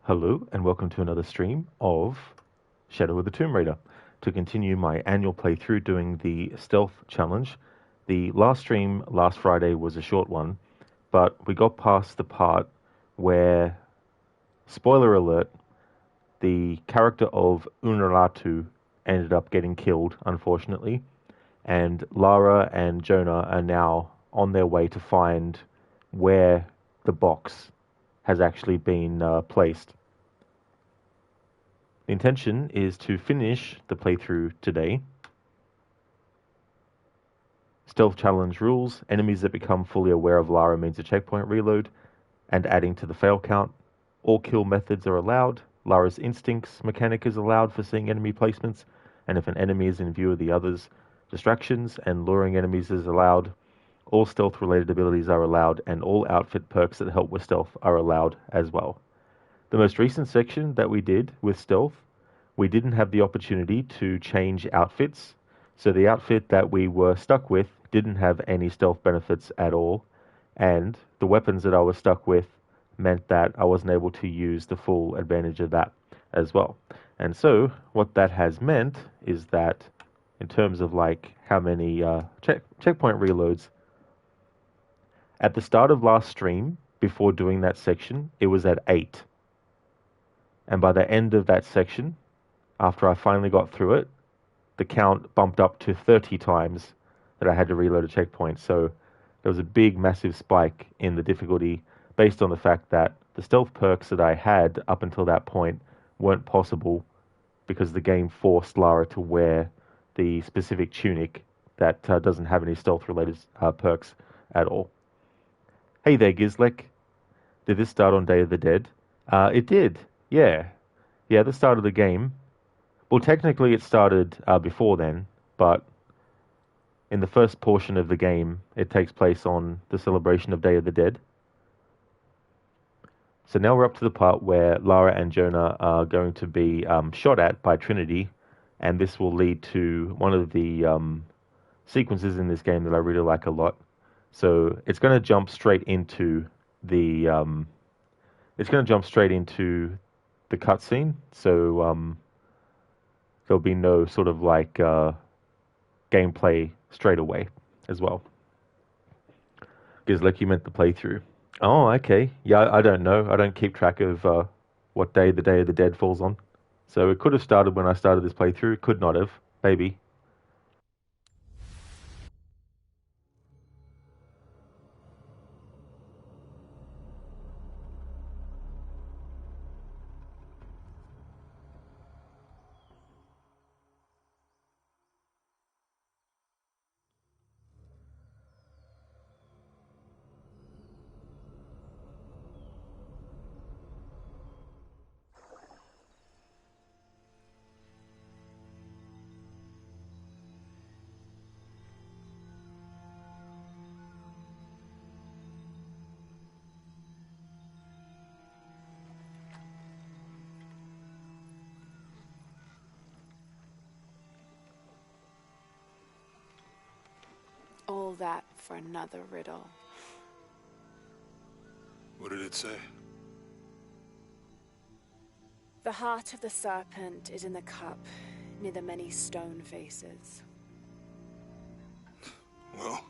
Hello and welcome to another stream of Shadow of the Tomb Raider. To continue my annual playthrough doing the stealth challenge, the last stream last Friday was a short one, but we got past the part where, spoiler alert, the character of Unuratu ended up getting killed, unfortunately, and Lara and Jonah are now on their way to find where the box has actually been placed. The intention is to finish the playthrough today. Stealth challenge rules: enemies that become fully aware of Lara means a checkpoint reload, and adding to the fail count. All kill methods are allowed. Lara's instincts mechanic is allowed for seeing enemy placements, and if an enemy is in view of the others, distractions and luring enemies is allowed. All stealth related abilities are allowed, and all outfit perks that help with stealth are allowed as well. The most recent section that we did with stealth, we didn't have the opportunity to change outfits, so the outfit that we were stuck with didn't have any stealth benefits at all, and the weapons that I was stuck with meant that I wasn't able to use the full advantage of that as well. And so what that has meant is that in terms of like how many checkpoint reloads, at the start of last stream, before doing that section, it was at 8. And by the end of that section, after I finally got through it, the count bumped up to 30 times that I had to reload a checkpoint. So there was a big, massive spike in the difficulty based on the fact that the stealth perks that I had up until that point weren't possible because the game forced Lara to wear the specific tunic that doesn't have any stealth-related perks at all. Hey there, Gizlek. Did this start on Day of the Dead? It did. Yeah, the start of the game. Well, technically it started before then, but in the first portion of the game, it takes place on the celebration of Day of the Dead. So now we're up to the part where Lara and Jonah are going to be shot at by Trinity, and this will lead to one of the sequences in this game that I really like a lot. So it's going to jump straight into the cutscene. So there'll be no sort of like gameplay straight away as well. Because like you meant the playthrough. Oh, okay. Yeah, I don't know. I don't keep track of what day the Day of the Dead falls on. So it could have started when I started this playthrough. It could not have. Maybe. All that for another riddle. What did it say? The heart of the serpent is in the cup, near the many stone faces. Well,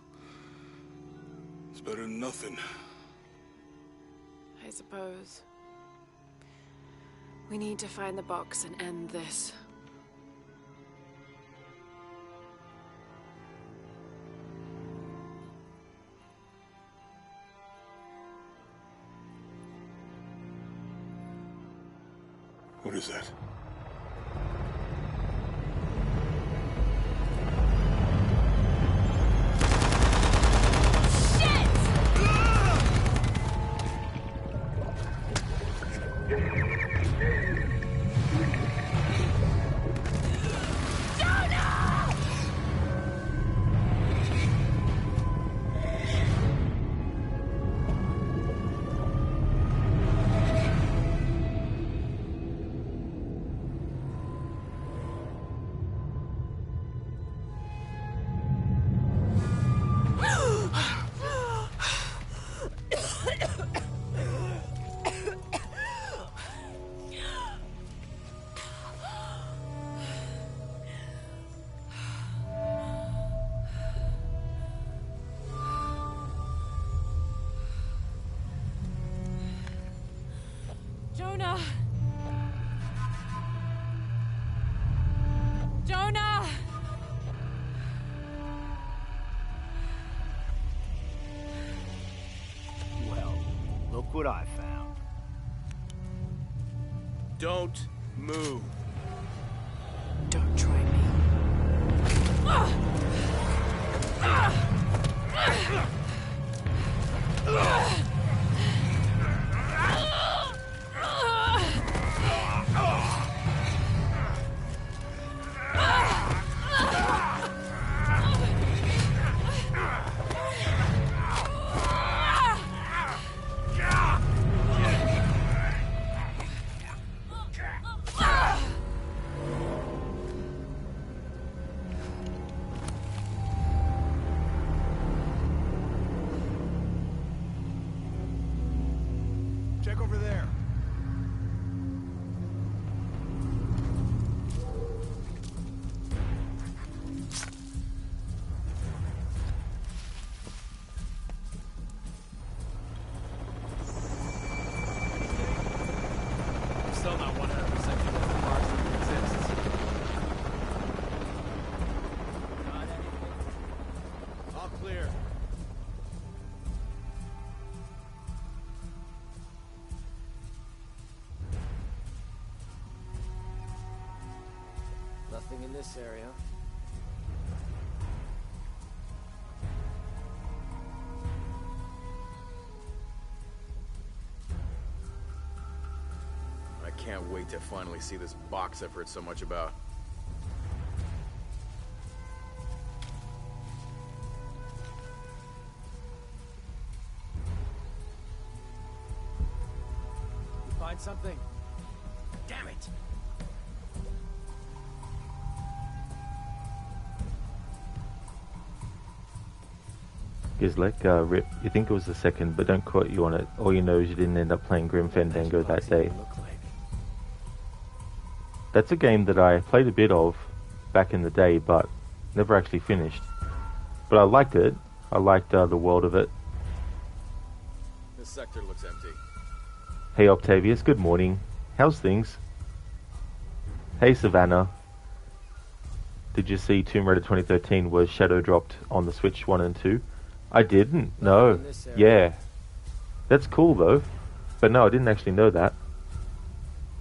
it's better than nothing. I suppose. We need to find the box and end this. What is that? Don't move. Don't try me. Check over there. I'm still not 100% sure that the Mars even exists. Not anything. All clear. Nothing in this area. I can't wait to finally see this box I've heard so much about. You find something? Damn it! Gizlek, Rip, you think it was the second, but don't quote you on it. All you know is you didn't end up playing Grim Fandango that day. That's a game that I played a bit of back in the day, but never actually finished. But I liked it. I liked the world of it. This sector looks empty. Hey Octavius, good morning. How's things? Hey Savannah. Did you see Tomb Raider 2013 was shadow dropped on the Switch 1 and 2? I didn't. No. Yeah. That's cool though. But no, I didn't actually know that.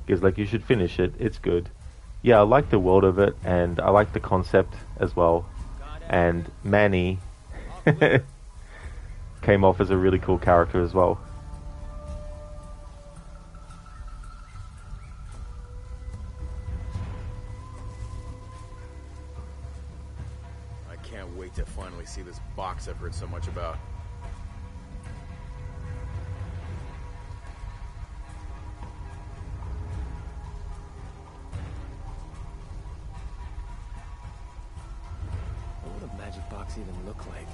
Because like you should finish it. It's good. Yeah, I like the world of it and I like the concept as well. And Manny came off as a really cool character as well. I can't wait to finally see this box I've heard so much about. What would a magic box even look like?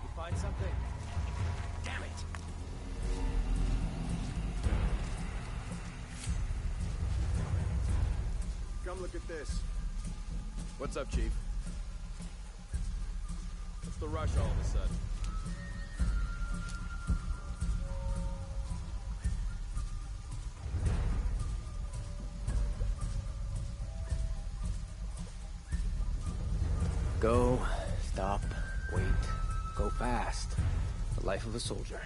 You find something? Damn it! Come look at this. What's up, Chief? What's the rush all of a sudden? Go, stop, wait, go fast. The life of a soldier.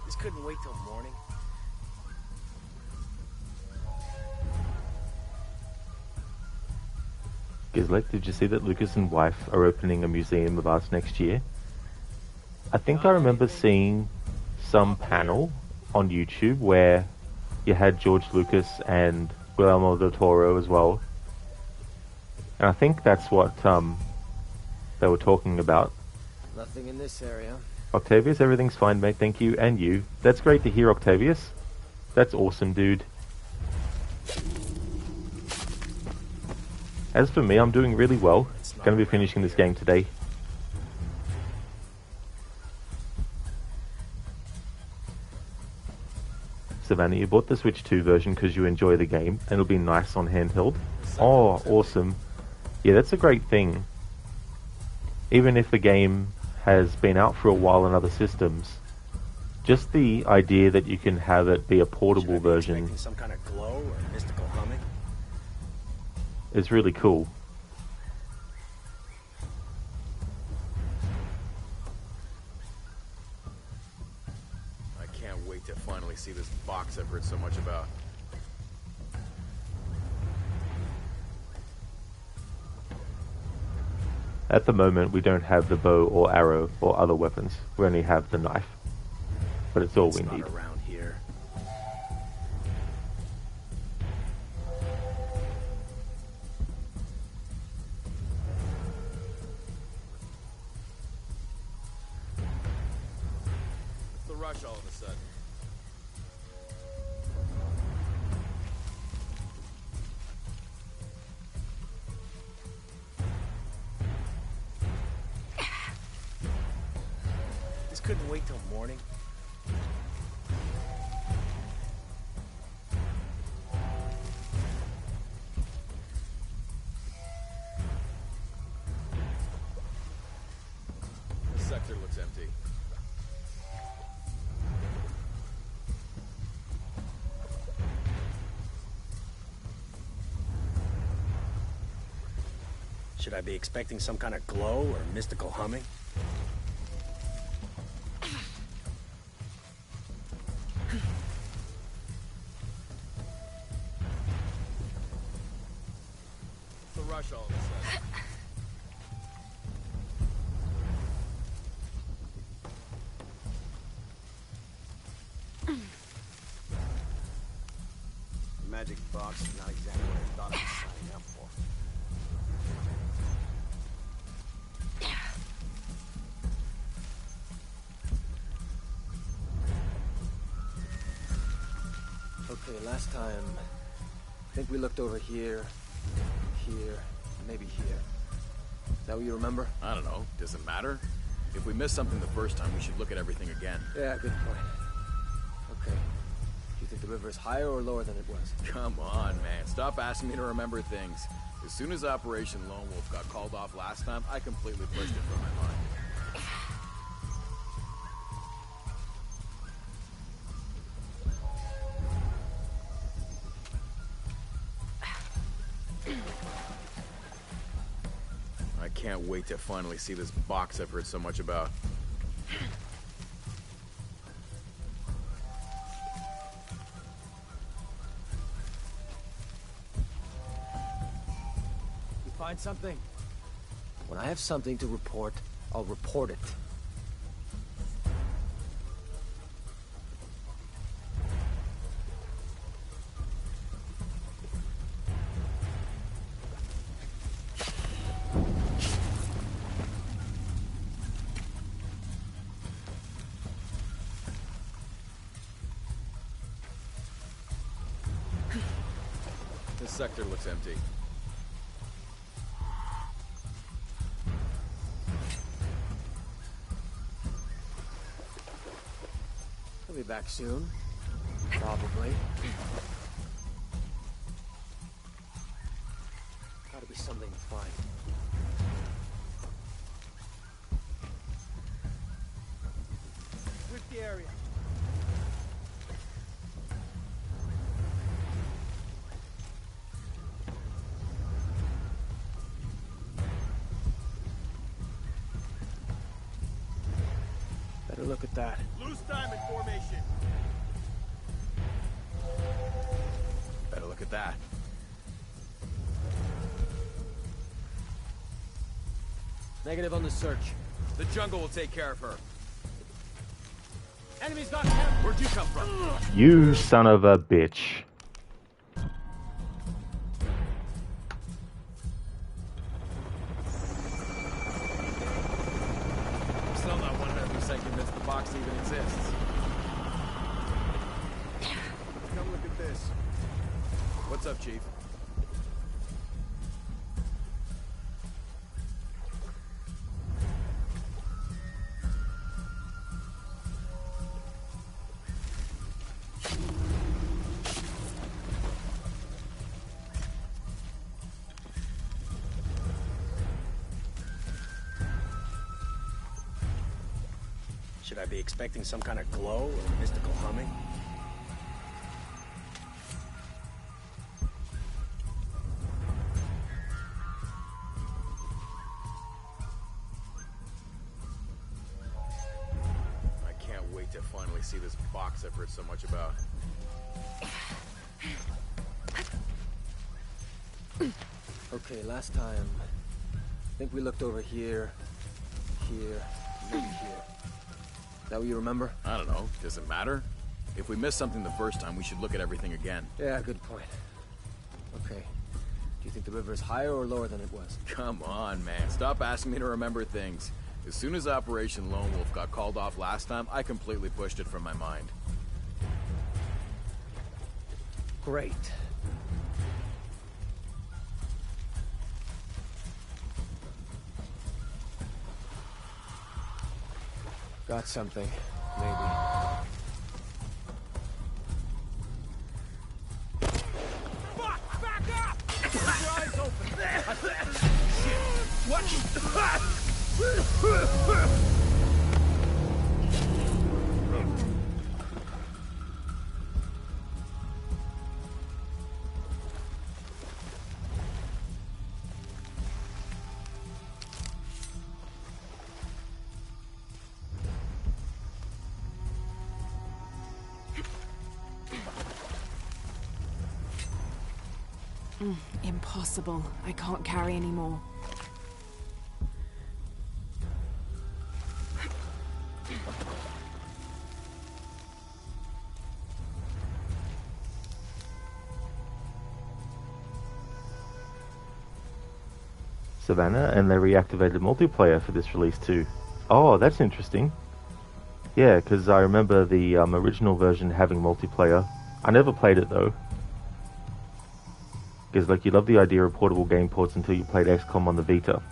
This couldn't wait till morning. Gizlek, did you see that Lucas and wife are opening a museum of arts next year? I think I remember seeing some panel on YouTube where you had George Lucas and Guillermo del Toro as well. And I think that's what they were talking about. Nothing in this area. Octavius, everything's fine, mate, thank you. And you. That's great to hear, Octavius. That's awesome, dude. As for me, I'm doing really well. Going to be finishing this game today. Savannah, you bought the Switch 2 version because you enjoy the game, and it'll be nice on handheld. Oh, awesome. Yeah, that's a great thing. Even if the game has been out for a while on other systems, Just the idea that you can have it be a Should I portable be version expecting some kind of glow or mystical humming? is really cool. I can't wait to finally see this box I've heard so much about. At the moment, we don't have the bow or arrow or other weapons. We only have the knife. But it's all It's we not need. around here. What's the rush all of a sudden? This couldn't wait till morning. This sector looks empty. Should I be expecting some kind of glow or mystical humming? What's the rush all of a sudden? Magic box is not exactly what I thought I was signing up for. Okay, last time, I think we looked over here, here, maybe here. Is that what you remember? I don't know. Does it matter? If we missed something the first time, we should look at everything again. Yeah, good point. Okay. Do you think the river is higher or lower than it was? Come on, man. Stop asking me to remember things. As soon as Operation Lone Wolf got called off last time, I completely pushed it from my mind. I can't wait to finally see this box I've heard so much about. You find something? When I have something to report, I'll report it. This sector looks empty. He'll be back soon. Probably. Gotta be something to find. Sweep the area. Better look at that. Loose diamond formation. Better look at that. Negative on the search. The jungle will take care of her. Enemy's got him! Where'd you come from? You son of a bitch. I'm still not 100% convinced the box even exists. Come look at this. What's up, Chief? Should I be expecting some kind of glow or mystical humming? I can't wait to finally see this box I've heard so much about. Okay, last time, I think we looked over here, maybe here. Is that what you remember? I don't know. Does it matter? If we missed something the first time, we should look at everything again. Yeah, good point. Okay. Do you think the river is higher or lower than it was? Come on, man. Stop asking me to remember things. As soon as Operation Lone Wolf got called off last time, I completely pushed it from my mind. Great. Got something, maybe. Fuck! Back up! Keep your eyes open! Shit! What? Impossible. I can't carry anymore. Savannah, and they reactivated multiplayer for this release too. Oh, that's interesting. Yeah, because I remember the original version having multiplayer. I never played it though. Because like you love the idea of portable game ports until you played XCOM on the Vita.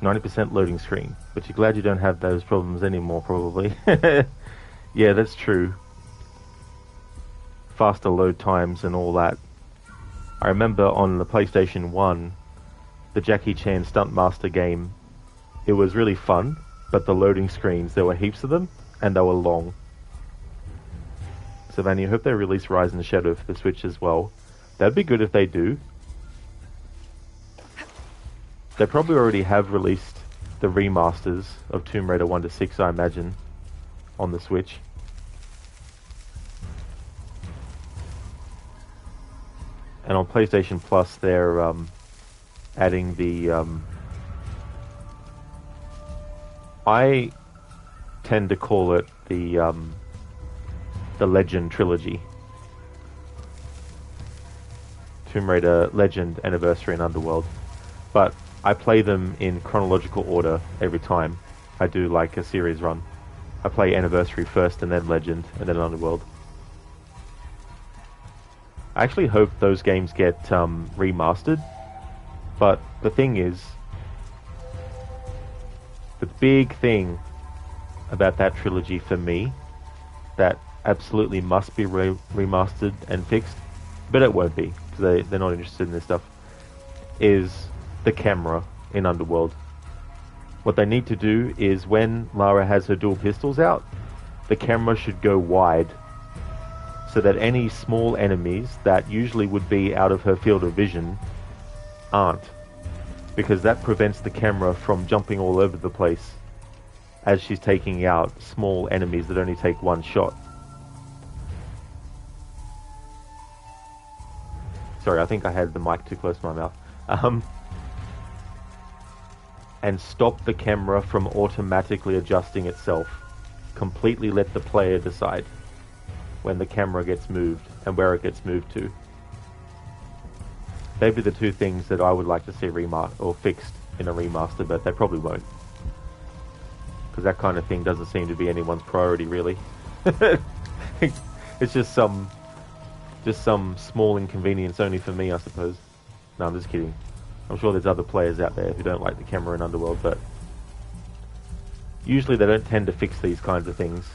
90% loading screen, but you're glad you don't have those problems anymore probably. Yeah, that's true. Faster load times and all that. I remember on the PlayStation 1, the Jackie Chan Stuntmaster game, it was really fun, but the loading screens, there were heaps of them, and they were long. Savannah, I hope they release Rise and Shadow for the Switch as well. That'd be good if they do. They probably already have released the remasters of Tomb Raider 1 to 6, I imagine, on the Switch. And on PlayStation Plus, they're adding the... I tend to call it the Legend trilogy. Tomb Raider, Legend, Anniversary, and Underworld. But I play them in chronological order every time I do like a series run. I play Anniversary first, and then Legend, and then Underworld. I actually hope those games get remastered, but the thing is, the big thing about that trilogy for me, that absolutely must be remastered and fixed, but it won't be, because they're not interested in this stuff, is the camera in Underworld. What they need to do is when Lara has her dual pistols out, the camera should go wide so that any small enemies that usually would be out of her field of vision aren't, because that prevents the camera from jumping all over the place as she's taking out small enemies that only take one shot. Sorry, I think I had the mic too close to my mouth. And stop the camera from automatically adjusting itself. Completely let the player decide when the camera gets moved and where it gets moved to. They'd be the two things that I would like to see fixed in a remaster, but they probably won't. Because that kind of thing doesn't seem to be anyone's priority, really. It's just some small inconvenience only for me, I suppose. No, I'm just kidding. I'm sure there's other players out there who don't like the camera in Underworld, but usually they don't tend to fix these kinds of things.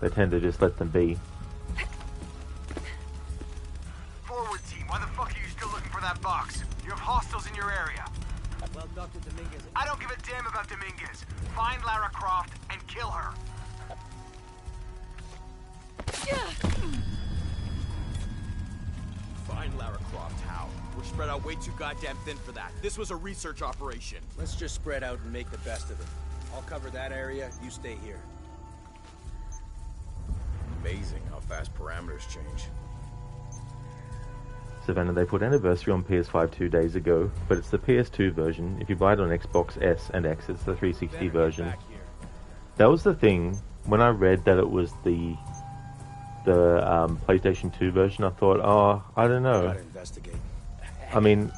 They tend to just let them be. Forward team, why the fuck are you still looking for that box? You have hostiles in your area. Well, Dr. Dominguez... I don't give a damn about Dominguez. Find Lara Croft and kill her. Find Lara Croft, how? We're spread out way too goddamn thin for that. This was a research operation. Let's just spread out and make the best of it. I'll cover that area, you stay here. Amazing how fast parameters change. Savannah, they put Anniversary on PS5 2 days ago, but it's the PS2 version. If you buy it on Xbox S and X, it's the 360 version. That was the thing. When I read that it was the PlayStation 2 version, I thought, oh, I don't know. Gotta investigate. I mean,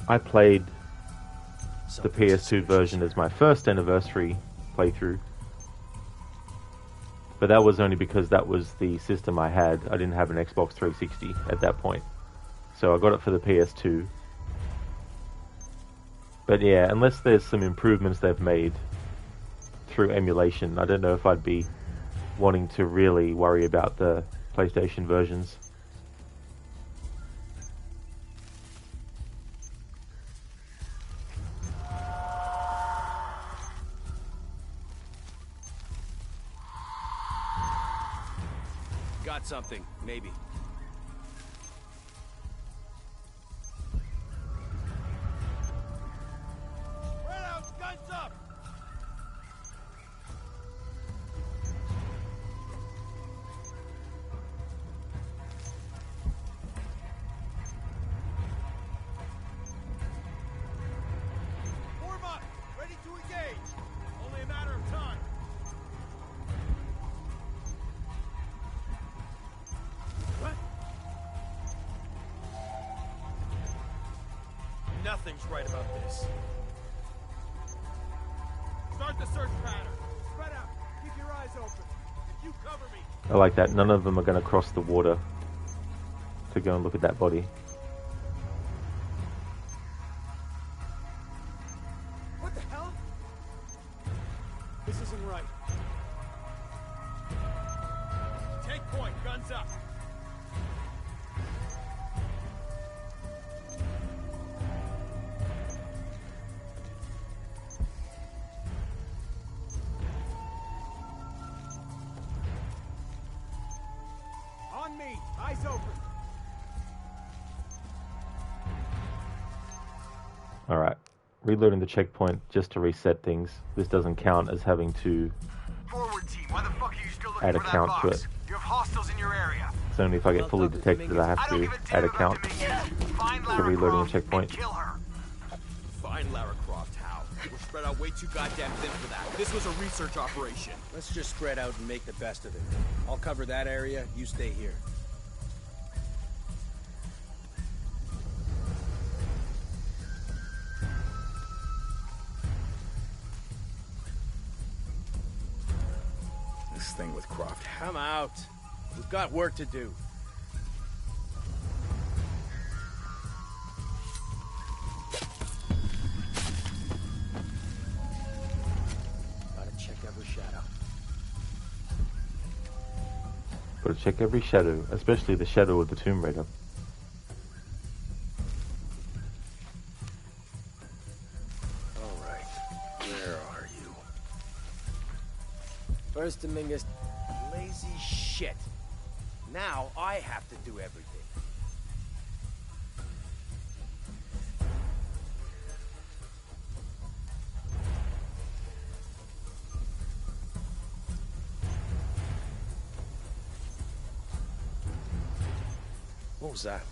I played the PS2 version as my first Anniversary playthrough, but that was only because that was the system I had. I didn't have an Xbox 360 at that point, so I got it for the PS2. But yeah, unless there's some improvements they've made through emulation, I don't know if I'd be wanting to really worry about the PlayStation versions. Got something, maybe. Spread out, guns up! Form up! Ready to engage! Only a matter of time. What? Nothing's right about this. Start the search pattern. Spread out. Keep your eyes open. If you cover me. I like that. None of them are going to cross the water to go and look at that body. What the hell? This isn't right. Take point. Guns up. On me. Eyes open. Alright. Reloading the checkpoint just to reset things. This doesn't count as having to Forward team, why the fuck are you still looking add a for that count to box? it. You have hostiles in your area. It's only if I get fully detected that I have I don't to give a add damn a about count Dominguez. Find to Lara reloading a Croft checkpoint. and kill her. Find Lara Croft, how? We're spread out way too goddamn thin for that. This was a research operation. Let's just spread out and make the best of it. I'll cover that area, you stay here. This thing with Croft. Come out. We've got work to do. Gotta check every shadow. Gotta check every shadow, especially the shadow of the Tomb Raider. All right. Where are you? First, Dominguez. Lazy shit. Now I have to do everything. What was that?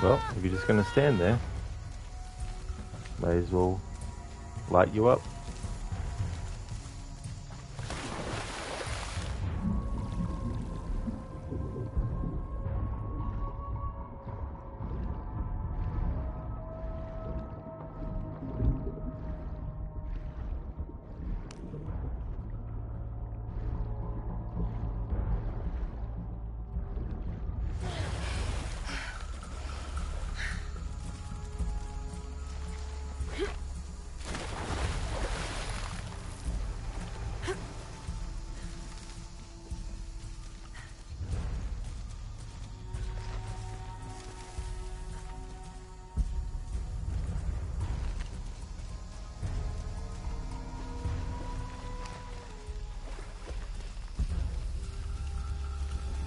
Well, if you're just going to stand there, may as well light you up.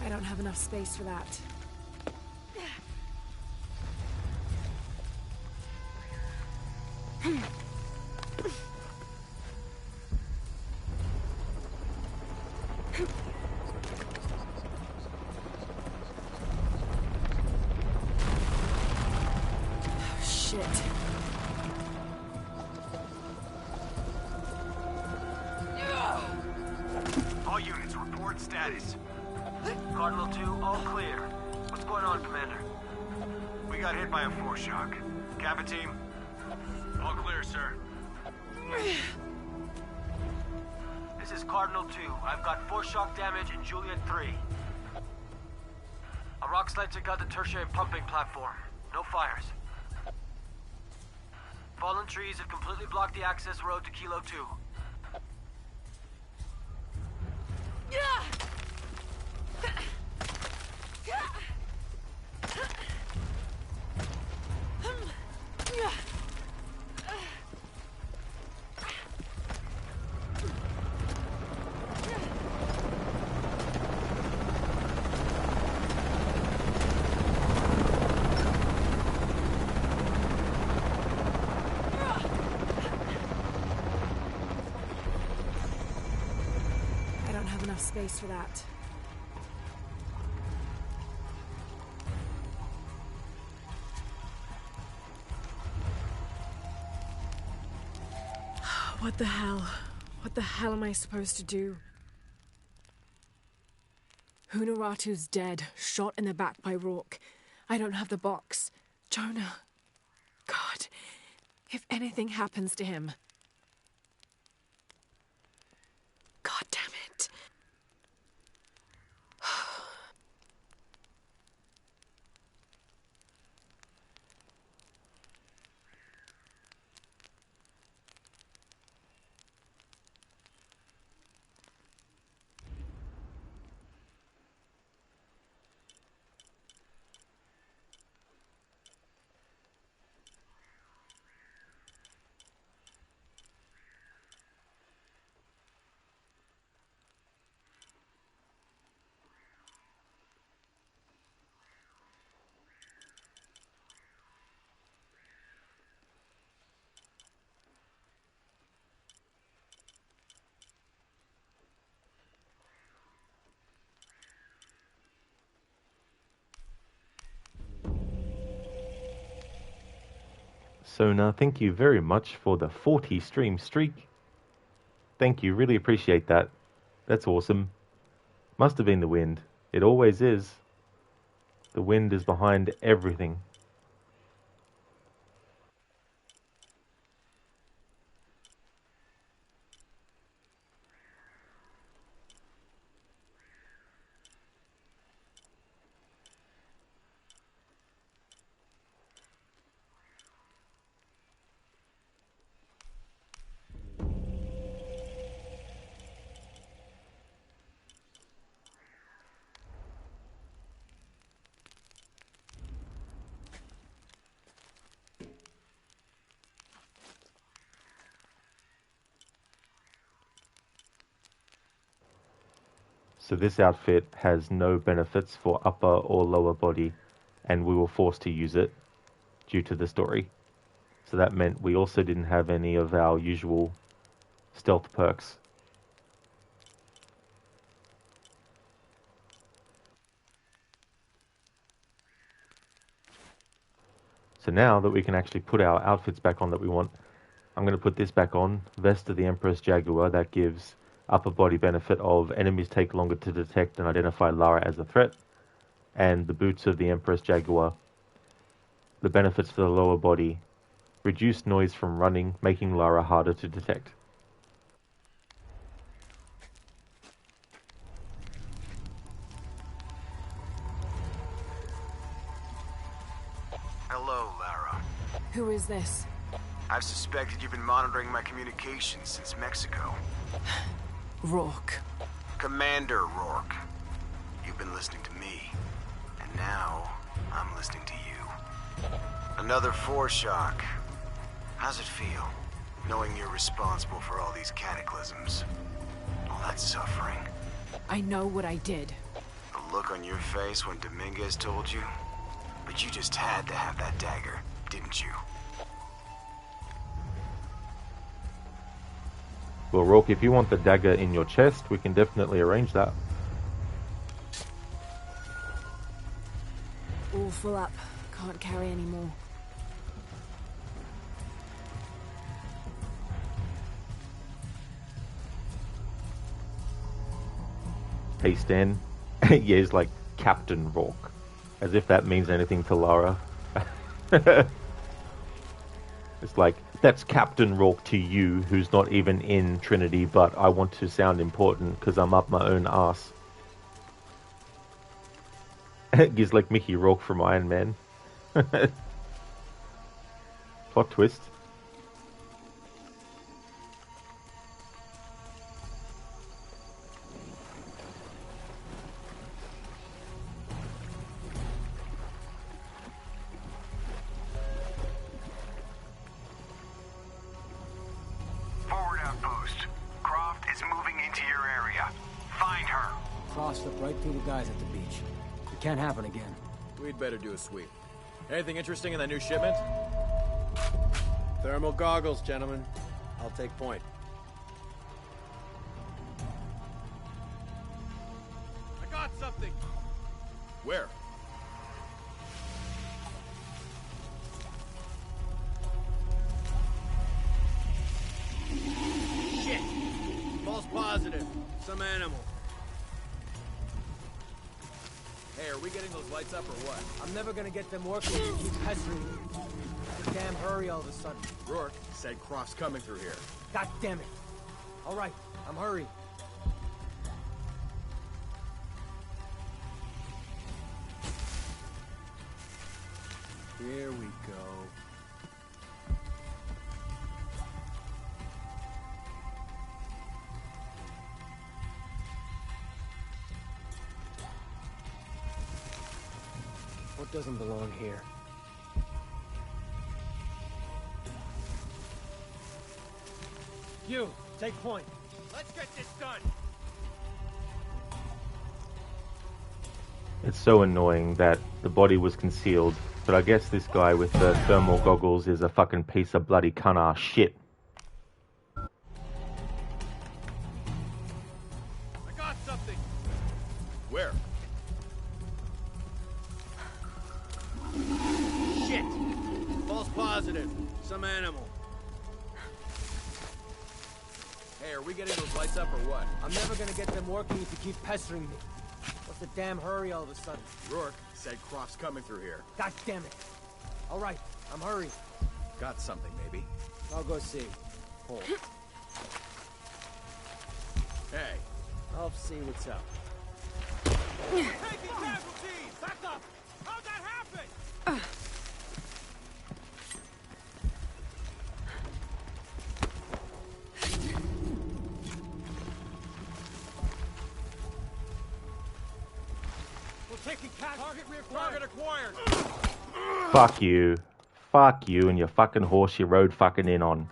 I don't have enough space for that. Shit. All units, report status. Cardinal 2, all clear. What's going on, Commander? We got hit by a foreshock. Kappa team? All clear, sir. This is Cardinal 2. I've got foreshock damage in Juliet 3. A rock slide took out the tertiary pumping platform. No fires. Fallen trees have completely blocked the access road to Kilo 2. I don't have enough space for that. What the hell? What the hell am I supposed to do? Hunaratu's dead, shot in the back by Rourke. I don't have the box. Jonah. God, if anything happens to him. God damn it. Sona, thank you very much for the 40 stream streak. Thank you, really appreciate that. That's awesome. Must have been the wind. It always is. The wind is behind everything. So this outfit has no benefits for upper or lower body, and we were forced to use it due to the story. So that meant we also didn't have any of our usual stealth perks. So now that we can actually put our outfits back on that we want, I'm going to put this back on. Vest of the Empress Jaguar, that gives upper body benefit of enemies take longer to detect and identify Lara as a threat. And the boots of the Empress Jaguar, the benefits for the lower body, reduce noise from running, making Lara harder to detect. Hello, Lara. Who is this? I've suspected you've been monitoring my communications since Mexico. Rourke. Commander Rourke. You've been listening to me. And now, I'm listening to you. Another foreshock. How's it feel, knowing you're responsible for all these cataclysms? All that suffering. I know what I did. The look on your face when Dominguez told you? But you just had to have that dagger, didn't you? Well, Rourke, if you want the dagger in your chest, we can definitely arrange that. All full up. Can't carry any more. Hey, Stan. Yeah, he's like Captain Rourke. As if that means anything to Lara. It's like, that's Captain Rourke to you, who's not even in Trinity, but I want to sound important because I'm up my own ass. He's like Mickey Rourke from Iron Man. Plot twist. Forward outpost. Croft is moving into your area. Find her. Cross slipped right through the guys at the beach. It can't happen again. We'd better do a sweep. Anything interesting in that new shipment? Thermal goggles, gentlemen. I'll take point. I got something! Where? Shit! False positive. Some animal. Hey, are we getting those lights up or what? I'm never gonna get them working if you keep pestering me. Damn hurry all of a sudden. Rourke said Croft's coming through here. God damn it. All right, I'm hurrying. Here we go. What doesn't belong here? You, take point. Let's get this done! It's so annoying that the body was concealed, but I guess this guy with the thermal goggles is a fucking piece of bloody cunt-ass shit. I got something! Where? Shit! False positive. Some animal. Hey, are we getting those lights up or what? I'm never gonna get them working if you keep pestering me. What's the damn hurry all of a sudden? Rourke said Croft's coming through here. God damn it. All right, I'm hurrying. Got something, maybe. I'll go see. Hold. Hey. I'll see what's up. Taking casualties! Back up! How'd that happen? We're taking target acquired. Fuck you. Fuck you and your fucking horse you rode fucking in on.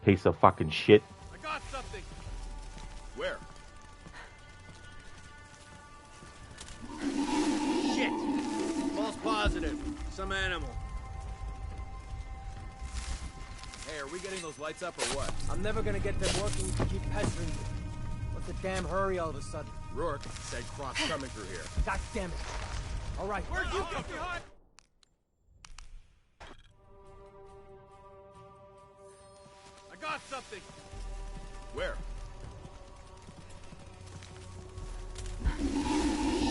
Piece of fucking shit. I got something! Where? Shit! False positive. Some animal. Hey, are we getting those lights up or what? I'm never gonna get them working if you keep pestering me. What's the damn hurry all of a sudden? Rourke said Croft's coming through here. God damn it. All right. Where'd you get behind? Got something. Where?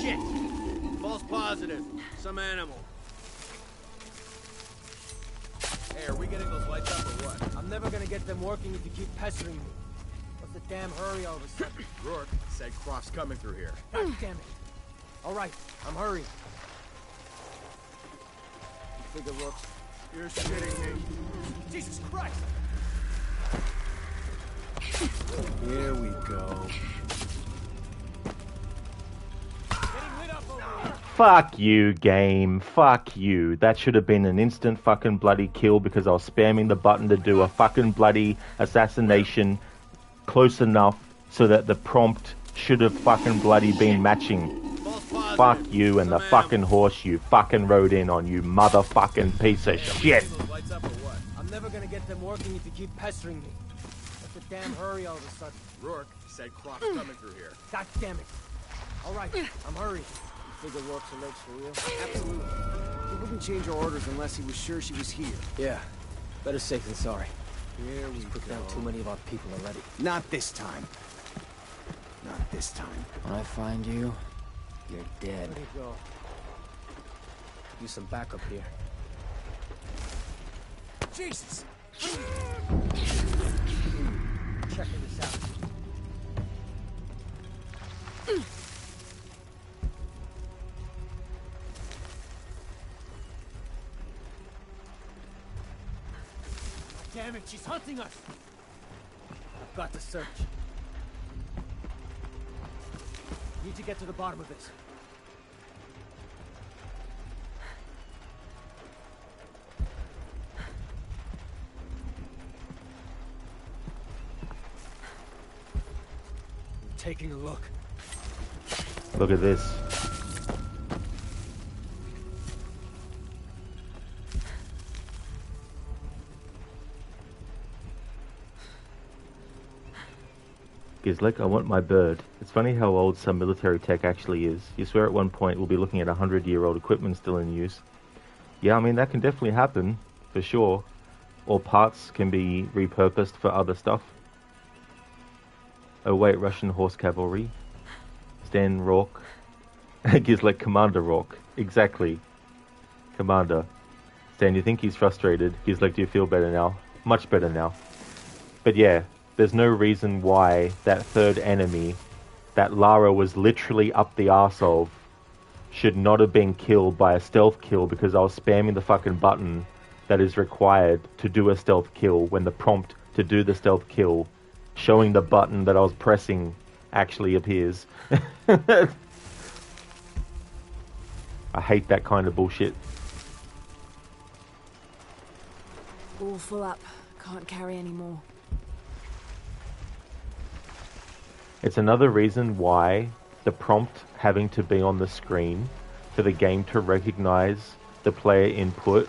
Shit. False positive. Some animal. Hey, are we getting those lights up or what? I'm never gonna get them working if you keep pestering me. What's the damn hurry all of a sudden? Rourke said Croft's coming through here. God damn it. All right, I'm hurrying. You figure Rourke's... You're shitting me. Jesus Christ! Here we go. Getting lit up over here. Fuck you, game. Fuck you. That should have been an instant fucking bloody kill because I was spamming the button to do a fucking bloody assassination close enough so that the prompt should have fucking bloody been matching. False positive. Fuck you and the Some fucking animal. horse you fucking rode in on, you motherfucking piece of shit. Getting those lights up or what? I'm never gonna get them working if you keep pestering me. What's the damn hurry all of a sudden? Rourke said Croft's coming through here. God damn it. All right, I'm hurrying. You figure Rourke's alerts for real? Absolutely. He wouldn't change our orders unless he was sure she was here. Yeah. Better safe than sorry. Here we Put down too many of our people already. Not this time. Not this time. When I find you, you're dead. Where'd he go? Use some backup here. Jesus! Checking this out. Damn it, she's hunting us! I've got to search. Need to get to the bottom of this. I'm taking a look. Look at this. Gizlek, I want my bird. It's funny how old some military tech actually is. You swear at one point we'll be looking at 100-year-old equipment still in use. Yeah, I mean, that can definitely happen, for sure. Or parts can be repurposed for other stuff. Oh wait, Russian horse cavalry. Stan Rourke. Gizlek, Commander Rourke. Exactly. Commander. Stan, you think he's frustrated. Gizlek, do you feel better now? Much better now. But yeah, there's no reason why that third enemy that Lara was literally up the arse of should not have been killed by a stealth kill because I was spamming the fucking button that is required to do a stealth kill when the prompt to do the stealth kill showing the button that I was pressing actually appears. I hate that kind of bullshit. All full up. Can't carry any more. It's another reason why the prompt having to be on the screen for the game to recognize the player input.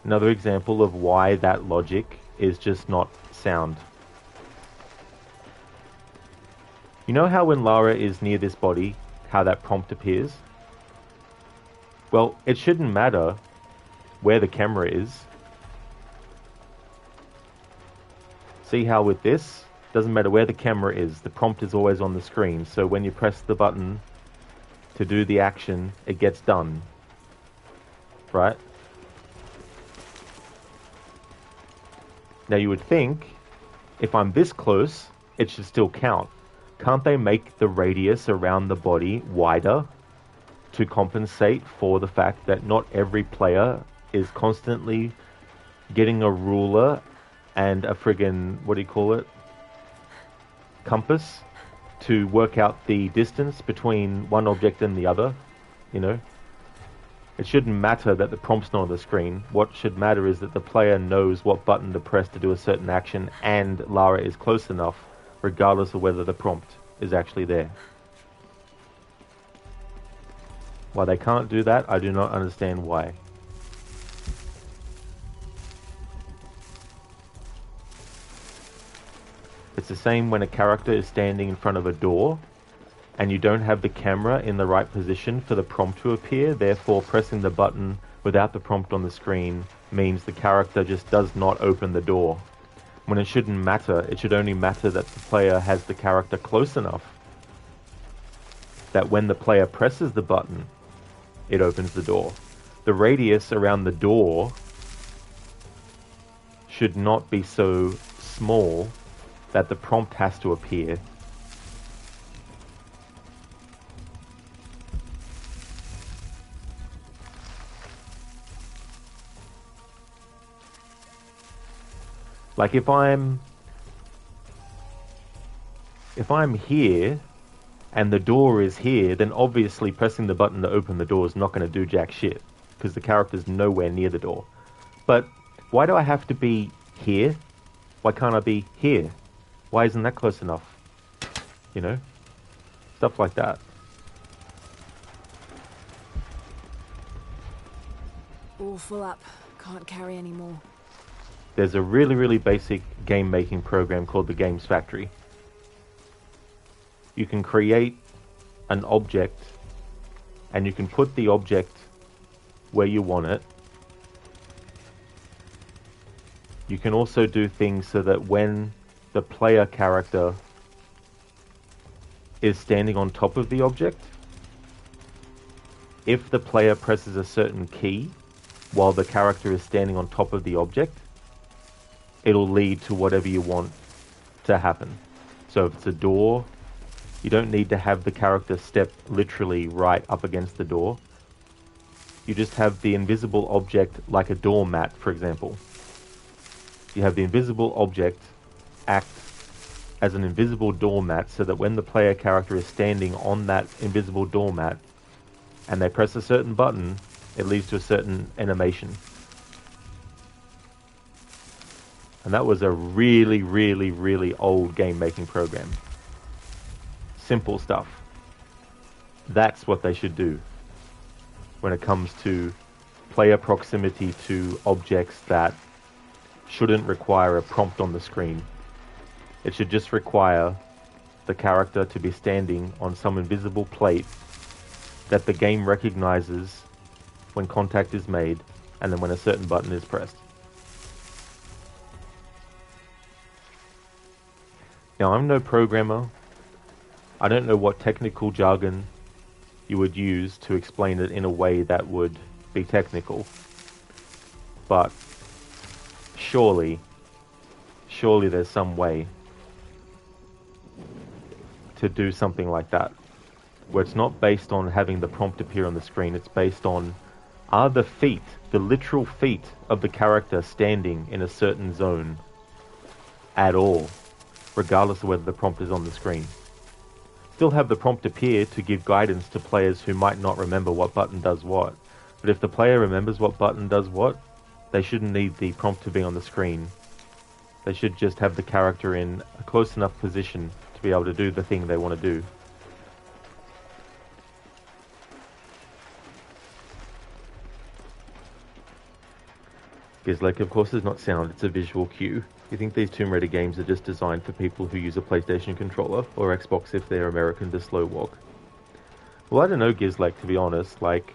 Another example of why that logic is just not sound. You know how when Lara is near this body, how that prompt appears? Well, it shouldn't matter where the camera is. See how with this, doesn't matter where the camera is, the prompt is always on the screen. So when you press the button to do the action, it gets done. Right? Now you would think, if I'm this close, it should still count. Can't they make the radius around the body wider to compensate for the fact that not every player is constantly getting a ruler and a friggin', what do you call it? Compass to work out the distance between one object and the other, you know? It shouldn't matter that the prompt's not on the screen. What should matter is that the player knows what button to press to do a certain action and Lara is close enough, regardless of whether the prompt is actually there. Why they can't do that, I do not understand why. It's the same when a character is standing in front of a door and you don't have the camera in the right position for the prompt to appear, therefore pressing the button without the prompt on the screen means the character just does not open the door when it shouldn't matter. It should only matter that the player has the character close enough that when the player presses the button, it opens the door. The radius around the door should not be so small that the prompt has to appear. Like if I'm here and the door is here, then obviously pressing the button to open the door is not going to do jack shit because the character's nowhere near the door. But why do I have to be here? Why can't I be here? Why isn't that close enough? You know? Stuff like that. All full up. Can't carry any more. There's a really, really basic game-making program called the Games Factory. You can create an object, and you can put the object where you want it. You can also do things so that when the player character is standing on top of the object, if the player presses a certain key while the character is standing on top of the object, it'll lead to whatever you want to happen. So if it's a door, you don't need to have the character step literally right up against the door. You just have the invisible object like a doormat, for example. You have the invisible object act as an invisible doormat so that when the player character is standing on that invisible doormat and they press a certain button, it leads to a certain animation. And that was a really, really, really old game-making program. Simple stuff. That's what they should do when it comes to player proximity to objects that shouldn't require a prompt on the screen. It should just require the character to be standing on some invisible plate that the game recognizes when contact is made and then when a certain button is pressed. Now, I'm no programmer. I don't know what technical jargon you would use to explain it in a way that would be technical. But surely there's some way to do something like that, where it's not based on having the prompt appear on the screen. It's based on, are the feet, the literal feet of the character standing in a certain zone at all, regardless of whether the prompt is on the screen. Still have the prompt appear to give guidance to players who might not remember what button does what. But if the player remembers what button does what, they shouldn't need the prompt to be on the screen. They should just have the character in a close enough position to be able to do the thing they want to do. Gizlek, of course, is not sound, it's a visual cue. You think these Tomb Raider games are just designed for people who use a PlayStation controller, or Xbox if they're American to slow walk? Well, I don't know, Gizlek, to be honest. Like,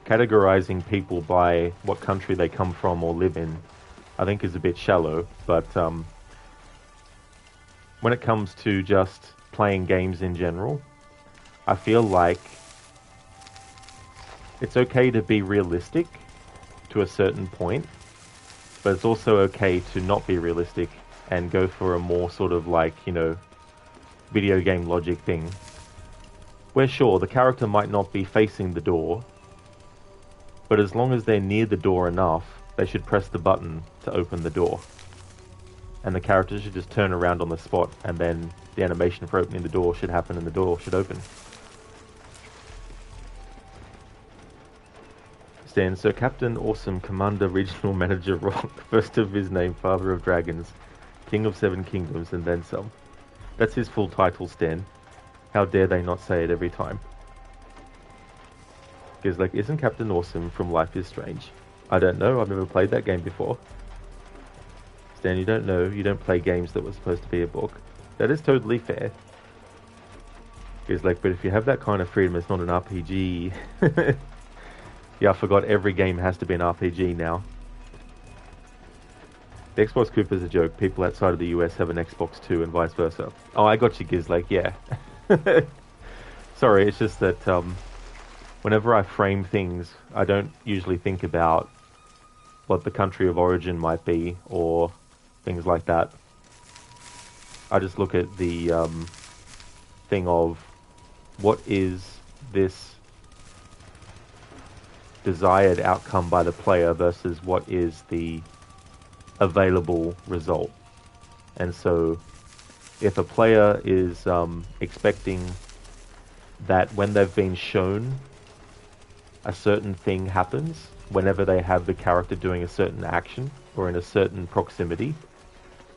categorizing people by what country they come from or live in, I think is a bit shallow, but when it comes to just playing games in general, I feel like it's okay to be realistic to a certain point, but it's also okay to not be realistic and go for a more sort of like, you know, video game logic thing. Where sure, the character might not be facing the door, but as long as they're near the door enough, they should press the button to open the door. And the character should just turn around on the spot, and then the animation for opening the door should happen and the door should open. Stan, so Captain Awesome, Commander, Regional Manager Rock, first of his name, Father of Dragons, King of Seven Kingdoms, and then some. That's his full title, Stan. How dare they not say it every time? Because, like, isn't Captain Awesome from Life is Strange? I don't know, I've never played that game before. Stan, you don't know, you don't play games that were supposed to be a book. That is totally fair. Because, like, but if you have that kind of freedom, it's not an RPG. Yeah, I forgot every game has to be an RPG now. The Xbox Coupe is a joke. People outside of the US have an Xbox 2 and vice versa. Oh, I got you, Gizlake, yeah. Sorry, it's just that whenever I frame things, I don't usually think about what the country of origin might be or things like that. I just look at the thing of what is this desired outcome by the player versus what is the available result. And so if a player is expecting that when they've been shown a certain thing happens, whenever they have the character doing a certain action or in a certain proximity,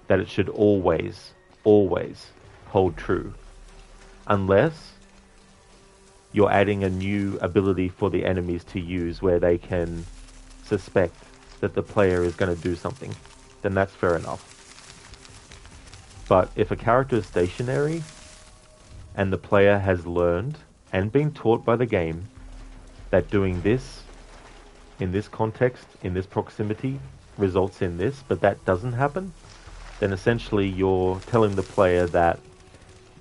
that it should always hold true. Unless you're adding a new ability for the enemies to use where they can suspect that the player is going to do something, then that's fair enough. But if a character is stationary and the player has learned and been taught by the game that doing this in this context, in this proximity, results in this, but that doesn't happen, then essentially you're telling the player that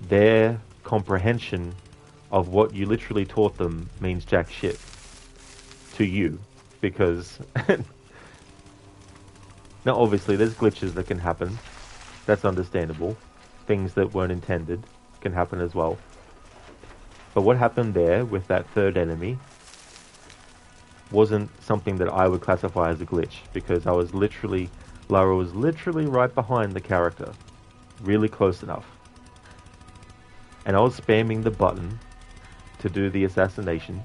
their comprehension of what you literally taught them means jack shit to you, because now obviously there's glitches that can happen. That's understandable. Things that weren't intended can happen as well. But what happened there with that third enemy wasn't something that I would classify as a glitch, because Lara was literally right behind the character, really close enough. And I was spamming the button to do the assassination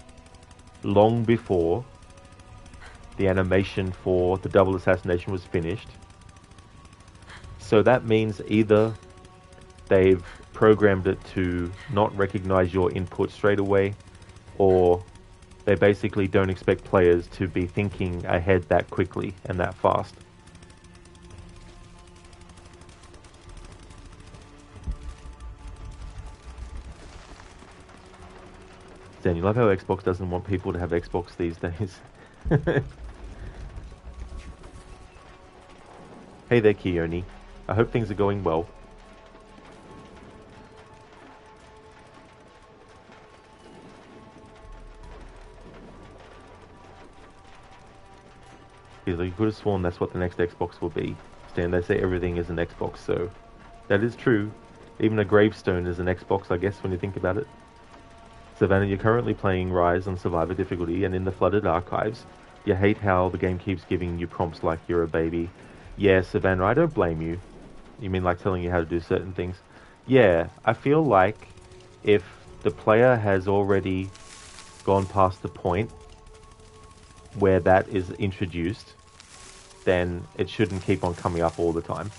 long before the animation for the double assassination was finished. So that means either they've programmed it to not recognize your input straight away, or they basically don't expect players to be thinking ahead that quickly and that fast. Dan, you love how Xbox doesn't want people to have Xbox these days. Hey there, Keone. I hope things are going well. You could have sworn that's what the next Xbox will be. Stan, they say everything is an Xbox, so that is true. Even a gravestone is an Xbox, I guess, when you think about it. Savannah, you're currently playing Rise on Survivor difficulty and in the flooded archives. You hate how the game keeps giving you prompts like you're a baby. Yeah, Savannah, I don't blame you. You mean like telling you how to do certain things? Yeah, I feel like if the player has already gone past the point where that is introduced, then it shouldn't keep on coming up all the time.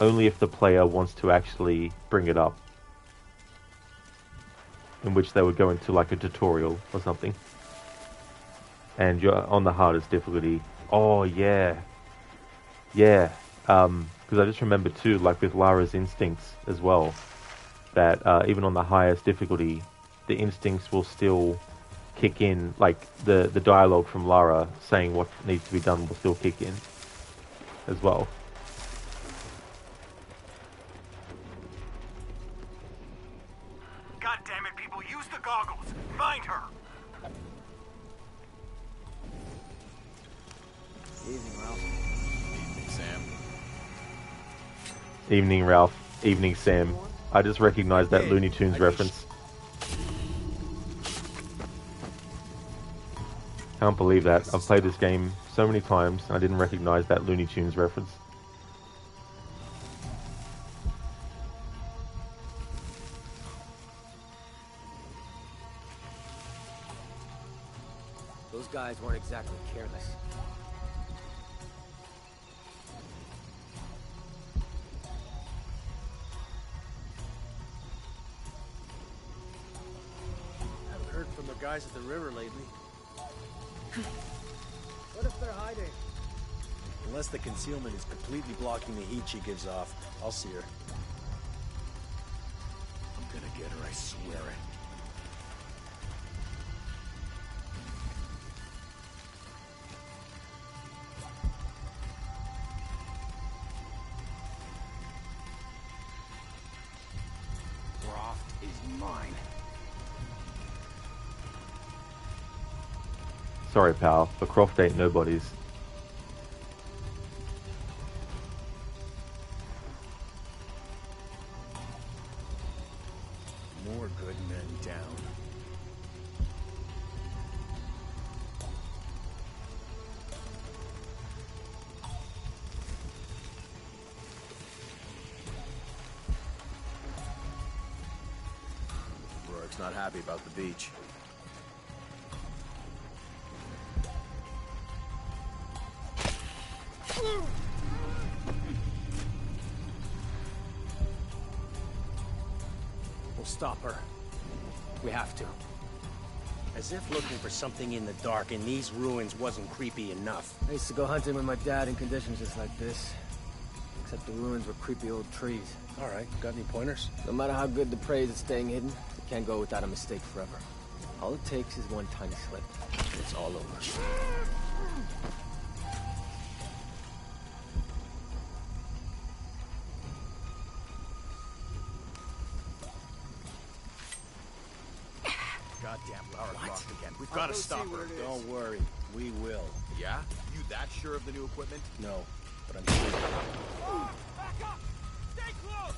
Only if the player wants to actually bring it up, in which they would go into like a tutorial or something. And you're on the hardest difficulty. Oh yeah. Yeah. Because I just remember too, like with Lara's instincts as well, that even on the highest difficulty, the instincts will still kick in. Like the dialogue from Lara saying what needs to be done will still kick in as well. God damn it, people, use the goggles. Find her. Evening, Ralph. Evening, Sam. Evening, Ralph. Evening, Sam. I just recognized that Looney Tunes reference. Can't believe that. I've played this game so many times and I didn't recognize that Looney Tunes reference. Those guys weren't exactly careless. Haven't heard from the guys at the river lately. What if they're hiding? Unless the concealment is completely blocking the heat she gives off, I'll see her. I'm gonna get her, I swear it. mine. Sorry, pal, but Croft ain't nobody's. More good men down. Rourke's not happy about the beach. We'll stop her. We have to. As if looking for something in the dark in these ruins wasn't creepy enough. I used to go hunting with my dad in conditions just like this. Except the ruins were creepy old trees. All right, got any pointers? No matter how good the prey is at staying hidden, it can't go without a mistake forever. All it takes is one tiny slip. It's all over. Goddamn Lara Croft again. We've got to stop her. Don't worry, we will. Yeah? You that sure of the new equipment? No, but I'm sure. Back up! Stay close!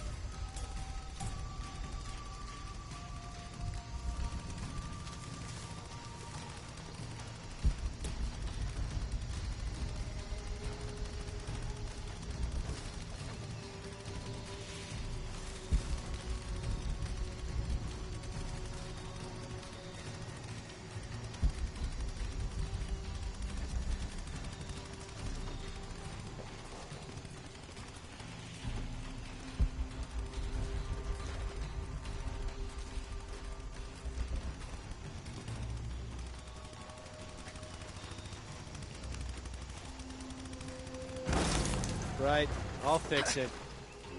Right, I'll fix it.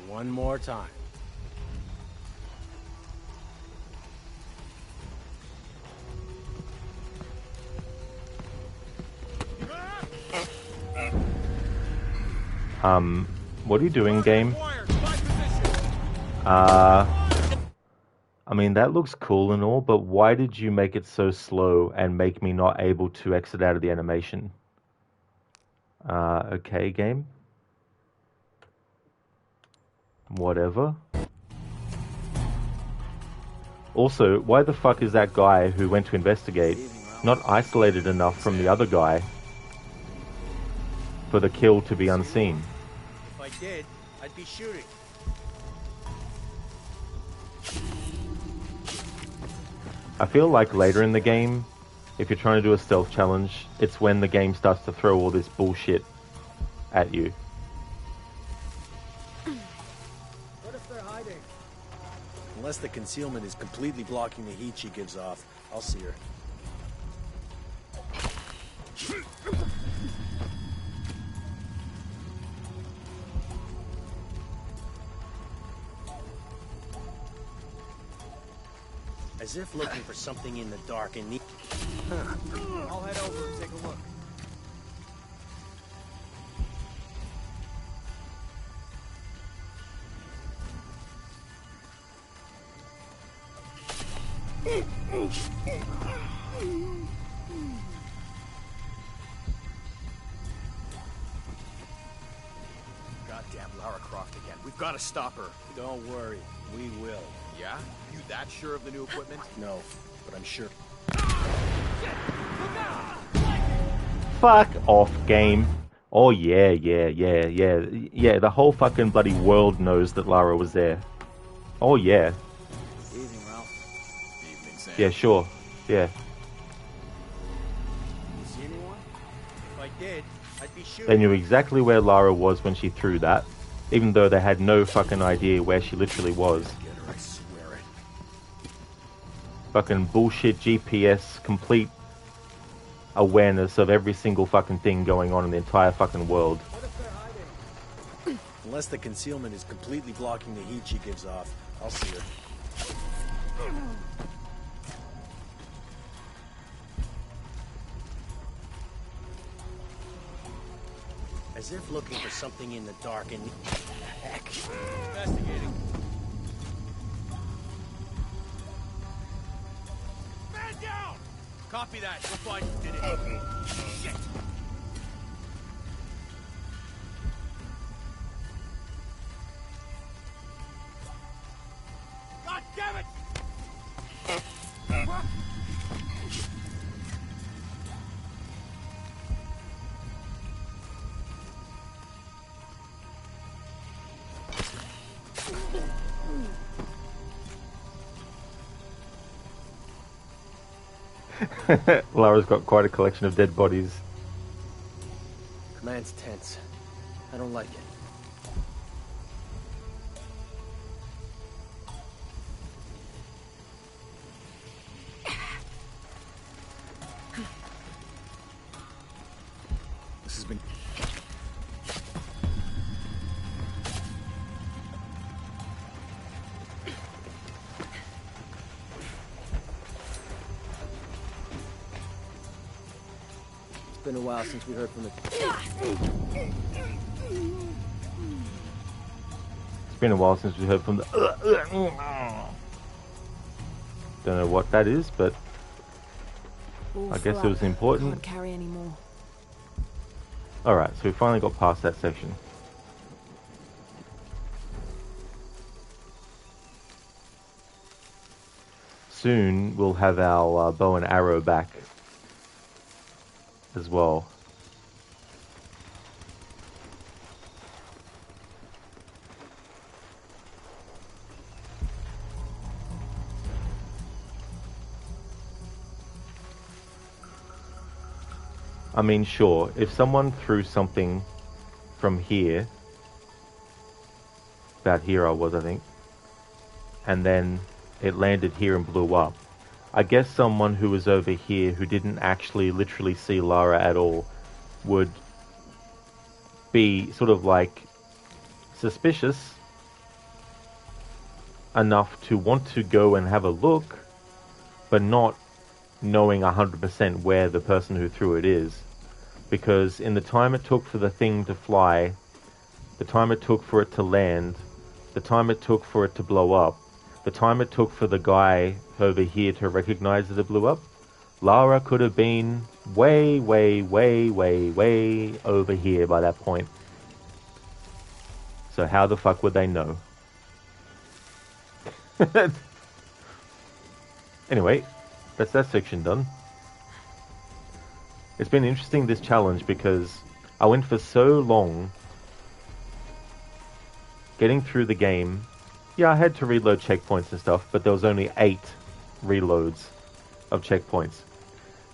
One more time. What are you doing, game? I mean, that looks cool and all, but why did you make it so slow and make me not able to exit out of the animation? Okay, game. Whatever. Also, why the fuck is that guy who went to investigate not isolated enough from the other guy for the kill to be unseen? If I did, I'd be shooting. I feel like later in the game, if you're trying to do a stealth challenge, it's when the game starts to throw all this bullshit at you. What if they're hiding? Unless the concealment is completely blocking the heat she gives off, I'll see her. As if looking for something in the dark and I'll head over and take a look. Goddamn Lara Croft again. We've got to stop her. Don't worry, we will. Yeah? You that sure of the new equipment? No, but I'm sure. Fuck off, game. Oh yeah, the whole fucking bloody world knows that Lara was there. Oh yeah. Evening, Ralph. Evening, Sam. Yeah, sure. Yeah. You see anyone? If I did, I'd be shooting. They knew exactly where Lara was when she threw that, even though they had no fucking idea where she literally was. Get her, I swear it. Fucking bullshit GPS, complete awareness of every single fucking thing going on in the entire fucking world. What if they're hiding? Unless the concealment is completely blocking the heat she gives off, I'll see her. As if looking for something in the dark and... Heck. Investigating. Copy that. We'll find who did it. Shit! God damn it! Lara's got quite a collection of dead bodies. Command's tense. I don't like it. This has been... It's been a while since we heard from the... It's been a while since we heard from the... Don't know what that is, but All I guess full it was up. important. Can't carry anymore. Alright, so we finally got past that section. Soon we'll have our bow and arrow back as well. I mean, sure, if someone threw something from here, about here I was, I think, and then it landed here and blew up, I guess someone who was over here who didn't actually literally see Lara at all would be sort of like suspicious enough to want to go and have a look, but not knowing 100% where the person who threw it is. Because in the time it took for the thing to fly, the time it took for it to land, the time it took for it to blow up, the time it took for the guy over here to recognize that it blew up, Lara could have been way, way, way, way, way over here by that point. So how the fuck would they know? Anyway, that's that section done. It's been interesting, this challenge, because I went for so long getting through the game. Yeah, I had to reload checkpoints and stuff, but there was only 8 reloads of checkpoints.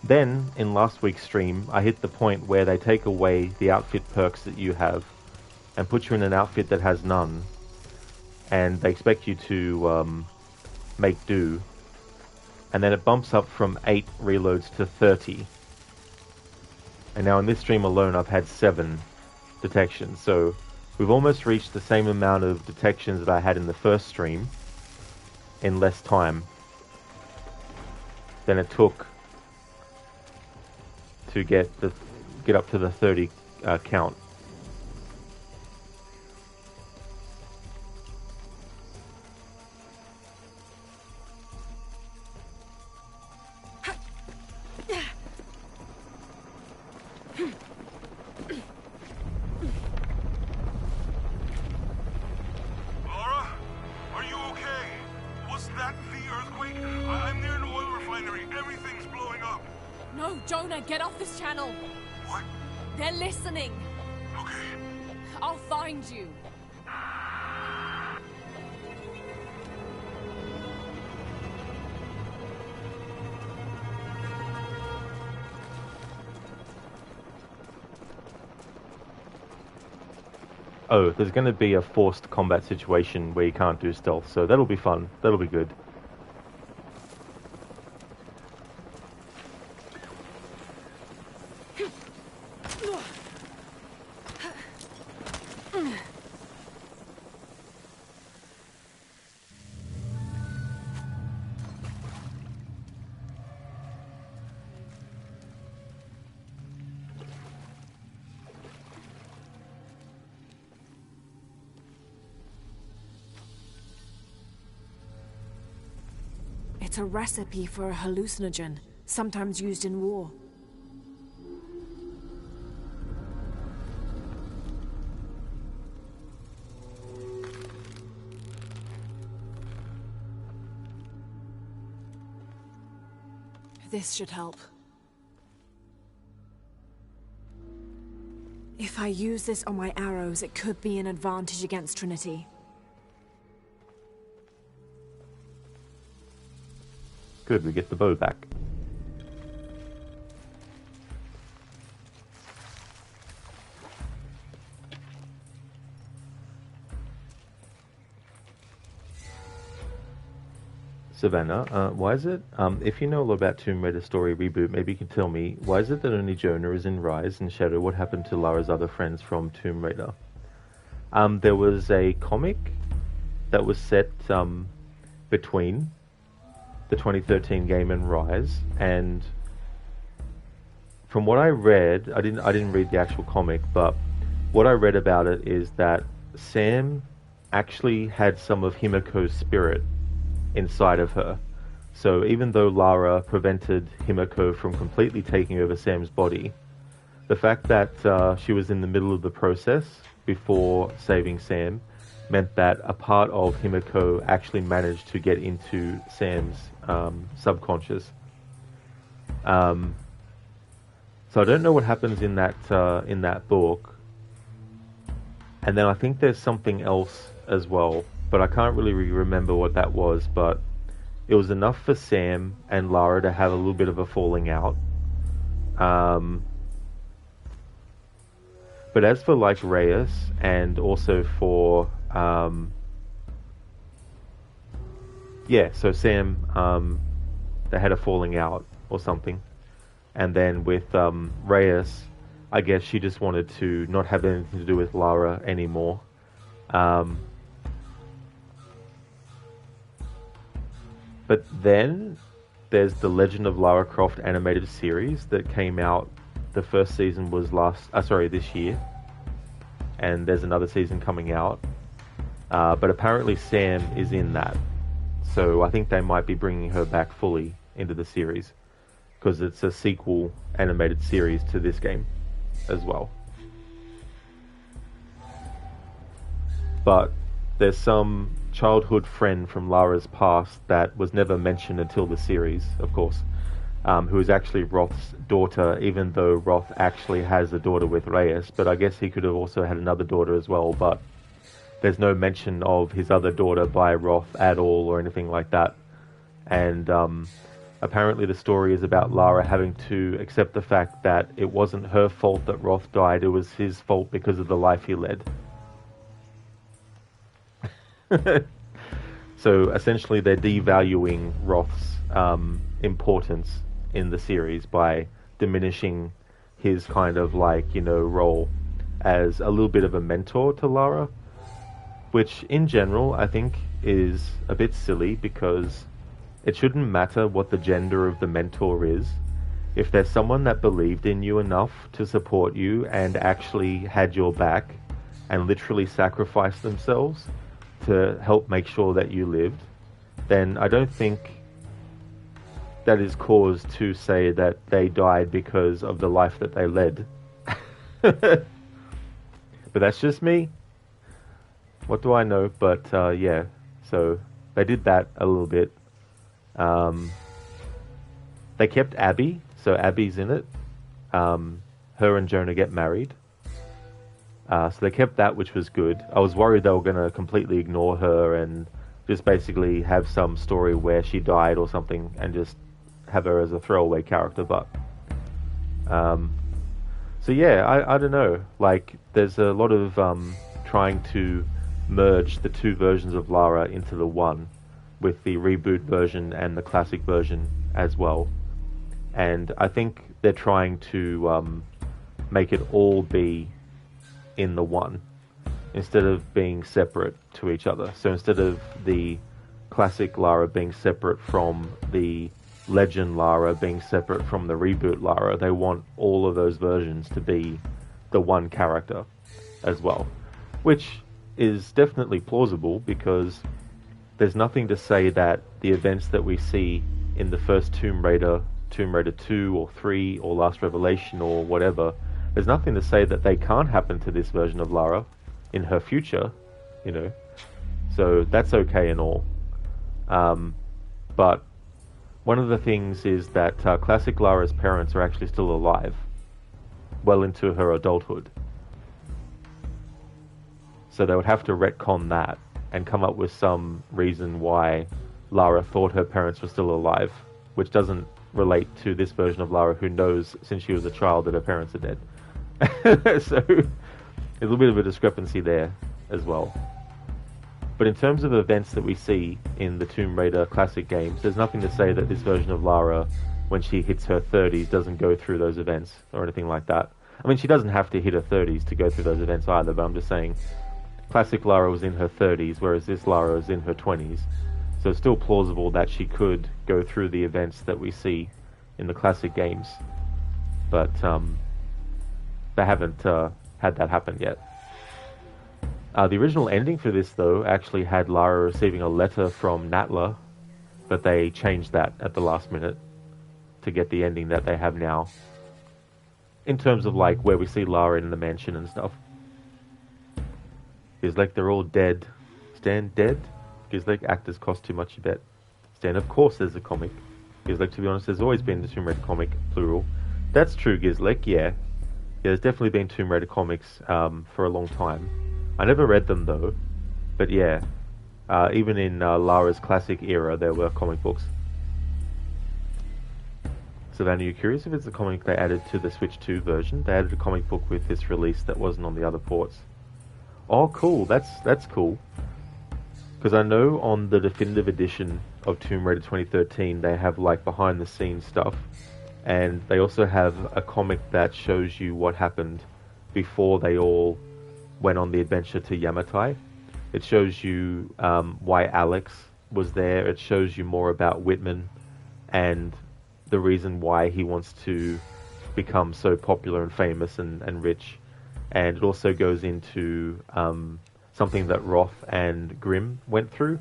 Then, in last week's stream, I hit the point where they take away the outfit perks that you have and put you in an outfit that has none. And they expect you to make do. And then it bumps up from 8 reloads to 30. And now in this stream alone, I've had 7 detections. So we've almost reached the same amount of detections that I had in the first stream in less time than it took to get up to the 30 count. Lara? Are you okay? Was that the earthquake? I'm near an oil refinery. Everything's blowing up. No, Jonah, get off this channel. What? They're listening. Okay. I'll find you. Oh, there's going to be a forced combat situation where you can't do stealth, so that'll be fun. That'll be good. It's a recipe for a hallucinogen. sometimes used in war. This should help. If I use this on my arrows, it could be an advantage against Trinity. Good, we get the bow back. Savannah, why is it, if you know a lot about Tomb Raider story reboot, maybe you can tell me, why is it that only Jonah is in Rise and Shadow? What happened to Lara's other friends from Tomb Raider? There was a comic that was set between the 2013 game and Rise, and from what I read, I didn't read the actual comic, but what I read about it is that Sam actually had some of Himiko's spirit inside of her. So even though Lara prevented Himiko from completely taking over Sam's body, the fact that she was in the middle of the process before saving Sam meant that a part of Himiko actually managed to get into Sam's subconscious. So I don't know what happens in that book. And then I think there's something else as well, but I can't really remember what that was, but it was enough for Sam and Lara to have a little bit of a falling out. But as for like Reyes, and also for so Sam, they had a falling out or something, and then with Reyes, I guess she just wanted to not have anything to do with Lara anymore. But then there's the Legend of Lara Croft animated series that came out. The first season was this year, and there's another season coming out. But apparently Sam is in that, so I think they might be bringing her back fully into the series, because it's a sequel animated series to this game as well. But there's some childhood friend from Lara's past that was never mentioned until the series, of course, who is actually Roth's daughter, even though Roth actually has a daughter with Reyes, but I guess he could have also had another daughter as well, but there's no mention of his other daughter by Roth at all or anything like that. And apparently the story is about Lara having to accept the fact that it wasn't her fault that Roth died, it was his fault because of the life he led. So essentially they're devaluing Roth's importance in the series by diminishing his kind of role as a little bit of a mentor to Lara, which in general I think is a bit silly, because it shouldn't matter what the gender of the mentor is. If there's someone that believed in you enough to support you and actually had your back and literally sacrificed themselves to help make sure that you lived, then I don't think that is cause to say that they died because of the life that they led. But that's just me. What do I know? But yeah, so they did that a little bit. They kept Abby, so Abby's in it. Her and Jonah get married. So they kept that, which was good. I was worried they were going to completely ignore her and just basically have some story where she died or something and just have her as a throwaway character, but so yeah, I don't know, there's a lot of trying to merge the two versions of Lara into the one, with the reboot version and the classic version as well, and I think they're trying to make it all be in the one instead of being separate to each other. So instead of the classic Lara being separate from the Legend Lara being separate from the reboot Lara, they want all of those versions to be the one character as well, which is definitely plausible, because there's nothing to say that the events that we see in the first Tomb Raider Tomb Raider 2 or 3 or Last Revelation or whatever, there's nothing to say that they can't happen to this version of Lara in her future, you know. So that's okay and all. But one of the things is that classic Lara's parents are actually still alive, well into her adulthood. So they would have to retcon that and come up with some reason why Lara thought her parents were still alive, which doesn't relate to this version of Lara, who knows since she was a child that her parents are dead. So there's a little bit of a discrepancy there as well. But in terms of events that we see in the Tomb Raider classic games, there's nothing to say that this version of Lara, when she hits her 30s, doesn't go through those events or anything like that. I mean, she doesn't have to hit her 30s to go through those events either, but I'm just saying classic Lara was in her 30s, whereas this Lara is in her 20s. So it's still plausible that she could go through the events that we see in the classic games. But they haven't had that happen yet. The original ending for this, though, actually had Lara receiving a letter from Natla, but they changed that at the last minute to get the ending that they have now. In terms of, like, where we see Lara in the mansion and stuff. It's like they're all dead. Stan dead? Because, like, actors cost too much, you bet. Stan, of course there's a comic. Because, like, to be honest, there's always been the Tomb Raider comic, plural. That's true, Gizlek, yeah. Yeah, there's definitely been Tomb Raider comics for a long time. I never read them, though. But yeah, even in Lara's classic era, there were comic books. Savannah, you curious if it's a comic they added to the Switch 2 version? They added a comic book with this release that wasn't on the other ports. Oh, cool. That's cool. Because I know on the definitive edition of Tomb Raider 2013, they have, like, behind-the-scenes stuff. And they also have a comic that shows you what happened before they all went on the adventure to Yamatai. It shows you why Alex was there. It shows you more about Whitman and the reason why he wants to become so popular and famous and rich. And it also goes into something that Roth and Grimm went through.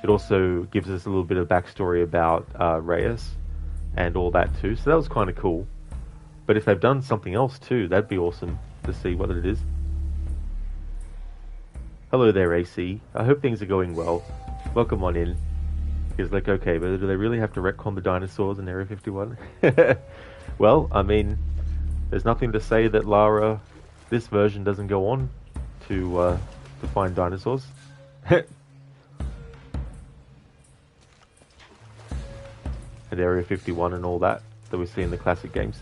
It also gives us a little bit of backstory about Reyes and all that too. So that was kind of cool. But if they've done something else too, that'd be awesome to see what it is. Hello there, AC. I hope things are going well. Welcome on in. It's like, okay, but do they really have to retcon the dinosaurs in Area 51? Well, I mean, there's nothing to say that Lara, this version, doesn't go on to find dinosaurs. And Area 51 and all that we see in the classic games.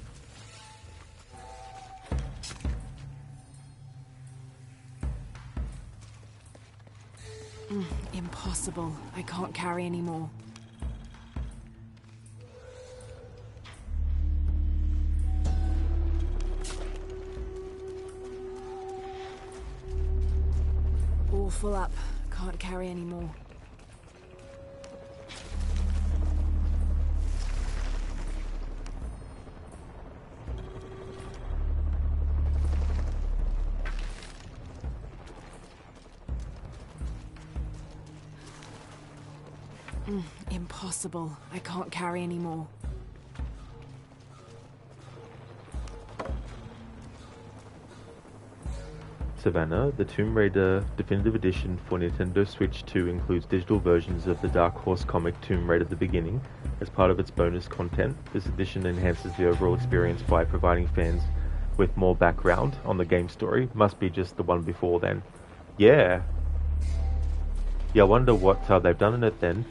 Impossible. I can't carry anymore. All full up. Can't carry anymore. Impossible. I can't carry anymore. Savannah, the Tomb Raider Definitive Edition for Nintendo Switch 2 includes digital versions of the Dark Horse comic Tomb Raider: The Beginning as part of its bonus content. This edition enhances the overall experience by providing fans with more background on the game story. Must be just the one before then. Yeah. Yeah, I wonder what they've done in it then.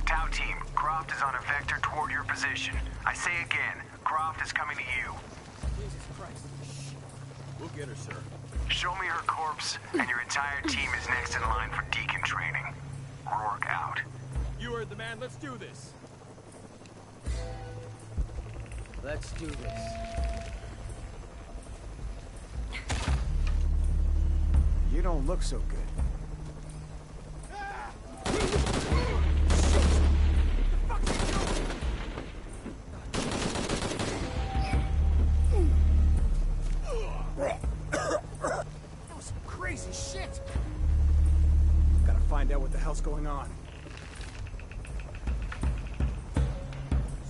Tau team, Croft is on a vector toward your position. I say again, Croft is coming to you. Jesus Christ. Shh. We'll get her, sir. Show me her corpse, and your entire team is next in line for Deacon training. Rourke out. You heard the man. Let's do this. Let's do this. You don't look so good. That was some crazy shit. Gotta find out what the hell's going on.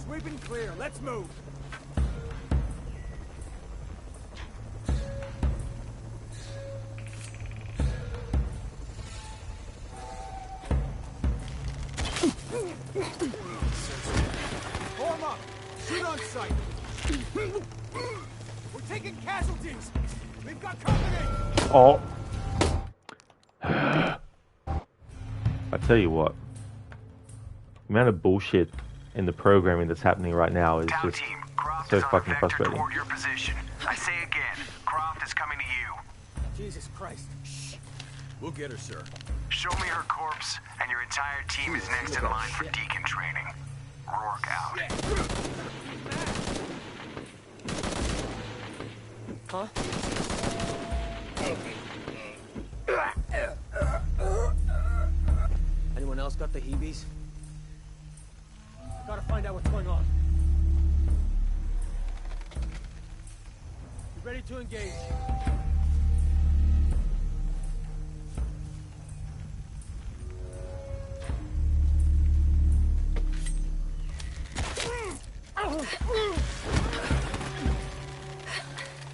Sweep and clear. Let's move. Form up. Shoot on sight. We're taking casualties. We've got company. Oh. I tell you what. The amount of bullshit in the programming that's happening right now is Town just team, Croft so is on a fucking vector frustrating. toward your position. I say again, Croft is coming to you. Jesus Christ. Shh. We'll get her, sir. Show me her corpse, and your entire team is next in line for Deacon training. Rourke out. Huh? Anyone else got the heebies? Gotta find out what's going on. You ready to engage?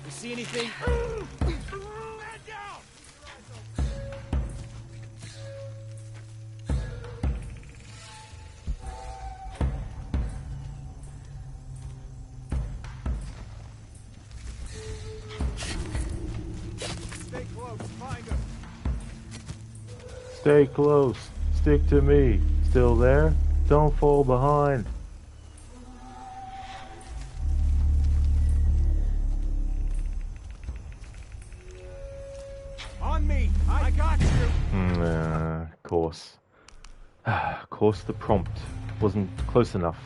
You see anything? Stay close, find him. Stay close. Stick to me. Still there? Don't fall behind. On me! I got you! Of course. Of course the prompt wasn't close enough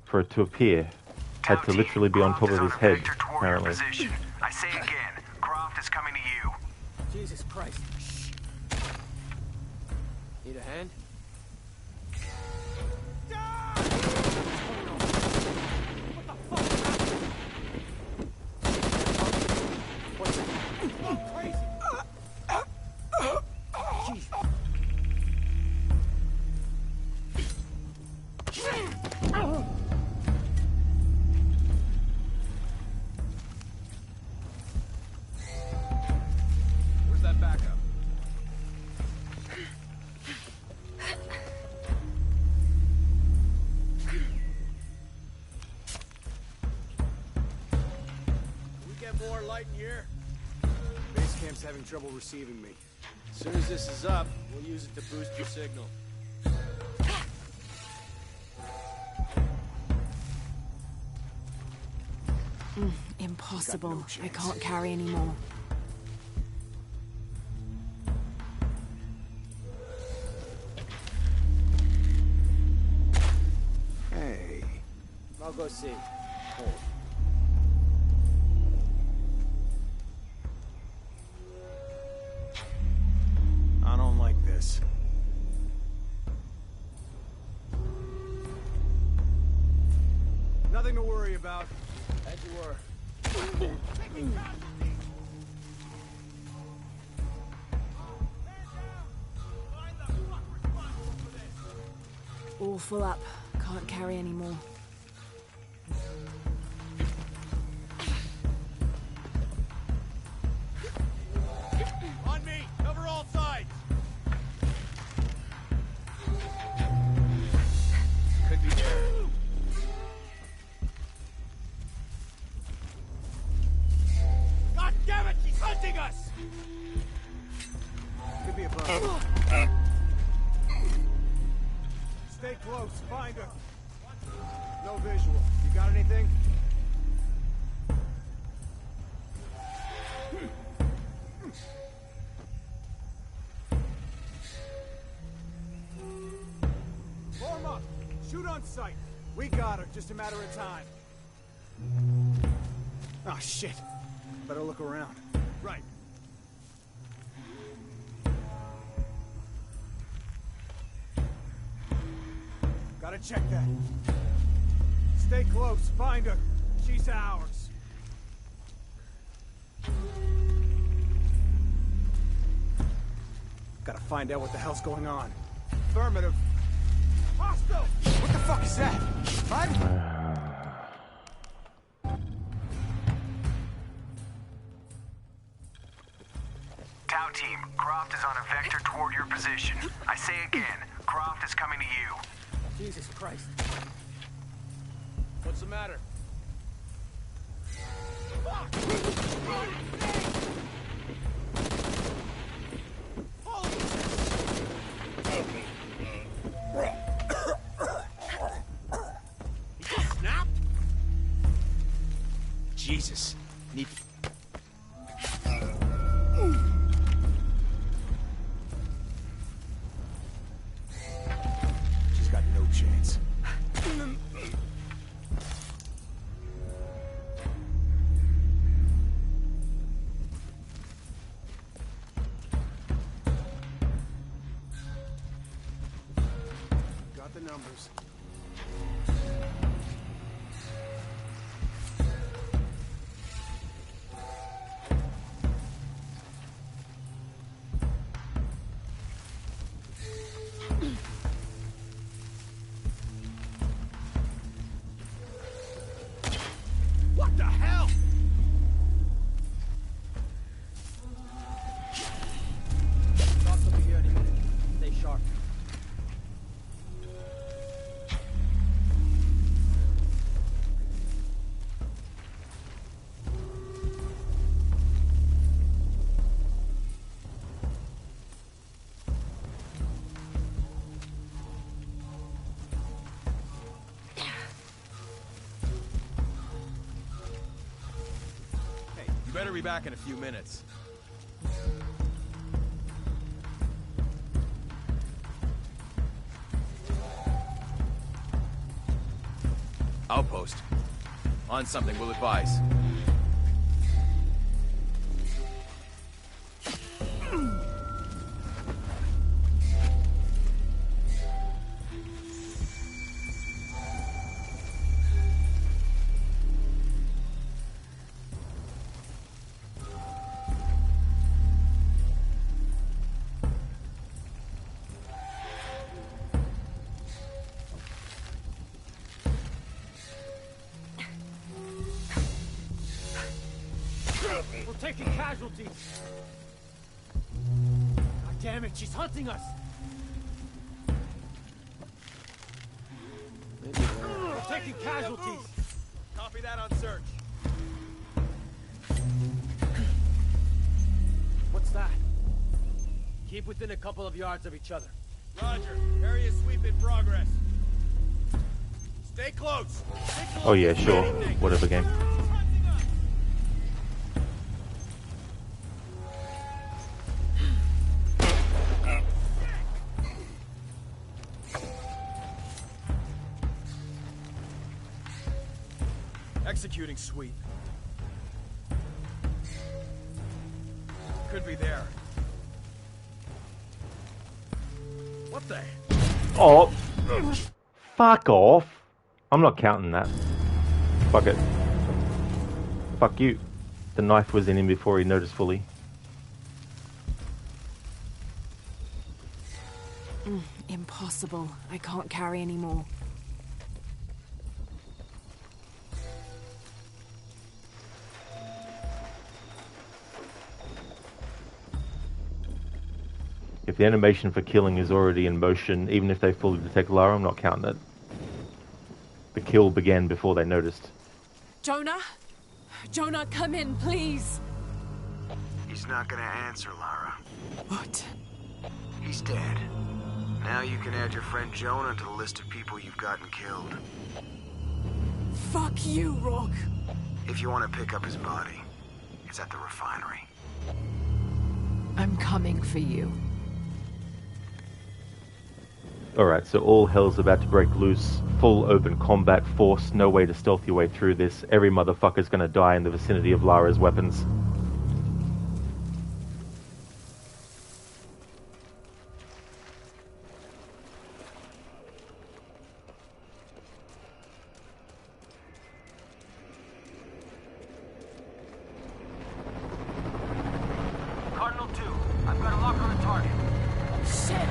for it to appear. Had to Town literally team, be on top Croft of is his on a head, vector toward your apparently. position. I say again, Croft is coming to you. Jesus Christ. Shh. Need a hand? What's it? Oh, crazy! Jeez. Where's that backup? Can we get more light in here? Base camp's having trouble receiving me. As soon as this is up, we'll use it to boost your signal. Impossible. I can't carry anymore. Hey. I'll go see. Hold. I don't like this. Nothing to worry about. As you were. All full up. Can't carry anymore. On me! Cover all sides! Could be there. God damn it! She's hunting us! Could be above. Stay close. Find her. No visual. You got anything? Form up. Shoot on sight. We got her. Just a matter of time. Oh, shit. Better look around. Right. Gotta check that. Stay close. Find her. She's ours. Gotta find out what the hell's going on. Affirmative. Hostile! What the fuck? fuck is that? Bud? Tau team, Croft is on a vector toward your position. I say again, Croft is coming to you. Jesus Christ. What's the matter? He just snapped? Jesus. Need... She's got no chance. Got the numbers. What the hell? Talk over here in a minute. Stay sharp. Hey, you better be back in a few minutes. Outpost. On something, we'll advise. We're taking casualties. God damn it, she's hunting us. We're taking casualties. Copy that on search. What's that? Keep within a couple of yards of each other. Roger. Area sweep in progress. Stay close. Stay close. Oh yeah, sure. Whatever game. Executing sweep. Could be there. What the? Oh, fuck off. I'm not counting that. Fuck it. Fuck you. The knife was in him before he noticed fully. Impossible. I can't carry anymore. If the animation for killing is already in motion, even if they fully detect Lara, I'm not counting it. The kill began before they noticed. Jonah? Jonah, come in, please. He's not gonna answer, Lara. What? He's dead. Now you can add your friend Jonah to the list of people you've gotten killed. Fuck you, Rock. If you want to pick up his body, it's at the refinery. I'm coming for you. Alright, so all hell's about to break loose. Full open combat, force, no way to stealth your way through this. Every motherfucker's gonna die in the vicinity of Lara's weapons. Cardinal 2, I've got a lock on the target. Shit!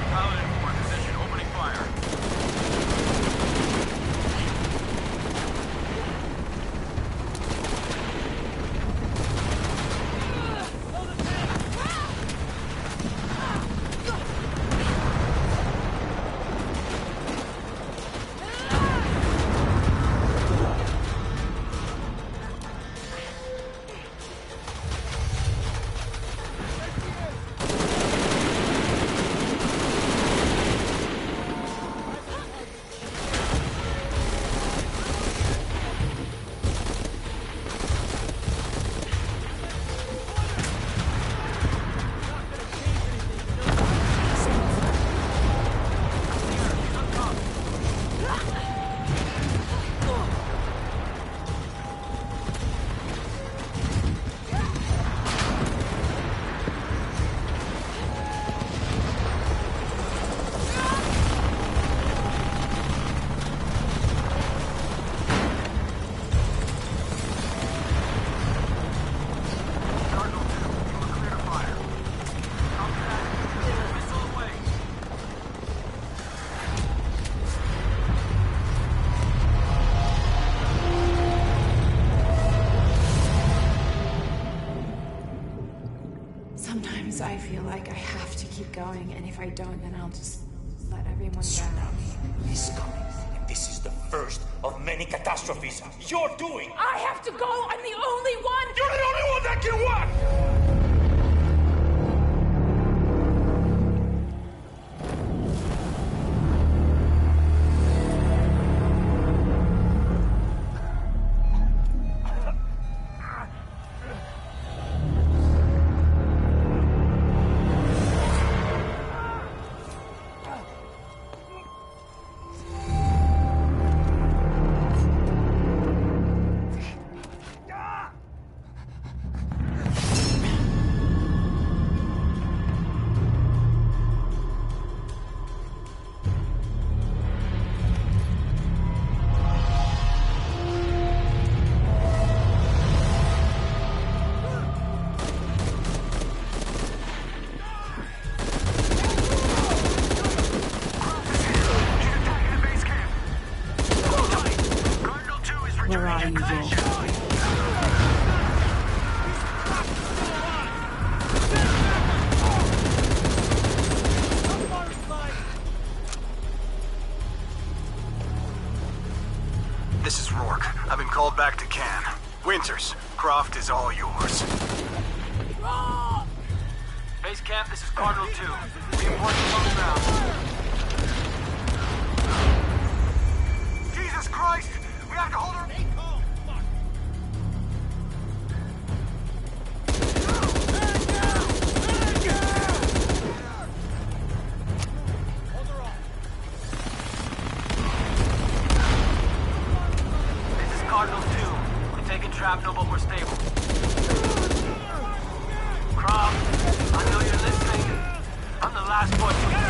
Paladin 4 in position, opening fire. I feel like I have to keep going, and if I don't, then I'll just let everyone down. Tsunami is coming, and this is the first of many catastrophes you're doing. I have to go! I'm the only one! You're the only one that can what? Where are you, Rourke? This is Rourke. I've been called back to Cannes. Winters, Croft is all yours. Base camp, this is Cardinal 2. Reinforcements on the ground. Jesus Christ! We have to hold her... This is Cardinal 2. We're taking shrapnel, but we're stable. Croft, I know you're listening. I'm the last voice we need.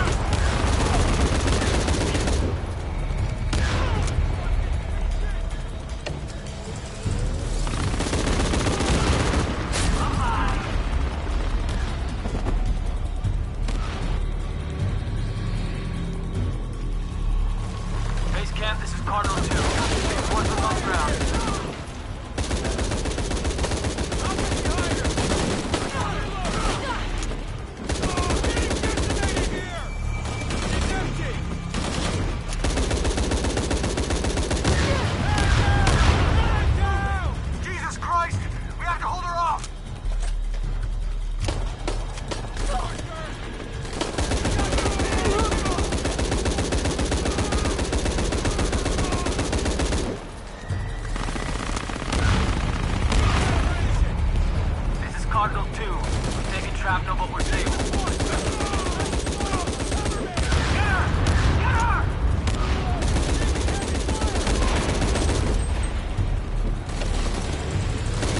Base camp, this is Cardinal 2. Reinforcements on the ground. Jesus Christ! We have to hold her off! This is Cardinal 2. We're taking shrapnel, but we're stable. Get her! Get her!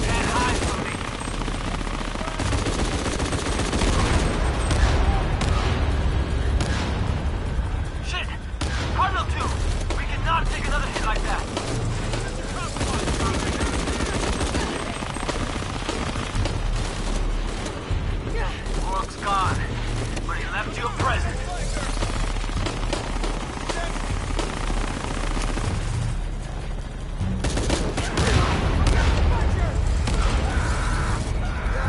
Can't hide from me. Shit! Cardinal 2! We cannot take another hit like that! Rourke's gone, but he left you a present.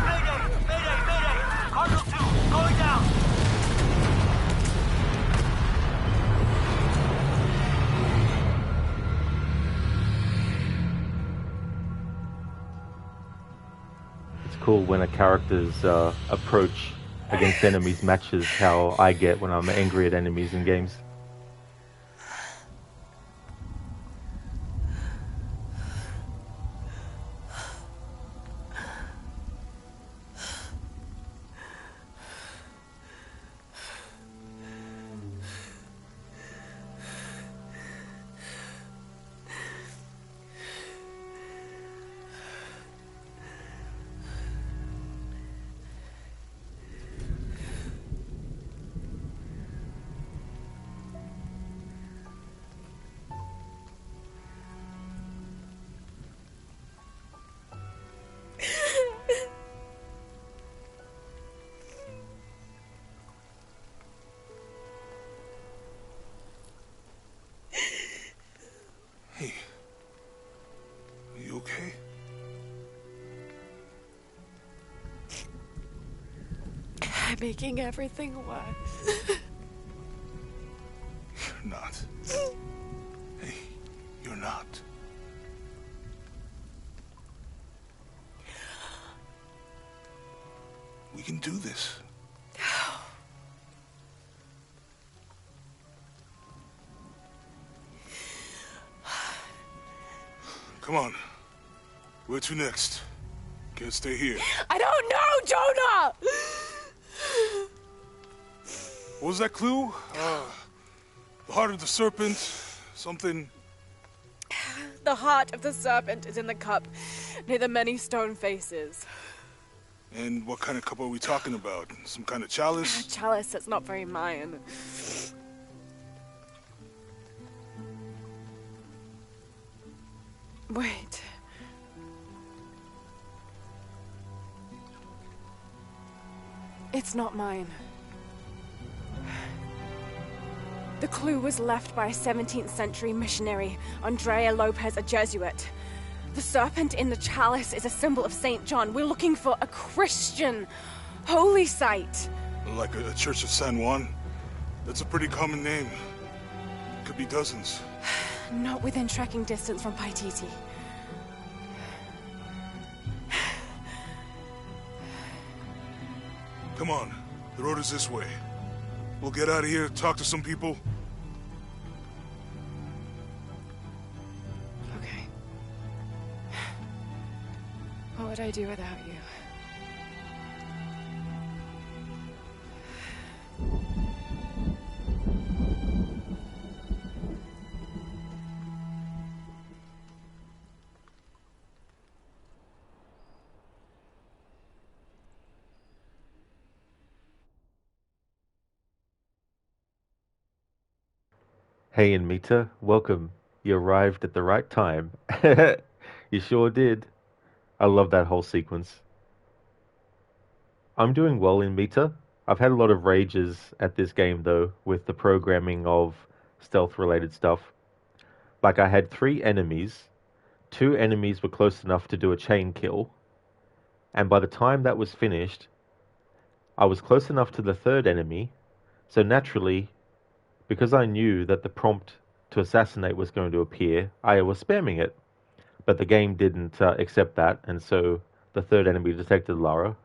Mayday! Mayday! Mayday! Cardinal 2, going down! It's cool when a character's approach against enemies matches how I get when I'm angry at enemies in games. making everything worse. You're not. Hey, you're not. We can do this. Come on. Where to next? Can't stay here. I don't know, Jonah! What was that clue? The heart of the serpent, something... The heart of the serpent is in the cup, near the many stone faces. And what kind of cup are we talking about? Some kind of chalice? A chalice that's not very Mayan. Wait. It's not mine. The clue was left by a 17th century missionary, Andrea Lopez, a Jesuit. The serpent in the chalice is a symbol of St. John. We're looking for a Christian holy site. Like a Church of San Juan? That's a pretty common name. Could be dozens. Not within trekking distance from Paititi. Come on, the road is this way. We'll get out of here, talk to some people. Okay. What would I do without you? Hey, Anmita, welcome. You arrived at the right time. You sure did. I love that whole sequence. I'm doing well, Anmita. I've had a lot of rages at this game, though, with the programming of stealth-related stuff. Like, I had 3 enemies. 2 enemies were close enough to do a chain kill. And by the time that was finished, I was close enough to the 3rd enemy, so naturally, because I knew that the prompt to assassinate was going to appear, I was spamming it. But the game didn't accept that, and so the 3rd enemy detected Lara.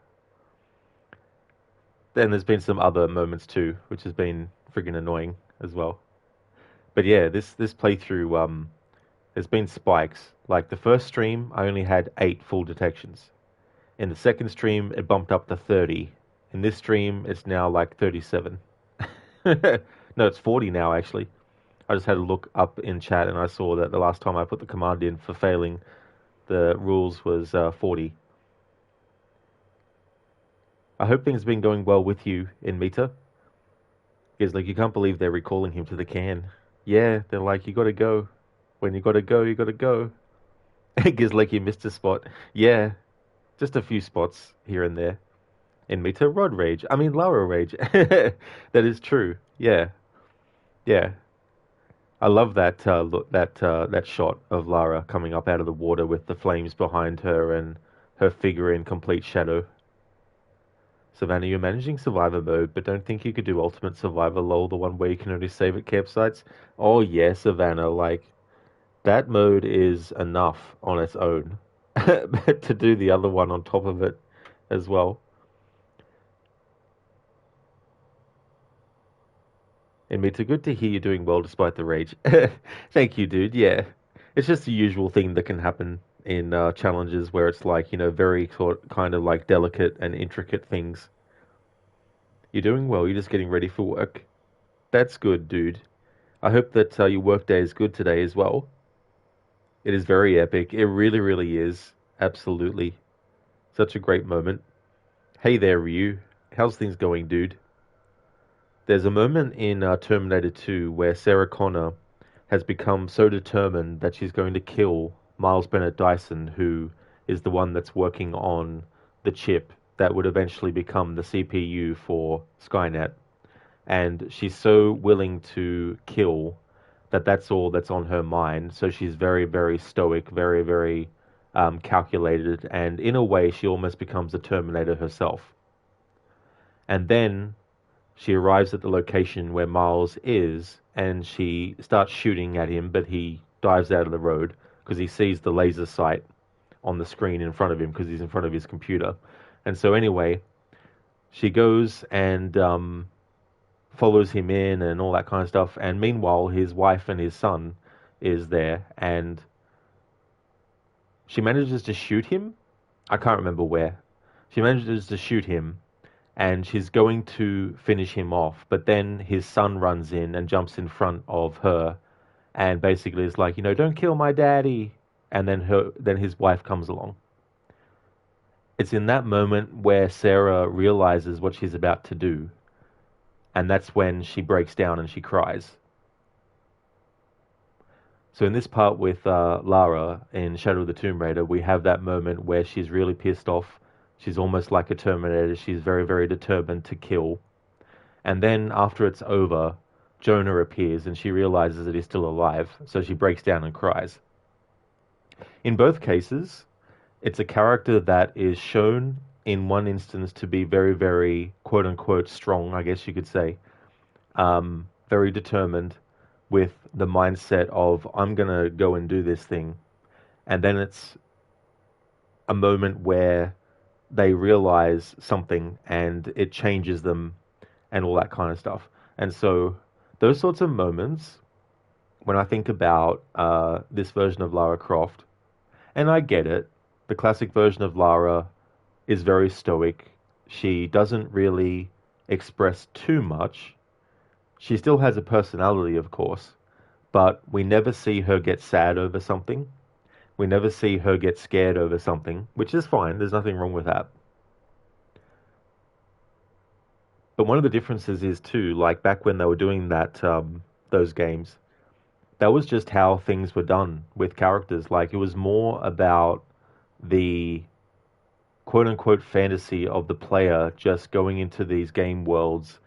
Then there's been some other moments too, which has been friggin' annoying as well. But yeah, this playthrough, there's been spikes. Like the first stream, I only had 8 full detections. In the second stream, it bumped up to 30. In this stream, it's now like 37. No, it's 40 now, actually. I just had a look up in chat and I saw that the last time I put the command in for failing the rules was 40. I hope things have been going well with you in Meta. Because, like, you can't believe they're recalling him to the can. Yeah, they're like, you gotta go. When you gotta go, you gotta go. Gives like you missed a spot. Yeah, just a few spots here and there. In Meta, Rod Rage. I mean, Lara Rage. That is true. Yeah. Yeah. I love that that shot of Lara coming up out of the water with the flames behind her and her figure in complete shadow. Savannah, you're managing survivor mode, but don't think you could do ultimate survivor lol, the one where you can only save at campsites? Oh yeah, Savannah, like, that mode is enough on its own. But to do the other one on top of it as well. And it's good to hear you're doing well despite the rage. Thank you, dude. Yeah. It's just the usual thing that can happen in challenges where it's like, you know, very kind of like delicate and intricate things. You're doing well. You're just getting ready for work. That's good, dude. I hope that your work day is good today as well. It is very epic. It really, really is. Absolutely. Such a great moment. Hey there, Ryu. How's things going, dude? There's a moment in Terminator 2 where Sarah Connor has become so determined that she's going to kill Miles Bennett Dyson, who is the one that's working on the chip that would eventually become the CPU for Skynet. And she's so willing to kill that that's all that's on her mind. So she's very, very stoic, very, very calculated, and in a way she almost becomes a Terminator herself. And then she arrives at the location where Miles is, and she starts shooting at him, but he dives out of the road because he sees the laser sight on the screen in front of him because he's in front of his computer. And so anyway, she goes and follows him in and all that kind of stuff. And meanwhile, his wife and his son is there, and she manages to shoot him. I can't remember where. She manages to shoot him, and she's going to finish him off. But then his son runs in and jumps in front of her, and basically is like, don't kill my daddy. And then his wife comes along. It's in that moment where Sarah realizes what she's about to do, and that's when she breaks down and she cries. So in this part with Lara in Shadow of the Tomb Raider, we have that moment where she's really pissed off. She's almost like a Terminator. She's very, very determined to kill. And then after it's over, Jonah appears and she realizes that he's still alive. So she breaks down and cries. In both cases, it's a character that is shown in one instance to be very, very quote-unquote strong, I guess you could say. Very determined, with the mindset of, I'm going to go and do this thing. And then it's a moment where they realize something and it changes them and all that kind of stuff. And so those sorts of moments, when I think about this version of Lara Croft, and I get it, the classic version of Lara is very stoic. She doesn't really express too much. She still has a personality, of course, but we never see her get sad over something. We never see her get scared over something, which is fine. There's nothing wrong with that. But one of the differences is too, like back when they were doing that, those games, that was just how things were done with characters. Like, it was more about the quote-unquote fantasy of the player just going into these game worlds,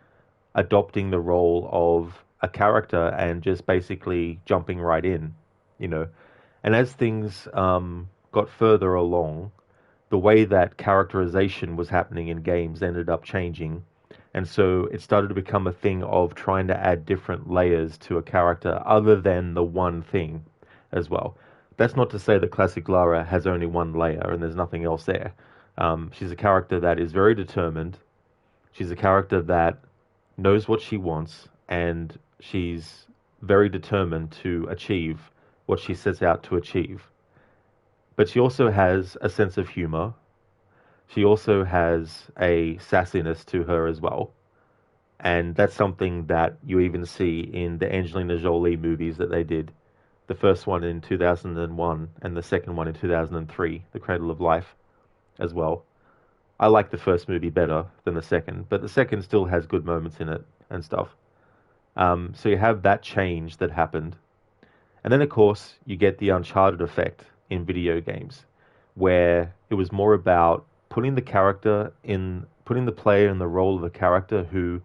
adopting the role of a character and just basically jumping right in, And as things got further along, the way that characterization was happening in games ended up changing. And so it started to become a thing of trying to add different layers to a character other than the one thing as well. That's not to say that classic Lara has only one layer and there's nothing else there. She's a character that is very determined. She's a character that knows what she wants, and she's very determined to achieve what she sets out to achieve. But she also has a sense of humor. She also has a sassiness to her as well. And that's something that you even see in the Angelina Jolie movies that they did. The first one in 2001 and the second one in 2003, The Cradle of Life, as well. I like the first movie better than the second, but the second still has good moments in it and stuff. So you have that change that happened. And then, of course, you get the Uncharted effect in video games, where it was more about putting the player in the role of a character who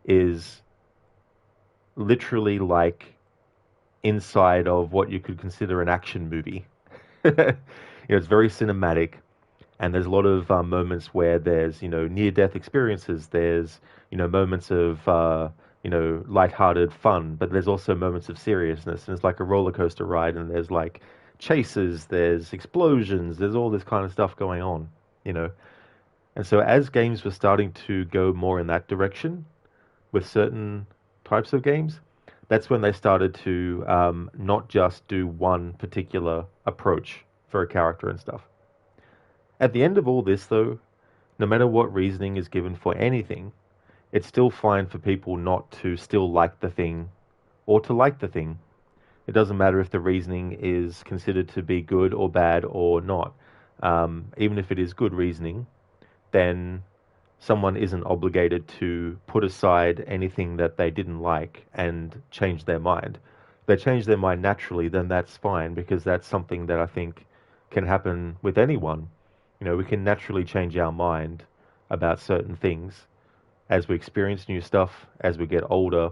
is literally like inside of what you could consider an action movie. It's very cinematic, and there's a lot of moments where there's, near-death experiences. There's, moments of, lighthearted fun, but there's also moments of seriousness, and it's like a roller coaster ride, and there's like chases, there's explosions, there's all this kind of stuff going on, And so as games were starting to go more in that direction with certain types of games, that's when they started to not just do one particular approach for a character and stuff. At the end of all this, though, no matter what reasoning is given for anything, it's still fine for people not to still like the thing or to like the thing. It doesn't matter if the reasoning is considered to be good or bad or not. Even if it is good reasoning, then someone isn't obligated to put aside anything that they didn't like and change their mind. If they change their mind naturally, then that's fine, because that's something that I think can happen with anyone. We can naturally change our mind about certain things as we experience new stuff, as we get older,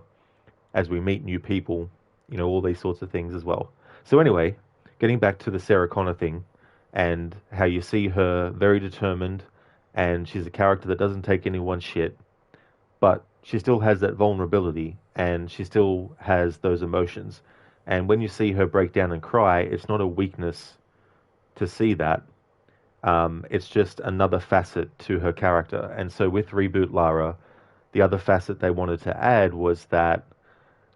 as we meet new people, all these sorts of things as well. So anyway, getting back to the Sarah Connor thing and how you see her very determined, and she's a character that doesn't take anyone's shit. but she still has that vulnerability and she still has those emotions. And when you see her break down and cry, it's not a weakness to see that. It's just another facet to her character. And so with Reboot Lara, the other facet they wanted to add was that,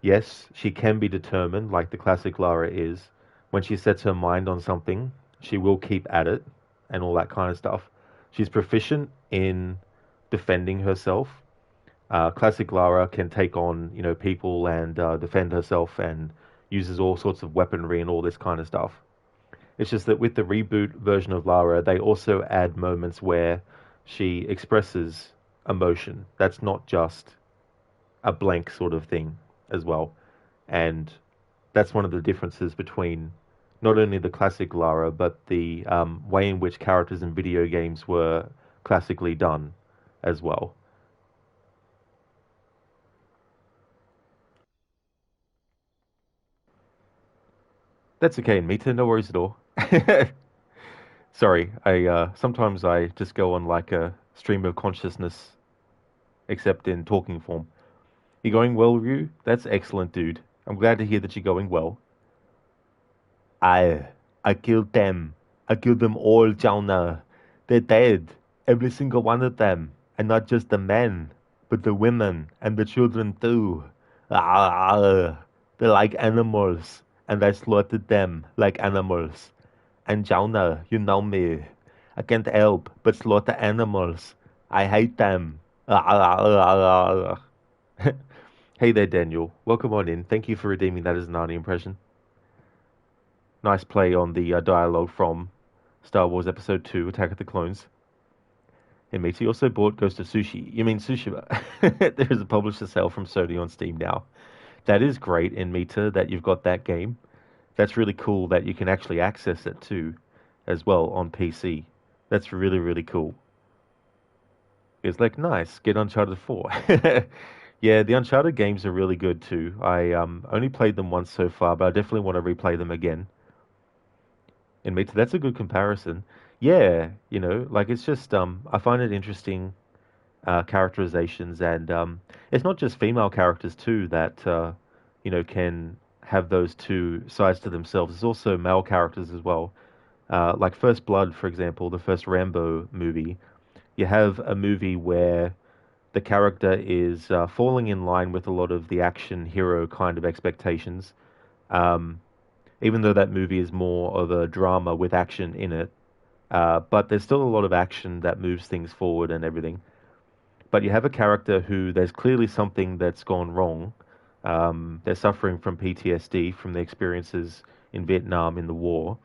yes, she can be determined, like the classic Lara is. When she sets her mind on something, she will keep at it and all that kind of stuff. She's proficient in defending herself. Classic Lara can take on, people and defend herself and uses all sorts of weaponry and all this kind of stuff. It's just that with the reboot version of Lara, they also add moments where she expresses emotion. That's not just a blank sort of thing as well. And that's one of the differences between not only the classic Lara, but the way in which characters in video games were classically done as well. That's okay, Mita, no worries at all. Sorry, I sometimes I just go on like a stream of consciousness, except in talking form. You going well, Ryu? That's excellent, dude. I'm glad to hear that you're going well. I killed them. I killed them all, Jauna. They're dead. Every single one of them. And not just the men, but the women and the children too. They're like animals. And I slaughtered them like animals. And Jauna, you know me. I can't help but slaughter animals. I hate them. Hey there, Daniel. Welcome on in. Thank you for redeeming that as an Arnie impression. Nice play on the dialogue from Star Wars Episode 2, Attack of the Clones. And Miti also bought Ghost of Sushi. You mean Tsushima? There is a publisher sale from Sony on Steam now. That is great in Mita that you've got that game. That's really cool that you can actually access it too, as well on PC. That's really, really cool. It's like, nice, get Uncharted 4. Yeah, the Uncharted games are really good too. I only played them once so far, but I definitely want to replay them again. And Mita, that's a good comparison. Yeah, like it's just, I find it interesting, characterizations, and it's not just female characters too that, can have those two sides to themselves. There's also male characters as well. Like First Blood, for example, the first Rambo movie, you have a movie where the character is falling in line with a lot of the action hero kind of expectations. Even though that movie is more of a drama with action in it, but there's still a lot of action that moves things forward and everything. But you have a character who there's clearly something that's gone wrong. They're suffering from PTSD from the experiences in Vietnam in the war,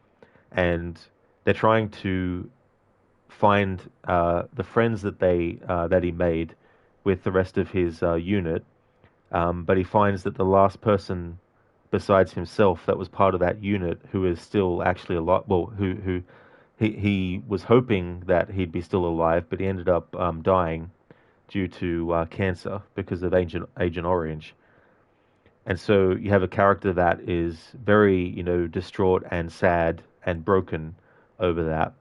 and they're trying to find the friends that he made with the rest of his unit. But he finds that the last person besides himself that was part of that unit who is still actually alive, well, who he was hoping that he'd be still alive, but he ended up dying due to cancer because of Agent Orange. And so you have a character that is very, distraught and sad and broken over that.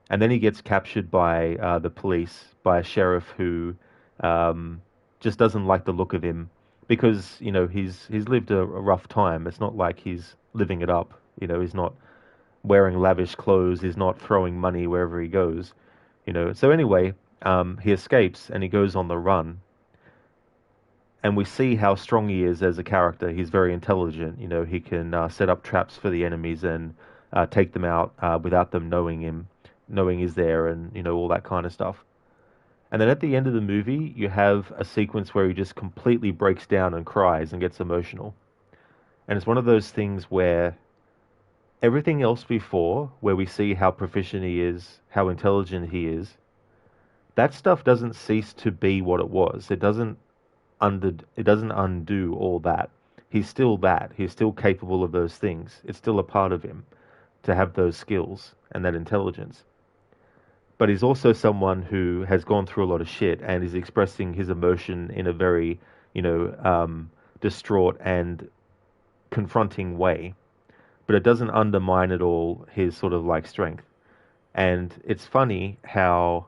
And then he gets captured by the police, by a sheriff who just doesn't like the look of him because, he's lived a rough time. It's not like he's living it up. He's not wearing lavish clothes. He's not throwing money wherever he goes. So anyway, he escapes and he goes on the run. And we see how strong he is as a character. He's very intelligent. He can set up traps for the enemies and take them out without them knowing he's there, and all that kind of stuff. And then at the end of the movie, you have a sequence where he just completely breaks down and cries and gets emotional. And it's one of those things where everything else before, where we see how proficient he is, how intelligent he is, that stuff doesn't cease to be what it was. It doesn't undo all that. He's still that. He's still capable of those things. It's still a part of him to have those skills and that intelligence. But he's also someone who has gone through a lot of shit and is expressing his emotion in a very, distraught and confronting way. But it doesn't undermine at all his sort of like strength. And it's funny how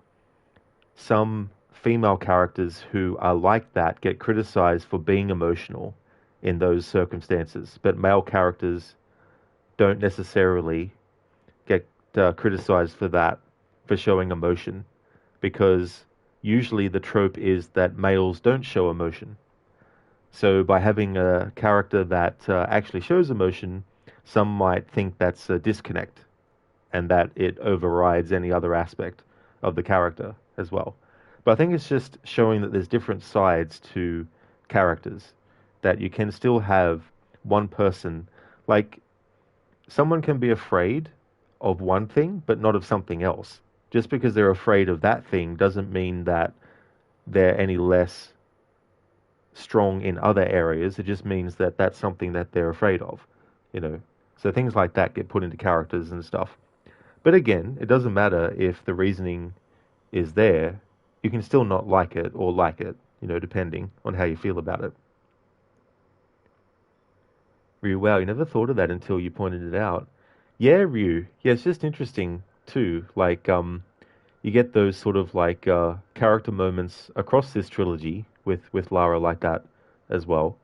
some female characters who are like that get criticized for being emotional in those circumstances, but male characters don't necessarily get criticized for that, for showing emotion, because usually the trope is that males don't show emotion. So by having a character that actually shows emotion, some might think that's a disconnect and that it overrides any other aspect of the character as well. But I think it's just showing that there's different sides to characters, that you can still have one person, like someone can be afraid of one thing, but not of something else. Just because they're afraid of that thing doesn't mean that they're any less strong in other areas. It just means that that's something that they're afraid of, you know. So things like that get put into characters and stuff. But again, it doesn't matter if the reasoning is there. You can still not like it or like it, you know, depending on how you feel about it. Ryu, wow, you never thought of that until you pointed it out. Yeah, Ryu. Yeah, it's just interesting too. Like, you get those sort of like character moments across this trilogy with Lara like that as well.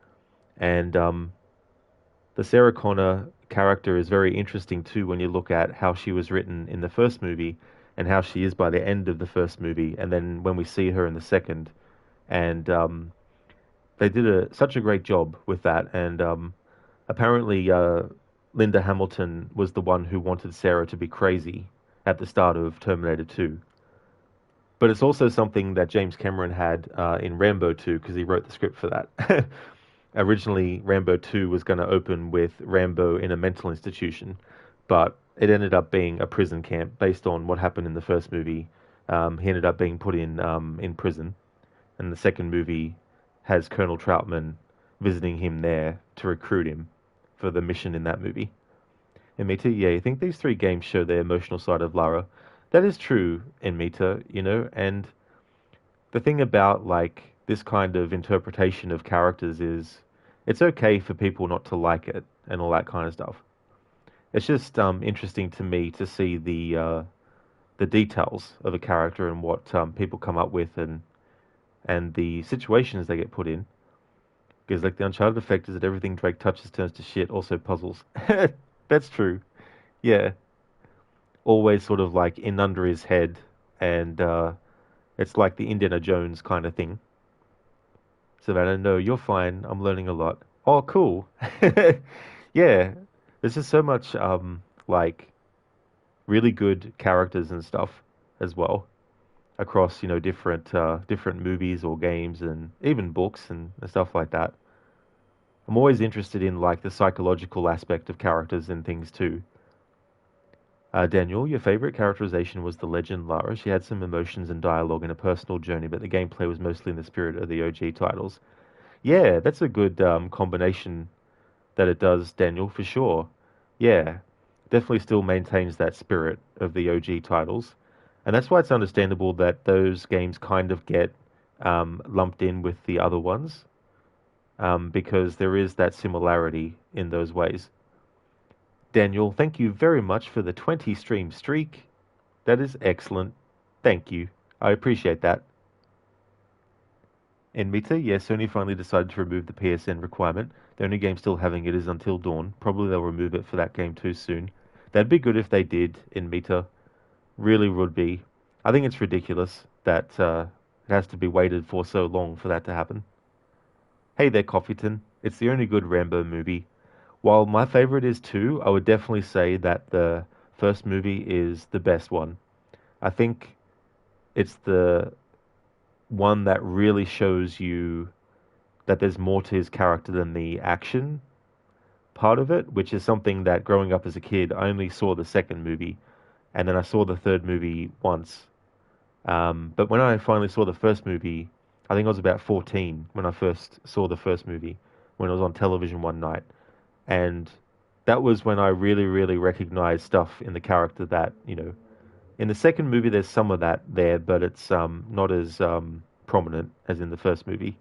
And the Sarah Connor character is very interesting too when you look at how she was written in the first movie and how she is by the end of the first movie, and then when we see her in the second. And they did such a great job with that. And apparently, Linda Hamilton was the one who wanted Sarah to be crazy at the start of Terminator 2. But it's also something that James Cameron had in Rambo 2, because he wrote the script for that. Originally, Rambo 2 was going to open with Rambo in a mental institution, but it ended up being a prison camp based on what happened in the first movie. He ended up being put in prison, and the second movie has Colonel Troutman visiting him there to recruit him for the mission in that movie. And Mita, yeah, I think these three games show the emotional side of Lara. That is true in Mita, you know, and the thing about like this kind of interpretation of characters is it's okay for people not to like it and all that kind of stuff. It's just interesting to me to see the details of a character and what people come up with and the situations they get put in. Because like the Uncharted effect is that everything Drake touches turns to shit. Also puzzles. That's true. Yeah. Always sort of like in under his head, and it's like the Indiana Jones kind of thing. Savannah, no, you're fine. I'm learning a lot. Oh, cool. Yeah, there's just so much like really good characters and stuff as well across, you know, different movies or games and even books and stuff like that. I'm always interested in like the psychological aspect of characters and things too. Daniel, your favorite characterization was the legend Lara. She had some emotions and dialogue and a personal journey, but the gameplay was mostly in the spirit of the OG titles. Yeah, that's a good combination that it does, Daniel, for sure. Yeah, definitely still maintains that spirit of the OG titles. And that's why it's understandable that those games kind of get lumped in with the other ones, because there is that similarity in those ways. Daniel, thank you very much for the 20 stream streak. That is excellent. Thank you. I appreciate that. In Mita, yes, Sony finally decided to remove the PSN requirement. The only game still having it is Until Dawn. Probably they'll remove it for that game too soon. That'd be good if they did in Mita. Really would be. I think it's ridiculous that it has to be waited for so long for that to happen. Hey there, Coffeeton. It's the only good Rambo movie. While my favorite is 2, I would definitely say that the first movie is the best one. I think it's the one that really shows you that there's more to his character than the action part of it, which is something that growing up as a kid, I only saw the second movie, and then I saw the third movie once. But when I finally saw the first movie, I think I was about 14 when I first saw the first movie, when it was on television one night. And that was when I really, really recognized stuff in the character that, you know, in the second movie there's some of that there, but it's not as prominent as in the first movie.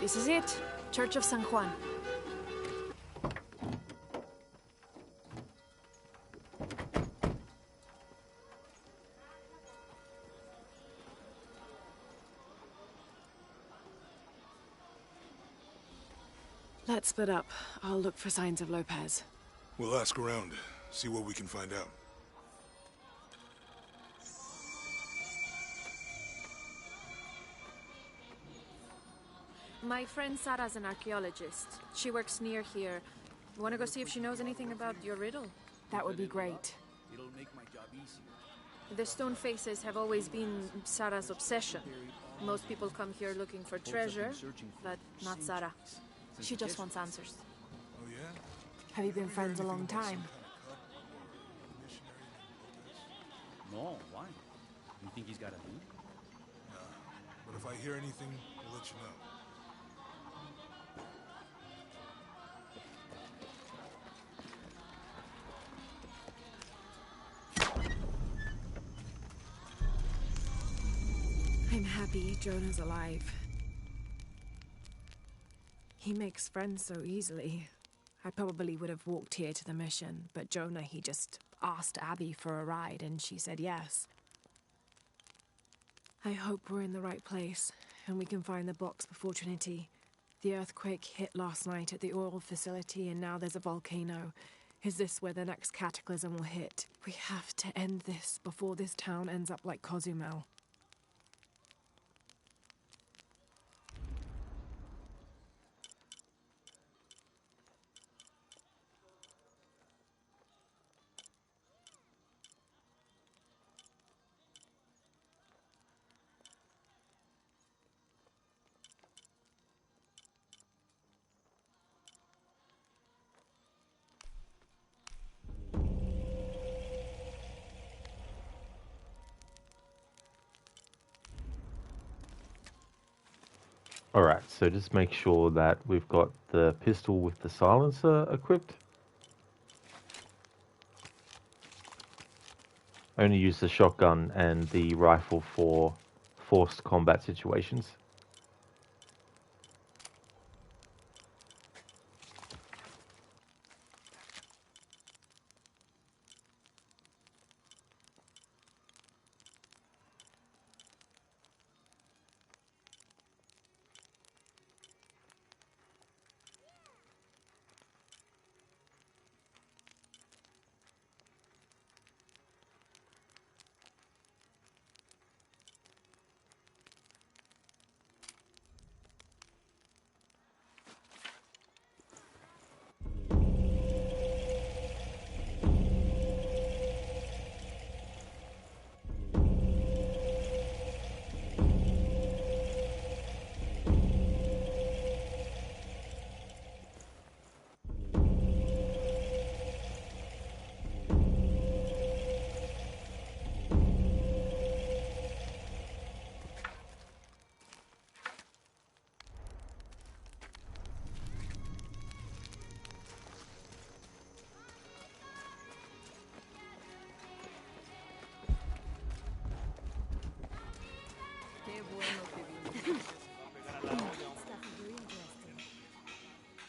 This is it. Church of San Juan. Let's split up. I'll look for signs of Lopez. We'll ask around, see what we can find out. My friend Sarah's an archaeologist. She works near here. Want to go see if she knows anything about your riddle? That would be great. It'll make my job easier. The stone faces have always been Sarah's obsession. Most people come here looking for treasure, but not Sarah. She just wants answers. Oh yeah? Have you been friends a long time? No, why? You think he's got a lead? Nah, but if I hear anything, I'll let you know. I'm happy Jonah's alive. He makes friends so easily. I probably would have walked here to the mission, but Jonah, he just asked Abby for a ride and she said yes. I hope we're in the right place and we can find the box before Trinity. The earthquake hit last night at the oil facility and now there's a volcano. Is this where the next cataclysm will hit? We have to end this before this town ends up like Cozumel. Alright, so just make sure that we've got the pistol with the silencer equipped. Only use the shotgun and the rifle for forced combat situations.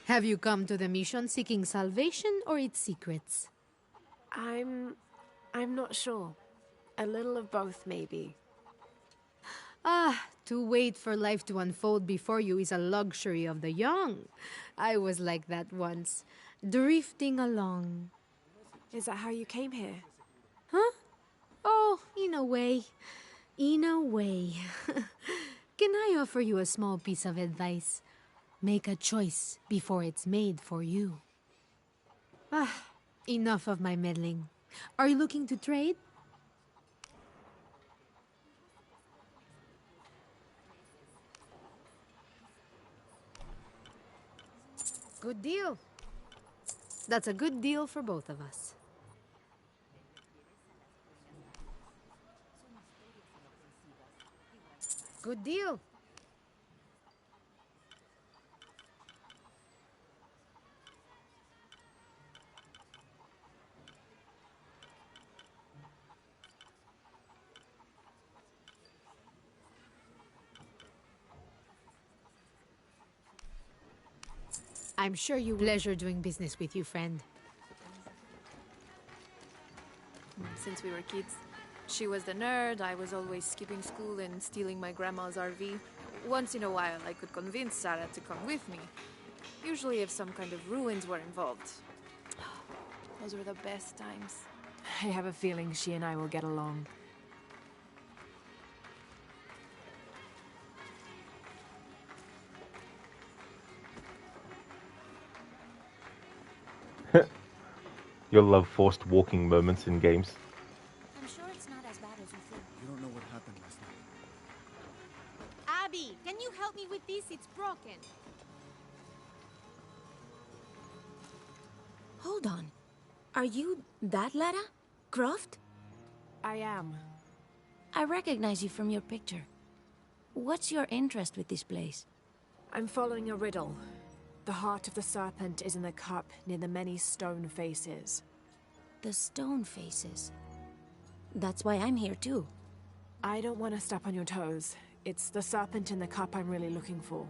Have you come to the mission seeking salvation or its secrets? I'm not sure. A little of both, maybe. To wait for life to unfold before you is a luxury of the young. I was like that once, drifting along. Is that how you came here? Huh? Oh, in a way. In a way. Can I offer you a small piece of advice? Make a choice before it's made for you. Enough of my meddling. Are you looking to trade? Good deal. That's a good deal for both of us. Good deal. I'm sure you pleasure doing business with you, friend. Since we were kids. She was the nerd, I was always skipping school and stealing my grandma's RV. Once in a while, I could convince Sarah to come with me. Usually if some kind of ruins were involved. Those were the best times. I have a feeling she and I will get along. You'll love forced walking moments in games. I'm sure it's not as bad as you think. You don't know what happened last night. Abby, can you help me with this? It's broken. Hold on. Are you that Lara? Croft? I am. I recognize you from your picture. What's your interest with this place? I'm following a riddle. The heart of the serpent is in the cup near the many stone faces. The stone faces. That's why I'm here too. I don't want to step on your toes. It's the serpent in the cup I'm really looking for.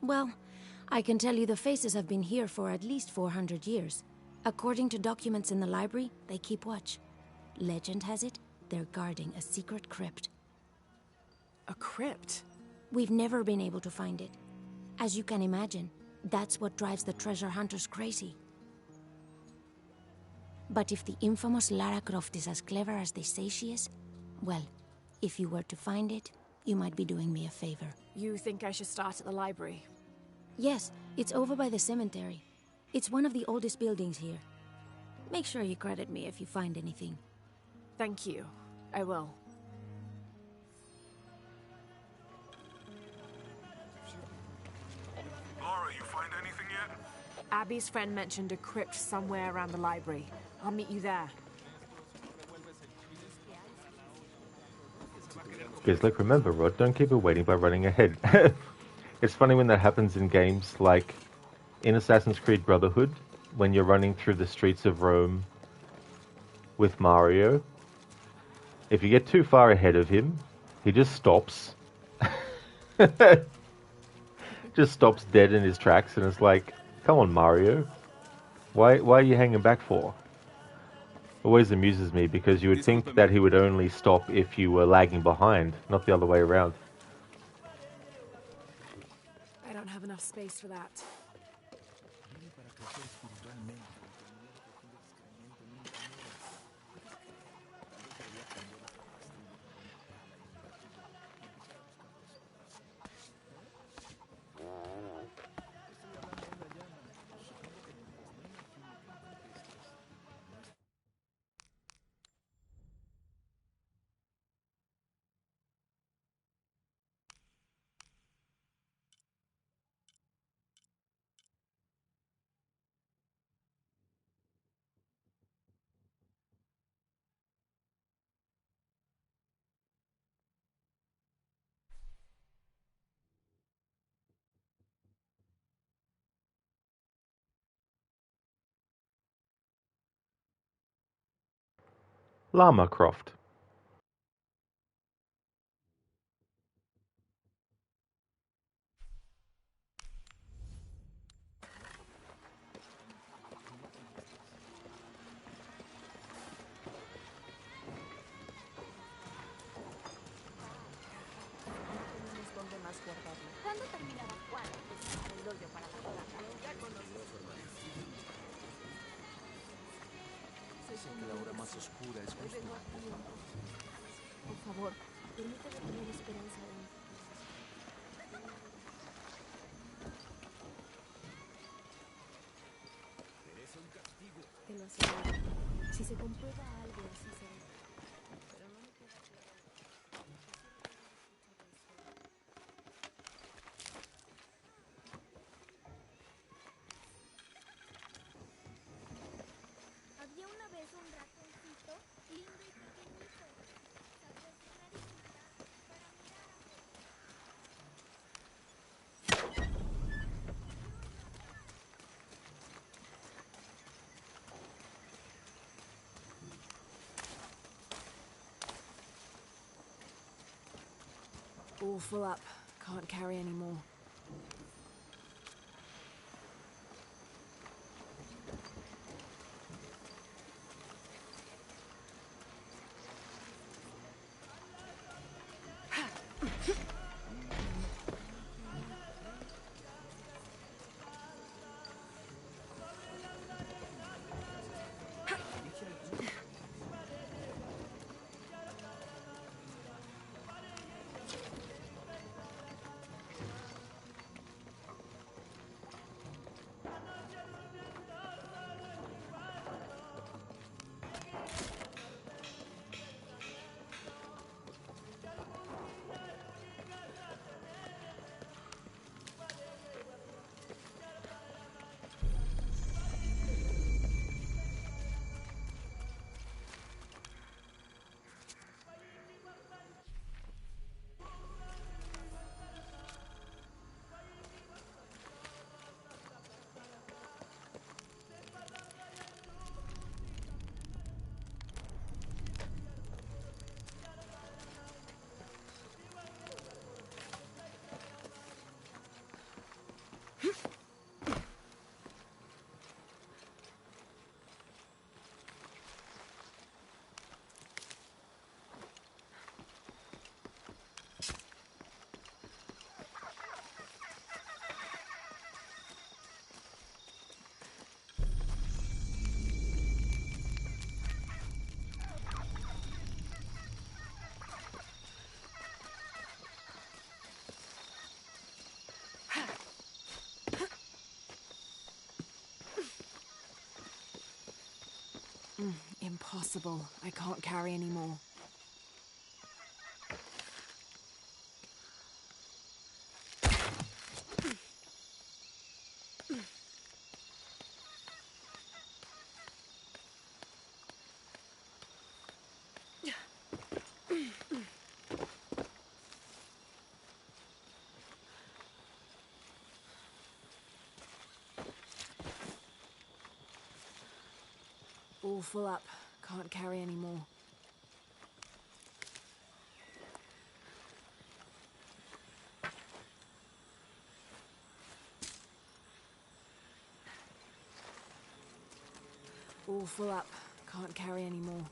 Well, I can tell you the faces have been here for at least 400 years. According to documents in the library, they keep watch. Legend has it, they're guarding a secret crypt. A crypt? We've never been able to find it. As you can imagine, that's what drives the treasure hunters crazy. But if the infamous Lara Croft is as clever as they say she is, well, if you were to find it, you might be doing me a favor. You think I should start at the library? Yes, it's over by the cemetery. It's one of the oldest buildings here. Make sure you credit me if you find anything. Thank you. I will. Lara, you find anything yet? Abby's friend mentioned a crypt somewhere around the library. I'll meet you there. Gizlik, remember, Rod, don't keep her waiting by running ahead. It's funny when that happens in games like in Assassin's Creed Brotherhood, when you're running through the streets of Rome with Mario. If you get too far ahead of him, he just stops. Just stops dead in his tracks, and it's like, come on, Mario. Why are you hanging back for? Always amuses me, because you would think that he would only stop if you were lagging behind, not the other way around. I don't have enough space for that. Llama Croft. ¿Cuándo terminará Juan de sacar el hoyo para la plata? Ya conozco. Dicen que la hora más oscura es justo. Por favor, permítame tener esperanza aún. Te lo aseguro. Si se comprueba algo así será. Pero no me queda claro. Había una vez un ratoncito lindo y pequeñito. Se apresuró a visitar para mirar All full up. Can't carry any more. Impossible. I can't carry anymore. All full up. Can't carry anymore. All full up. Can't carry anymore.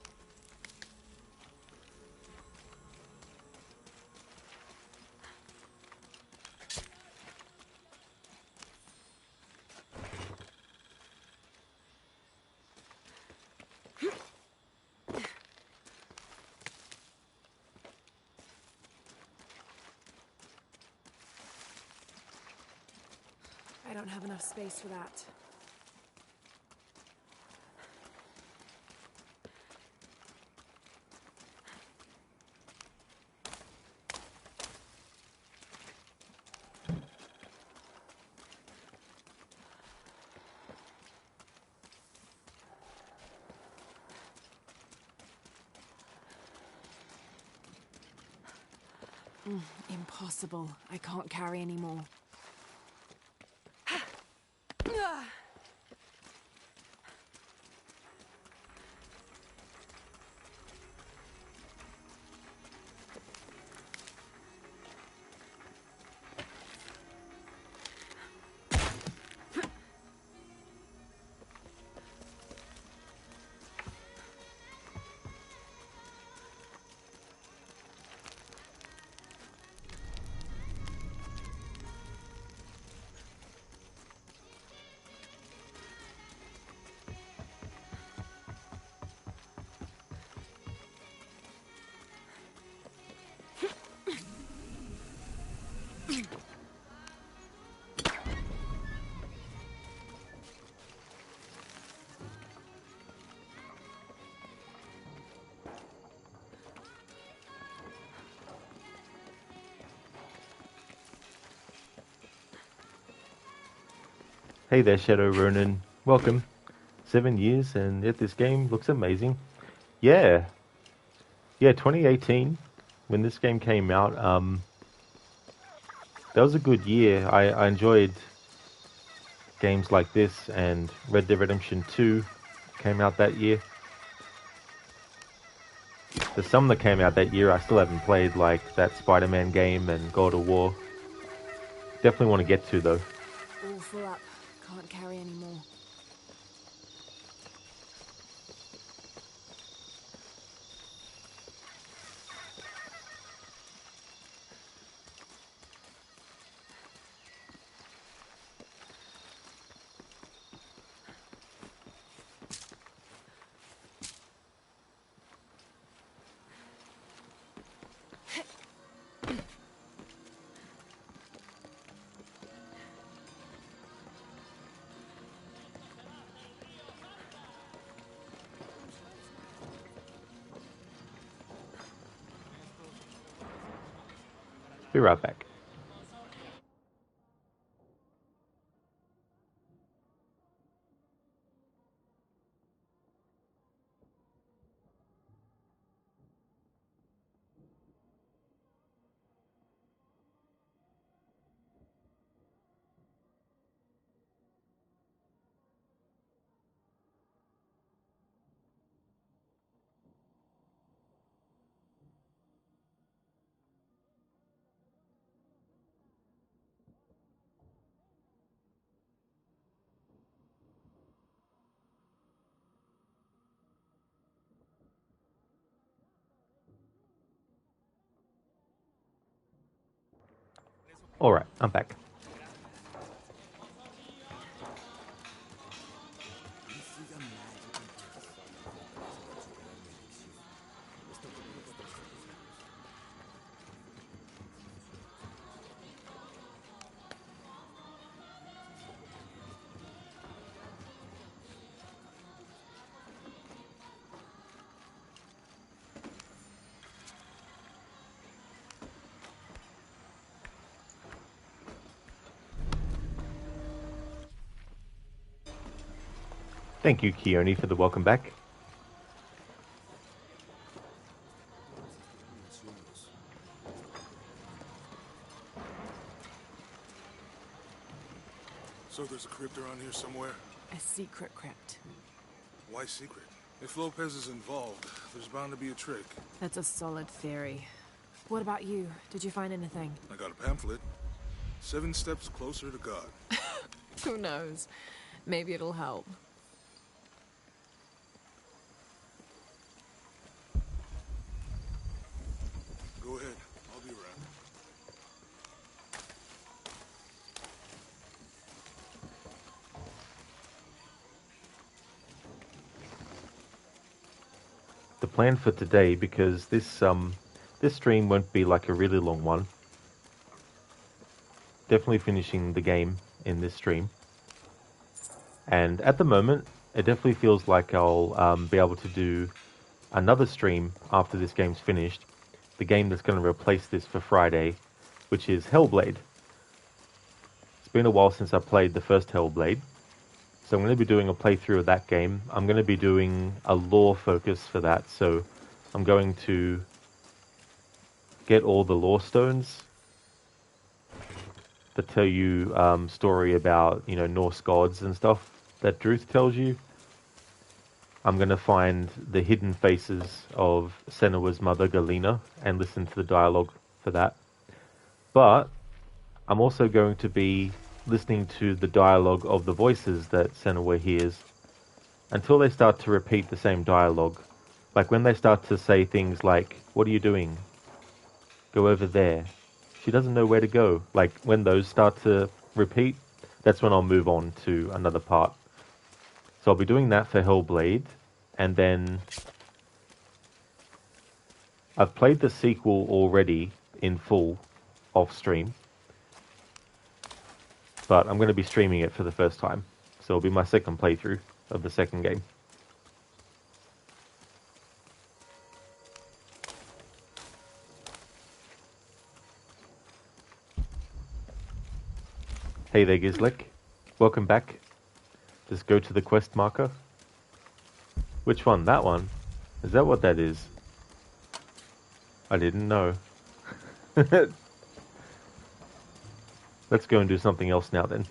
I don't have enough space for that. Impossible. I can't carry anymore. Hey there, Shadow Ronin. Welcome. 7 years, and yet this game looks amazing. Yeah. 2018, when this game came out, that was a good year. I enjoyed games like this, and Red Dead Redemption 2 came out that year. There's some that came out that year I still haven't played, like that Spider-Man game and God of War. Definitely want to get to, though. All full up. Can't carry anymore. Be right back. Alright, I'm back. Thank you, Keone, for the welcome back. So there's a crypt around here somewhere? A secret crypt. Why secret? If Lopez is involved, there's bound to be a trick. That's a solid theory. What about you? Did you find anything? I got a pamphlet. 7 steps closer to God. Who knows? Maybe it'll help. Go ahead. I'll be around. The plan for today, because this stream won't be like a really long one. Definitely finishing the game in this stream. And at the moment, it definitely feels like I'll be able to do another stream after this game's finished. The game that's going to replace this for Friday, which is Hellblade. It's been a while since I played the first Hellblade. So I'm going to be doing a playthrough of that game. I'm going to be doing a lore focus for that. So I'm going to get all the lore stones that tell you story about, you know, Norse gods and stuff that Druth tells you. I'm going to find the hidden faces of Senua's mother, Galena, and listen to the dialogue for that. But I'm also going to be listening to the dialogue of the voices that Senua hears until they start to repeat the same dialogue. Like when they start to say things like, "What are you doing? Go over there." She doesn't know where to go. Like when those start to repeat, that's when I'll move on to another part. So I'll be doing that for Hellblade, and then I've played the sequel already in full off stream, but I'm going to be streaming it for the first time. So it'll be my second playthrough of the second game. Hey there, Gizlek. Welcome back. Just go to the quest marker. Which one? That one? Is that what that is? I didn't know. Let's go and do something else now then.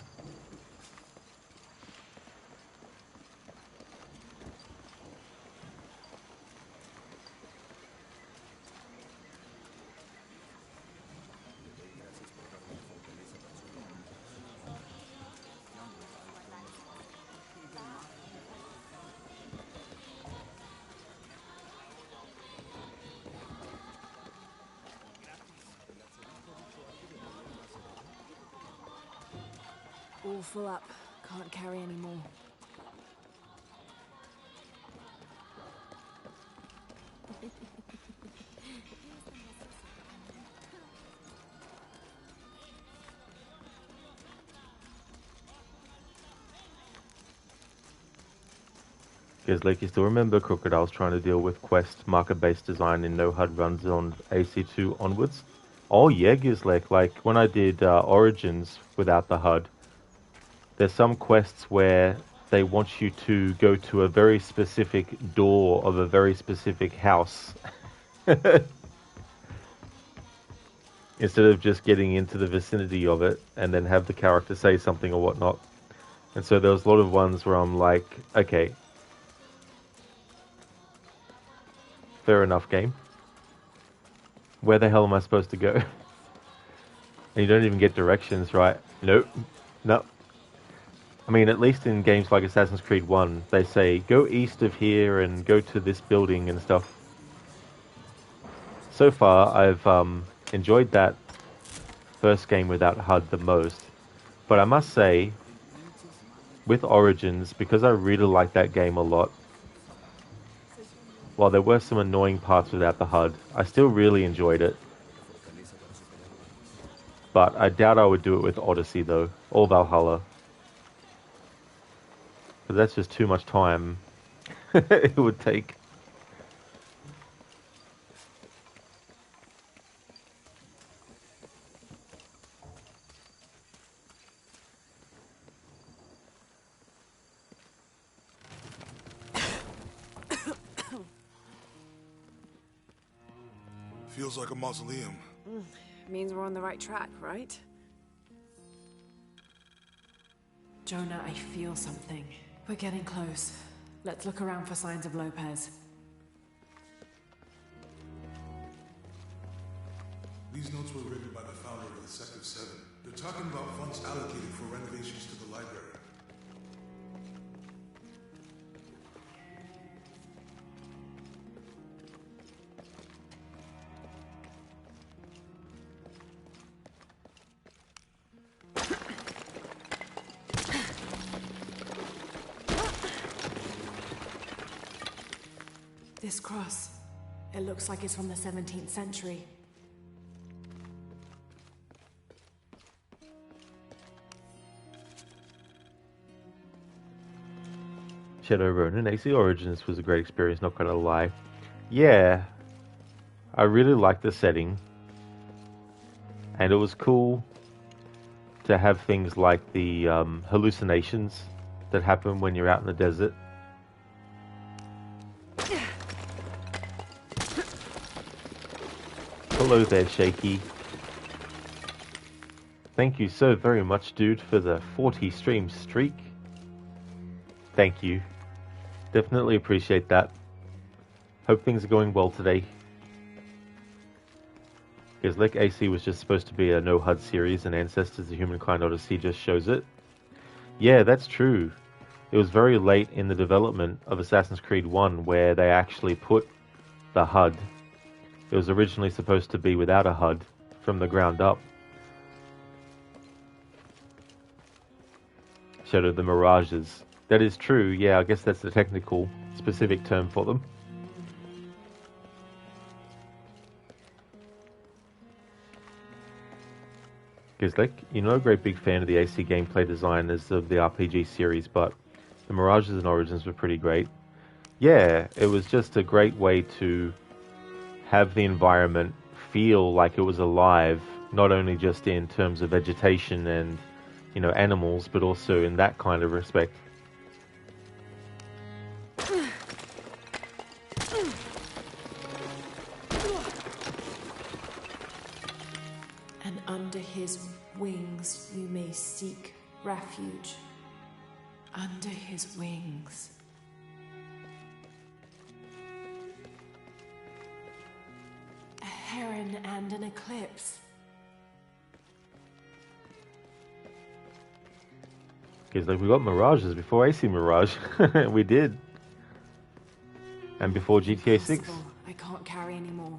All full up. Can't carry any more. Gizlek, you still remember Crocodile's trying to deal with quest marker-based design in no HUD runs on AC2 onwards? Oh yeah, Gizlek, like when I did Origins without the HUD, there's some quests where they want you to go to a very specific door of a very specific house. Instead of just getting into the vicinity of it and then have the character say something or whatnot. And so there was a lot of ones where I'm like, okay, fair enough, game. Where the hell am I supposed to go? And you don't even get directions, right? Nope. No. I mean, at least in games like Assassin's Creed 1, they say, go east of here and go to this building and stuff. So far, I've enjoyed that first game without HUD the most. But I must say, with Origins, because I really like that game a lot, while there were some annoying parts without the HUD, I still really enjoyed it. But I doubt I would do it with Odyssey though, or Valhalla. Because that's just too much time it would take. Feels like a mausoleum. Means we're on the right track, right? Jonah, I feel something. We're getting close. Let's look around for signs of Lopez. These notes were written by the founder of the Sector 7. They're talking about funds allocated for renovations to the library. This cross, it looks like it's from the 17th century. Shadow Ronin AC Origins was a great experience, not gonna lie. Yeah, I really liked the setting, and it was cool to have things like the hallucinations that happen when you're out in the desert. Hello there, Shaky. Thank you so very much, dude, for the 40 stream streak. Thank you. Definitely appreciate that. Hope things are going well today. Because like AC was just supposed to be a no HUD series, and Ancestors of Humankind Odyssey just shows it. Yeah, that's true. It was very late in the development of Assassin's Creed 1 where they actually put the HUD. It was originally supposed to be without a HUD from the ground up. Shadow the Mirages. That is true, yeah, I guess that's the technical, specific term for them. Because, like, you're not a great big fan of the AC gameplay designers of the RPG series, but the Mirages and Origins were pretty great. Yeah, it was just a great way to have the environment feel like it was alive, not only just in terms of vegetation and, you know, animals, but also in that kind of respect. And under his wings you may seek refuge. Under his wings. A heron and an eclipse. Because, like, we got Mirages before AC Mirage. We did. And before GTA 6. I can't carry anymore.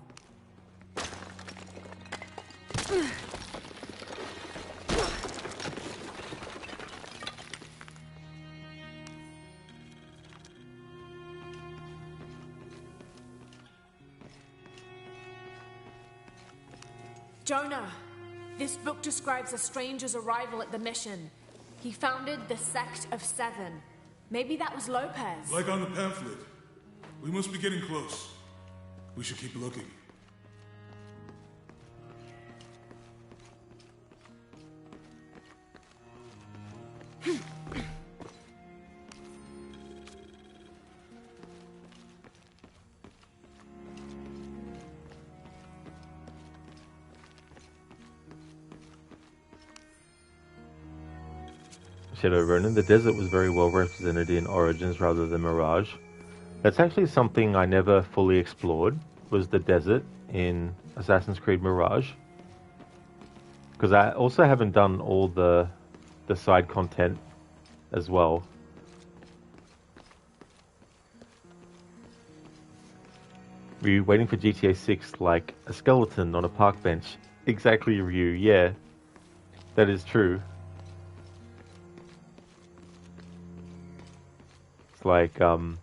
Jonah, this book describes a stranger's arrival at the mission. He founded the Sect of Seven. Maybe that was Lopez. Like on the pamphlet. We must be getting close. We should keep looking. Shadow Ronin, the desert was very well represented in Origins rather than Mirage. That's actually something I never fully explored, was the desert in Assassin's Creed Mirage. Because I also haven't done all the side content as well. Were you waiting for GTA 6 like a skeleton on a park bench? Exactly, Ryu, yeah. That is true. It's like, how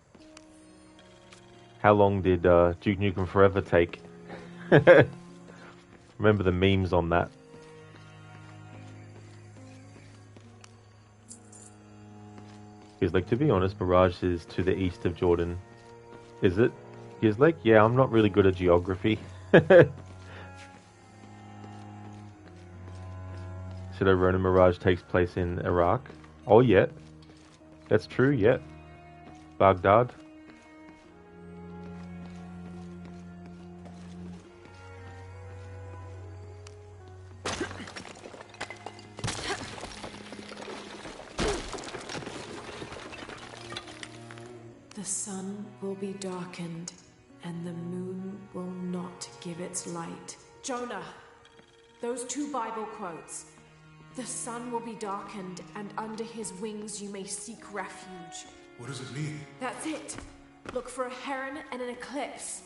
long did Duke Nukem Forever take? Remember the memes on that. He's like, to be honest, Mirage is to the east of Jordan. Is it? He's like, yeah, I'm not really good at geography. Shadow Ronin Mirage takes place in Iraq. Oh, yeah. That's true, yeah. Baghdad. The sun will be darkened, and the moon will not give its light. Jonah, those 2 Bible quotes. The sun will be darkened, and under his wings you may seek refuge. What does it mean? That's it. Look for a heron and an eclipse.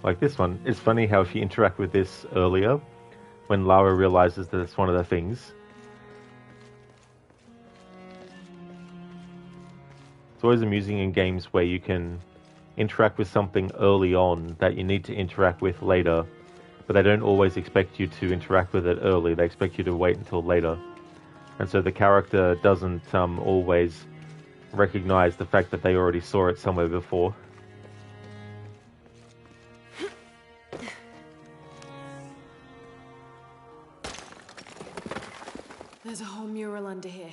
Like this one. It's funny how if you interact with this earlier, when Lara realizes that it's one of the things, it's always amusing in games where you can interact with something early on that you need to interact with later, but they don't always expect you to interact with it early. They expect you to wait until later. And so the character doesn't always recognize the fact that they already saw it somewhere before. There's a whole mural under here.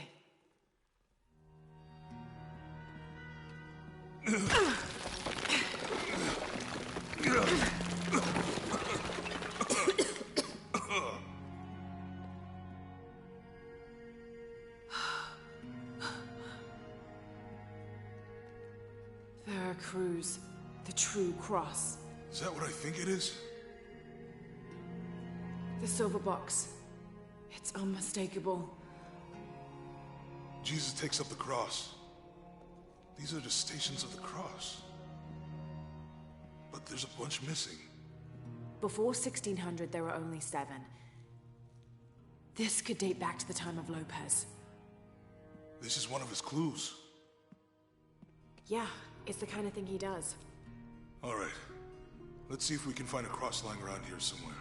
Veracruz, the true cross. Is that what I think it is? The silver box. It's unmistakable. Jesus takes up the cross. These are the stations of the cross. But there's a bunch missing. Before 1600, there were only 7. This could date back to the time of Lopez. This is one of his clues. Yeah, it's the kind of thing he does. All right. Let's see if we can find a cross lying around here somewhere.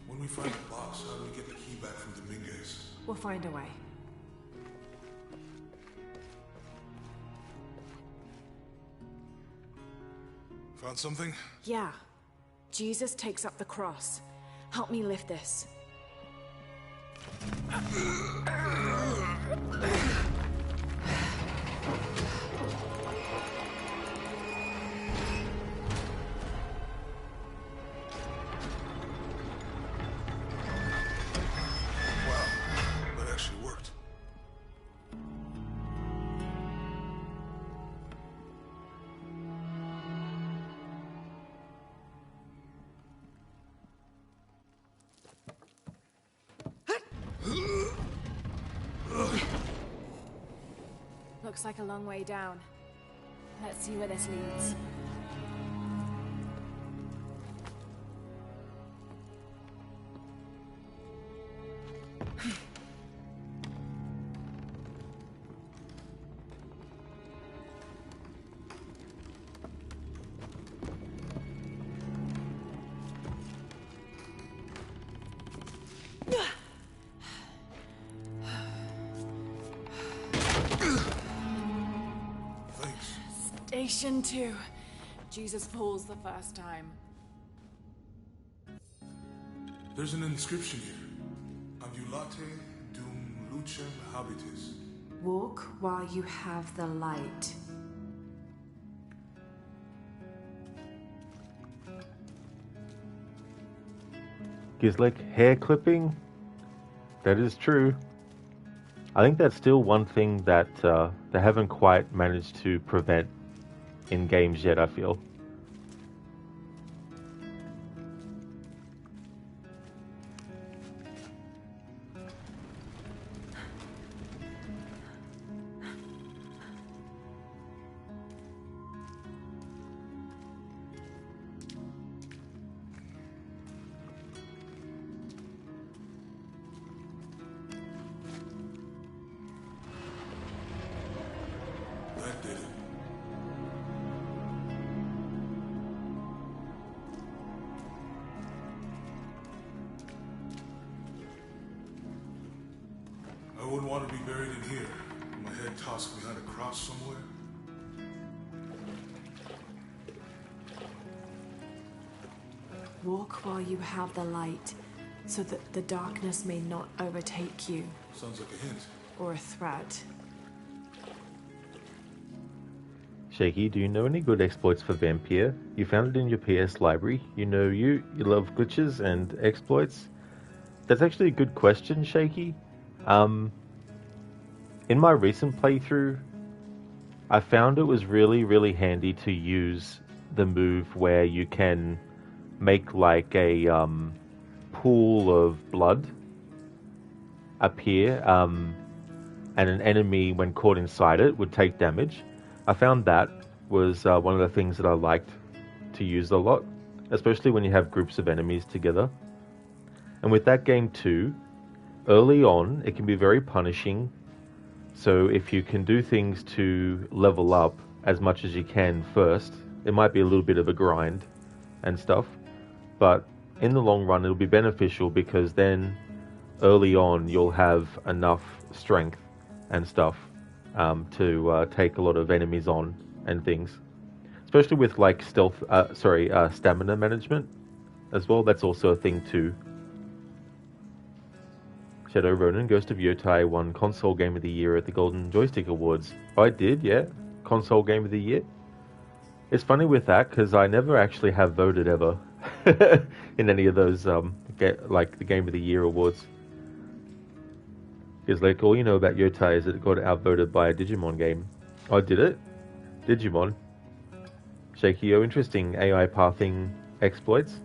When we find the box, how do we get the key back from Dominguez? We'll find a way. Found something? Yeah. Jesus takes up the cross. Help me lift this. Looks like a long way down. Let's see where this leads. Station 2. Jesus falls the first time. There's an inscription here. Ambulate dum lucem habitis. Walk while you have the light. Gizlek, hair clipping? That is true. I think that's still one thing that they haven't quite managed to prevent in games yet, I feel. I wouldn't want to be buried in here. My head tossed behind a cross somewhere. Walk while you have the light, so that the darkness may not overtake you. Sounds like a hint. Or a threat. Shaky, do you know any good exploits for Vampire? You found it in your PS library. You know you love glitches and exploits. That's actually a good question, Shaky. In my recent playthrough, I found it was really, really handy to use the move where you can make like a pool of blood appear, and an enemy, when caught inside it, would take damage. I found that was one of the things that I liked to use a lot, especially when you have groups of enemies together. And with that game too, early on, it can be very punishing. So if you can do things to level up as much as you can first, it might be a little bit of a grind and stuff. But in the long run, it'll be beneficial because then early on, you'll have enough strength and stuff to take a lot of enemies on and things. Especially with like stamina management as well. That's also a thing too. Shadow Ronin Ghost of Yotai won Console Game of the Year at the Golden Joystick Awards. I did, yeah. Console Game of the Year. It's funny with that because I never actually have voted ever in any of those like the Game of the Year awards. Because like all you know about Yotai is that it got outvoted by a Digimon game. Oh, did it? Digimon. Shaky, oh, interesting. AI pathing exploits.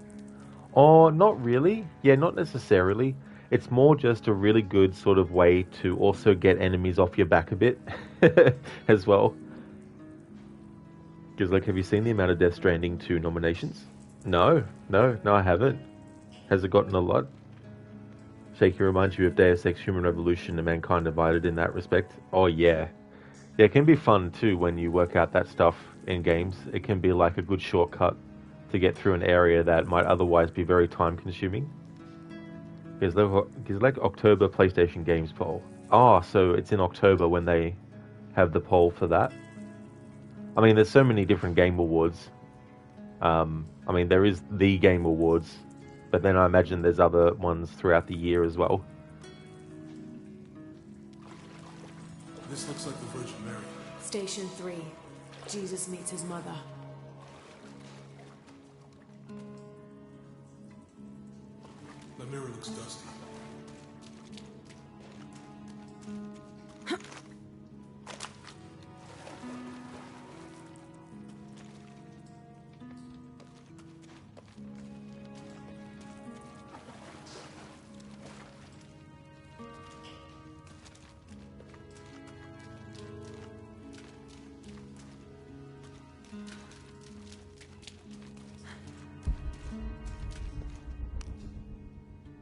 Oh, not really. Yeah, not necessarily. It's more just a really good sort of way to also get enemies off your back a bit as well. Because, like, have you seen the amount of Death Stranding 2 nominations? No, I haven't. Has it gotten a lot? Shaky reminds you of Deus Ex Human Revolution and Mankind Divided in that respect. Oh, yeah. Yeah, it can be fun, too, when you work out that stuff in games. It can be like a good shortcut to get through an area that might otherwise be very time-consuming. Is like October PlayStation Games poll. Ah, so it's in October when they have the poll for that. I mean, there's so many different game awards. I mean, there is the Game Awards, but then I imagine there's other ones throughout the year as well. This looks like the Virgin Mary. Station 3. Jesus meets his mother. The mirror looks dusty.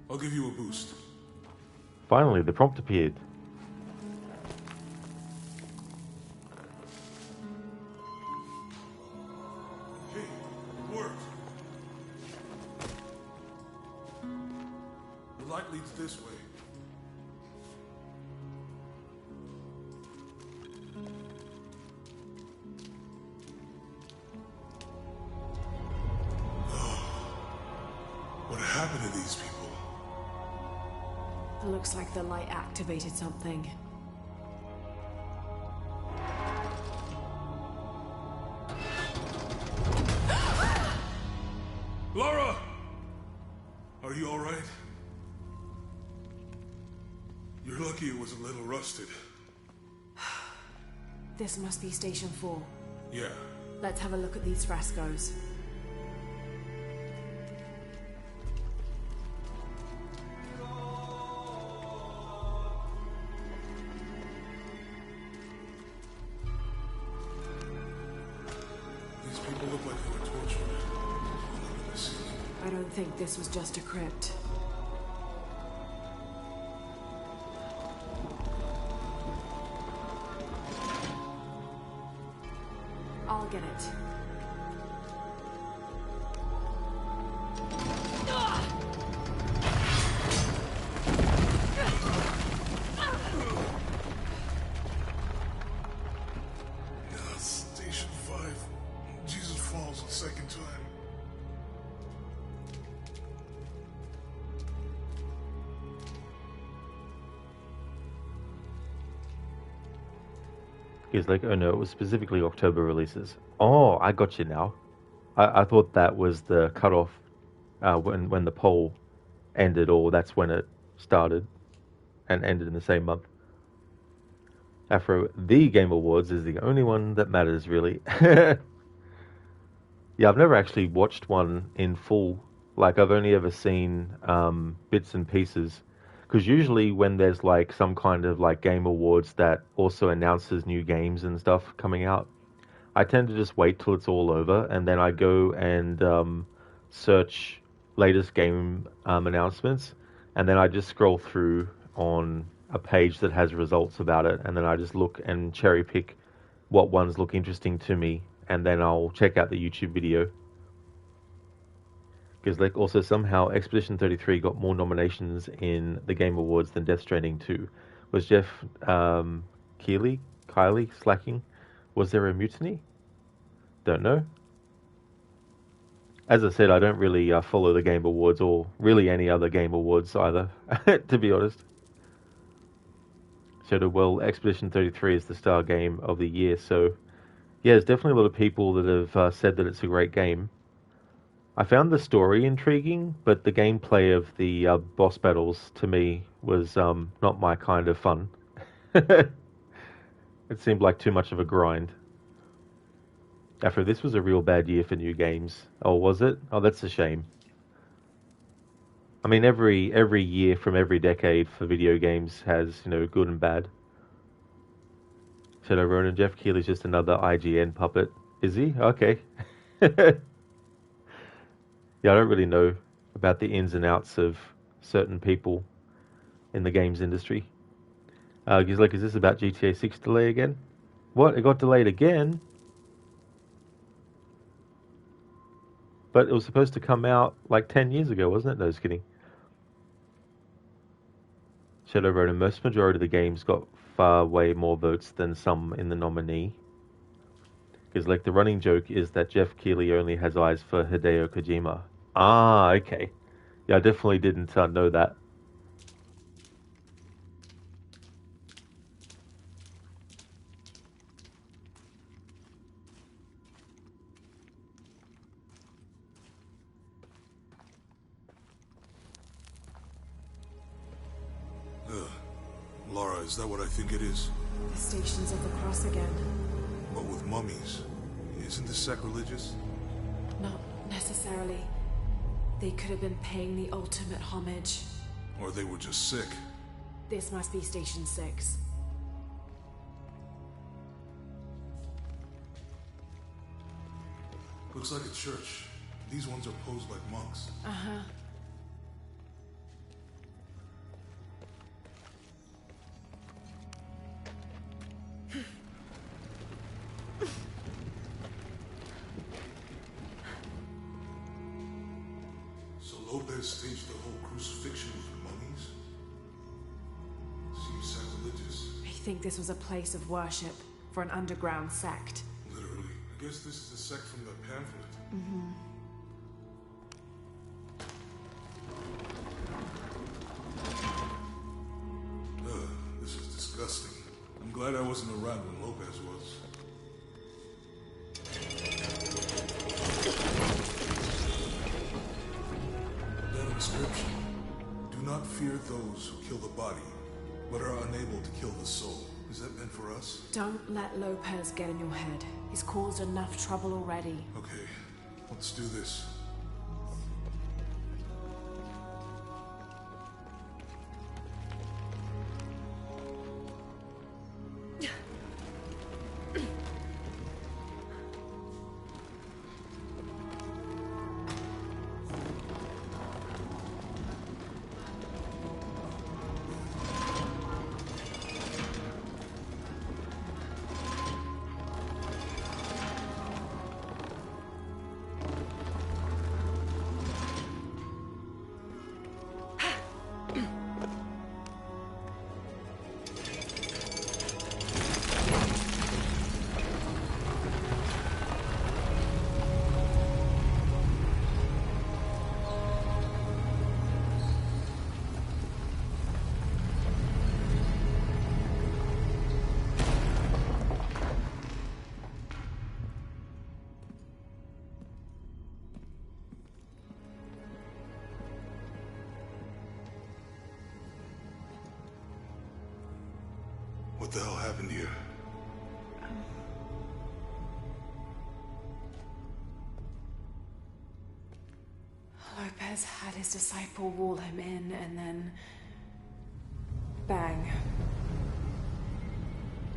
I'll give you a boost. Finally, the prompt appeared. Hey, it worked. The light leads this way. What happened to these people? Looks like the light activated something. Laura! Are you all right? You're lucky it was a little rusted. This must be Station 4. Yeah. Let's have a look at these frescoes. I don't think this was just a crypt. I'll get it. Station 5. Jesus falls a second time. He's like, oh no, it was specifically October releases. Oh, I got you now. I thought that was the cutoff when the poll ended, or that's when it started and ended in the same month. Afro, the Game Awards is the only one that matters, really. Yeah, I've never actually watched one in full. Like, I've only ever seen bits and pieces. Because usually when there's, like, some kind of, like, Game Awards that also announces new games and stuff coming out, I tend to just wait till it's all over, and then I go and search latest game announcements, and then I just scroll through on a page that has results about it, and then I just look and cherry pick what ones look interesting to me, and then I'll check out the YouTube video. Because like also somehow Expedition 33 got more nominations in the Game Awards than Death Stranding 2. Was Jeff Keighley slacking? Was there a mutiny? Don't know. As I said, I don't really follow the Game Awards or really any other Game Awards either, to be honest. So, well, Expedition 33 is the star game of the year, so yeah, there's definitely a lot of people that have said that it's a great game. I found the story intriguing, but the gameplay of the boss battles, to me, was not my kind of fun. It seemed like too much of a grind. After this was a real bad year for new games. Oh, was it? Oh, that's a shame. I mean, every year from every decade for video games has, you know, good and bad. Shadow Ronan, Jeff Keighley's just another IGN puppet. Is he? Okay. Yeah, I don't really know about the ins and outs of certain people in the games industry. He's like, is this about GTA 6 delay again? What? It got delayed again? But it was supposed to come out like 10 years ago, wasn't it? No, just kidding. Shadow Ronan, most majority of the games got far way more votes than some in the nominee. Because like the running joke is that Jeff Keighley only has eyes for Hideo Kojima. Ah, okay. Yeah, I definitely didn't know that. Lara, is that what I think it is? The Stations of the Cross again. But with mummies. Isn't this sacrilegious? Not necessarily. They could have been paying the ultimate homage. Or they were just sick. This must be Station 6. Looks like a church. These ones are posed like monks. Uh-huh. Lopez staged the whole crucifixion with mummies? Seems sacrilegious. I think this was a place of worship for an underground sect. Literally. I guess this is a sect from the pamphlet. Mm-hmm. This is disgusting. I'm glad I wasn't around when Lopez was. Inscription. Do not fear those who kill the body, but are unable to kill the soul. Is that meant for us? Don't let Lopez get in your head. He's caused enough trouble already. Okay, let's do this. What the hell happened here? Lopez had his disciple wall him in, and then... bang.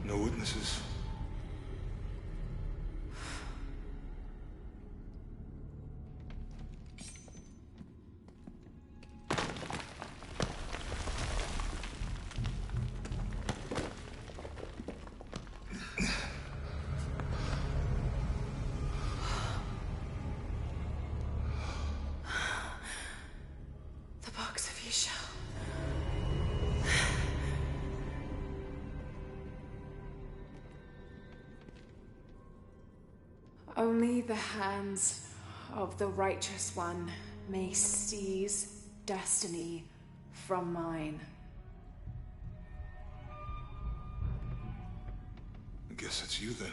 No witnesses? The box of Yishel. Only the hands of the Righteous One may seize destiny from mine. I guess it's you then.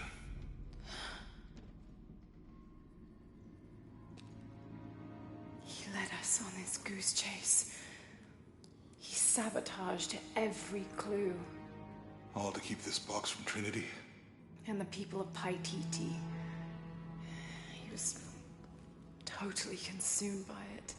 He led us on this goose chase. He sabotaged every clue. All to keep this box from Trinity? And the people of Paititi. He was totally consumed by it.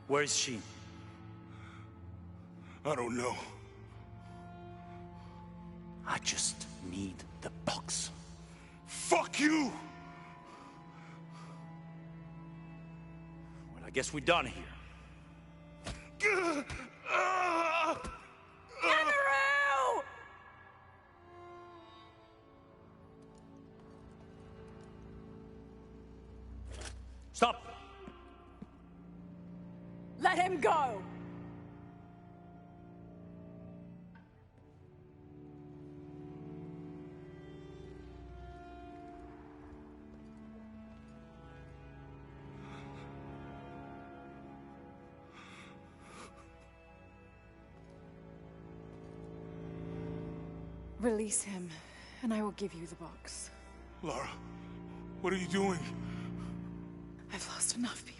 Where is she? I don't know. I just need the box. Fuck you! Well, I guess we're done here. Amaru! Stop! Let him go! Release him, and I will give you the box. Lara, what are you doing? I've lost enough people.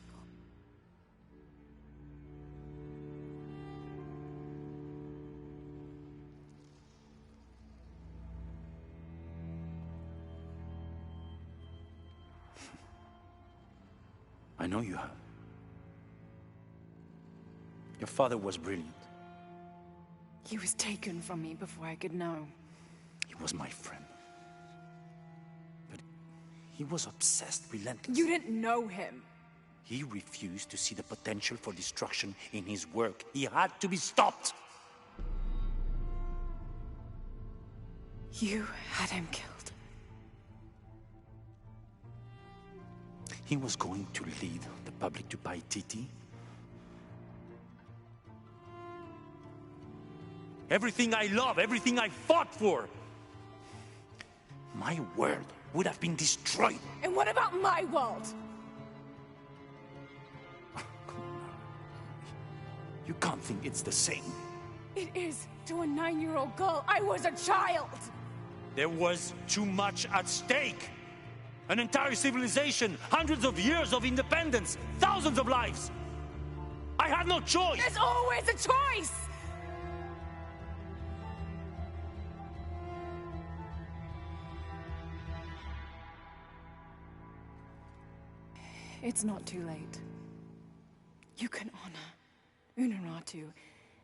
I know you have. Your father was brilliant. He was taken from me before I could know. He was my friend. But he was obsessed, relentless. You didn't know him. He refused to see the potential for destruction in his work. He had to be stopped. You had him killed. he was going to lead the public to Paititi? Everything I love, everything I fought for. My world would have been destroyed. And what about my world? You can't think it's the same. It is. To a 9-year-old girl, I was a child. There was too much at stake. An entire civilization, hundreds of years of independence, thousands of lives. I had no choice. There's always a choice. It's not too late. You can honor Unuratu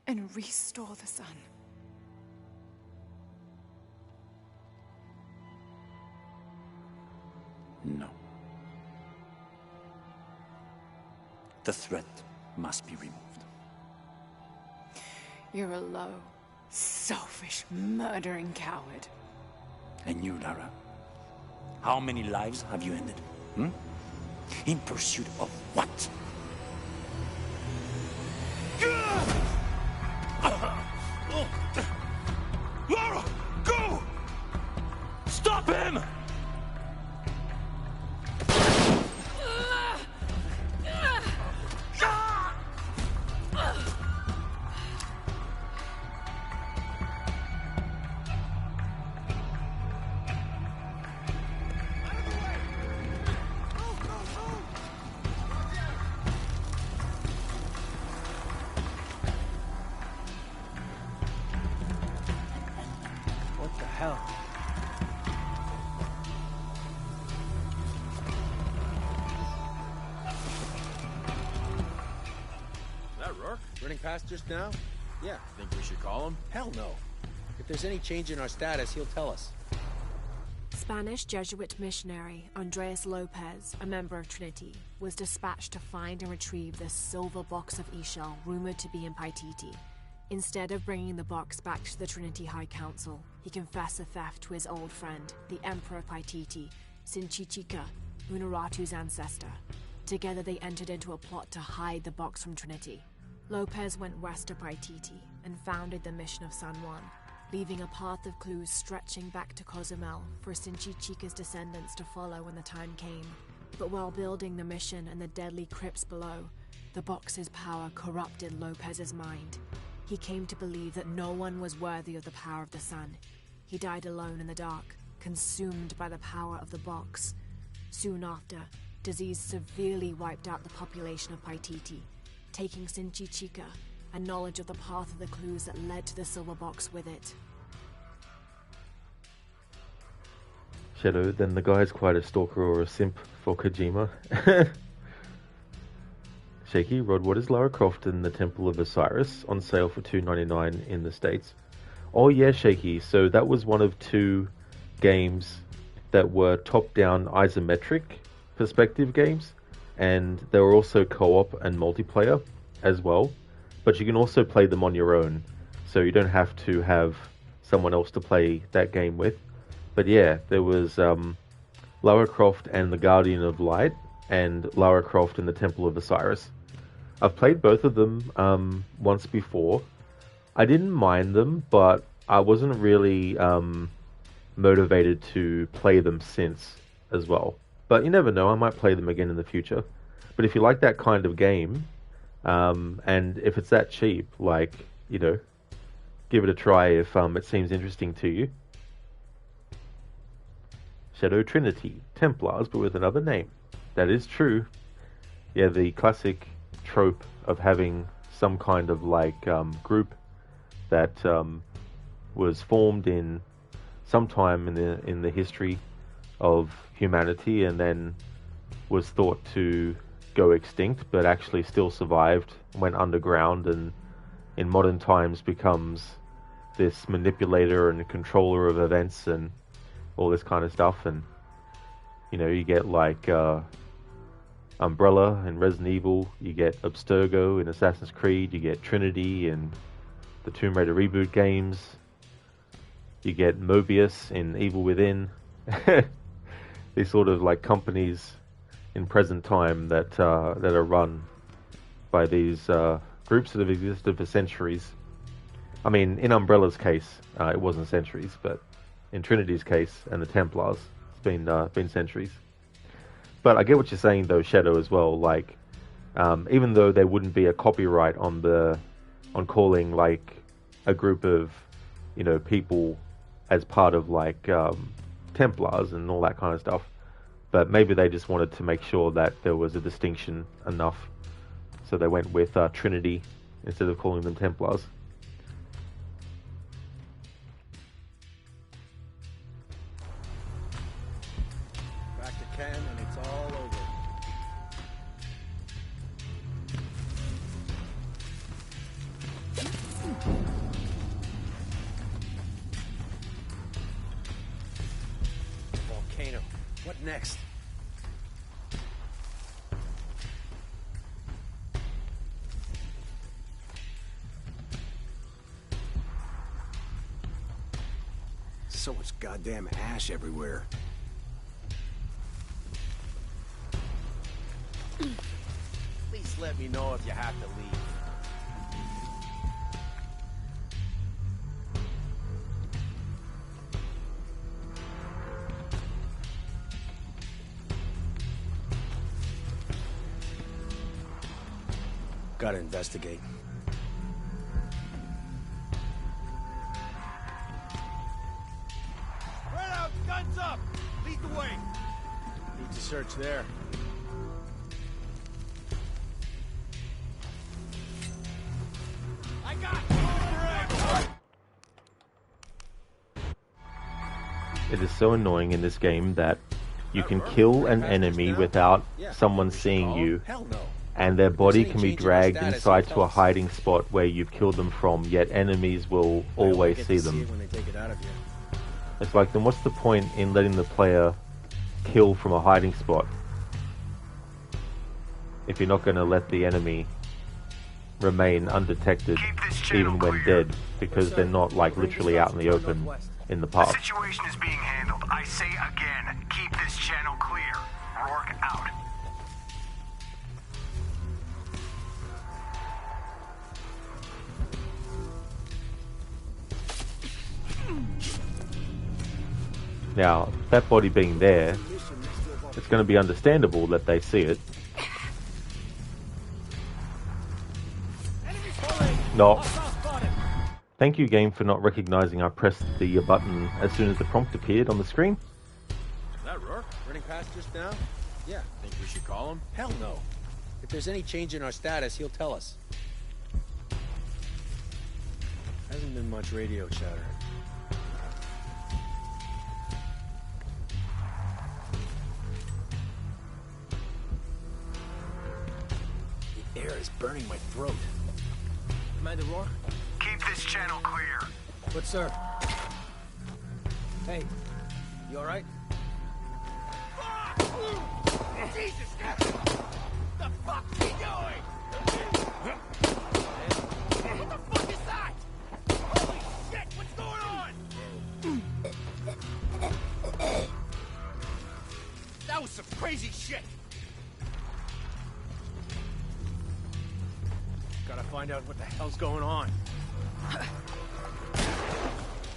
and restore the sun. No. The threat must be removed. You're a low, selfish, murdering coward. And you, Lara? How many lives have you ended? In pursuit of what? Lara, go! Stop him! What the hell? Is that Rourke? Running past just now? Yeah. Think we should call him? Hell no. If there's any change in our status, he'll tell us. Spanish Jesuit missionary Andres Lopez, a member of Trinity, was dispatched to find and retrieve the silver box of Ishal rumored to be in Paititi. Instead of bringing the box back to the Trinity High Council, he confessed the theft to his old friend, the Emperor of Paititi, Sinchichika, Unuratu's ancestor. Together they entered into a plot to hide the box from Trinity. Lopez went west to Paititi and founded the mission of San Juan, leaving a path of clues stretching back to Cozumel for Sinchichika's descendants to follow when the time came. But while building the mission and the deadly crypts below, the box's power corrupted Lopez's mind. He came to believe that no one was worthy of the power of the sun. He died alone in the dark, consumed by the power of the box. Soon after, disease severely wiped out the population of Paititi, taking Sinchichika and knowledge of the path of the clues that led to the silver box with it. Shadow, then the guy's quite a stalker or a simp for Kojima. Shaky, Rod, what is Lara Croft in the Temple of Osiris on sale for $2.99 in the States? Oh yeah, Shaky, so that was one of 2 games that were top-down isometric perspective games, and they were also co-op and multiplayer as well, but you can also play them on your own, so you don't have to have someone else to play that game with. But yeah, there was Lara Croft and the Guardian of Light, and Lara Croft and the Temple of Osiris. I've played both of them once before. I didn't mind them, but I wasn't really motivated to play them since as well. But you never know, I might play them again in the future. But if you like that kind of game, and if it's that cheap, like, you know, give it a try if it seems interesting to you. Shadow Trinity, Templars, but with another name. That is true. Yeah, the classic trope of having some kind of like group that was formed in some time in the history of humanity and then was thought to go extinct, but actually still survived, went underground, and in modern times becomes this manipulator and controller of events and all this kind of stuff. And you know, you get like Umbrella in Resident Evil, you get Abstergo in Assassin's Creed, you get Trinity in the Tomb Raider reboot games, you get Mobius in Evil Within. These sort of like companies in present time that that are run by these groups that have existed for centuries. I mean, in Umbrella's case, it wasn't centuries, but in Trinity's case and the Templars, it's been centuries. But I get what you're saying, though, Shadow, as well. Like, even though there wouldn't be a copyright on calling like a group of, you know, people as part of like Templars and all that kind of stuff, but maybe they just wanted to make sure that there was a distinction enough, so they went with Trinity instead of calling them Templars. Back to Ken, and it's all over. Volcano. What next? So much goddamn ash everywhere. Please let me know if you have to leave. Gotta investigate. Spread out, guns up! Lead the way! Need to search there. I got It is so annoying in this game that you can kill an enemy without someone seeing you, and their body can be dragged inside to a hiding spot where you've killed them from, yet enemies will always see them. It's like, then what's the point in letting the player kill from a hiding spot if you're not going to let the enemy remain undetected even when dead, because they're not like literally out in the open in the path. The situation is being handled. I say again, keep this channel clear. Rourke out. Now, that body being there, it's going to be understandable that they see it. No. Thank you, game, for not recognizing I pressed the button as soon as the prompt appeared on the screen. Is that Rourke? Running past just now? Yeah. Think we should call him? Hell no. If there's any change in our status, he'll tell us. Hasn't been much radio chatter. The air is burning my throat. Commander Rourke? Keep this channel clear. Good, sir. Hey, you all right? Jesus! The fuck's he doing? What the fuck is that? Holy shit, what's going on? That was some crazy shit. Gotta find out what the hell's going on.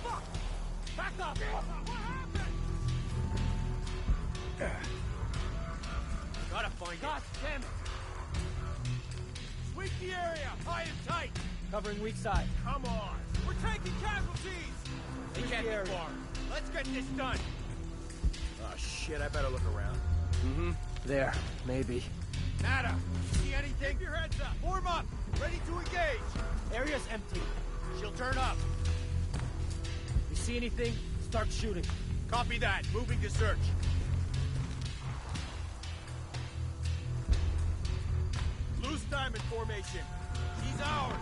Fuck! Back up! What happened? Gotta find God damn it! Sweep the area, high and tight. Covering weak side. Come on, we're taking casualties. They can't be far. Let's get this done. Oh shit, I better look around. Mm-hmm. There, maybe. Nada, see anything? Keep your heads up. Form up. Ready to engage. Area's empty. She'll turn up. You see anything? Start shooting. Copy that. Moving to search. Loose diamond formation. She's ours.